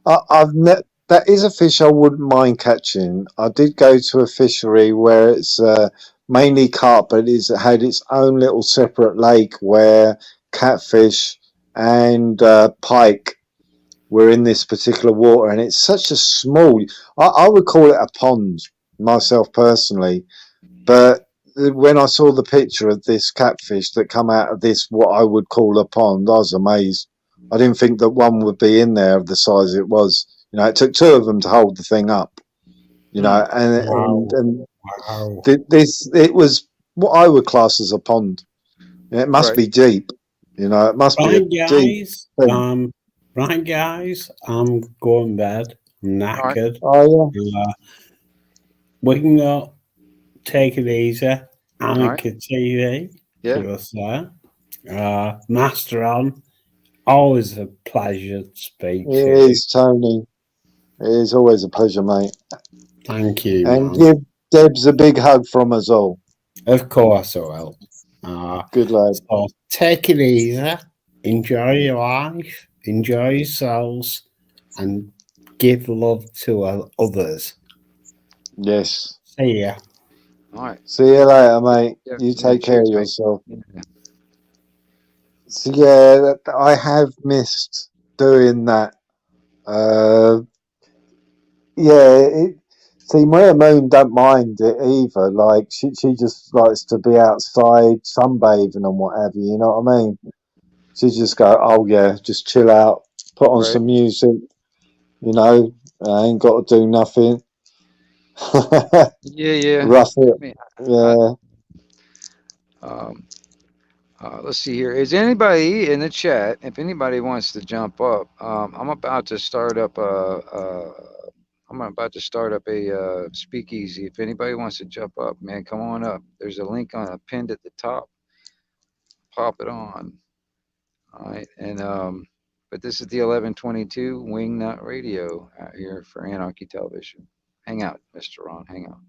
I've met. That is a fish I wouldn't mind catching. I did go to a fishery where it's mainly carp, but it had its own little separate lake where catfish and pike were in this particular water, and it's such a small. I would call it a pond myself personally, but when I saw the picture of this catfish that come out of this, what I would call a pond, I was amazed. I didn't think that one would be in there of the size it was. It took two of them to hold the thing up. Mm. And Wow. this it was what I would class as a pond. It must Right. be deep. It must be a Right, deep guys. thing. Right, guys. I'm going bed. I'm All right. knackered. Oh We can go take it easy. All right. Anarchy TV. Yeah. To us there. Master on. Always a pleasure to speak yeah, to it you. is, Tony. It is always a pleasure, mate. Thank you, And man. give Debs a big hug from us all. Of course I will. Uh, Good lad. so take it easy. Enjoy your life. Enjoy yourselves. And give love to others. Yes. See ya. All right. See you later, mate. Yeah. You Yeah. take care of Cheers, mate. yourself. Yeah. So yeah, I have missed doing that. Uh, yeah. See, Maria Moon don't mind it either. Like she just likes to be outside sunbathing and what have you. You know what I mean? She just go, oh yeah, just chill out, put on Right. some music. I ain't got to do nothing. Yeah. Yeah. Rough it. I mean, I, Yeah. um, let's see here. Is anybody in the chat? If anybody wants to jump up, I'm about to start up a speakeasy. If anybody wants to jump up, man, come on up. There's a link on a pinned at the top. Pop it on. All right, and But this is the 1122 Wingnut Radio out here for Anarchy Television. Hang out, Mr. Ron. Hang out.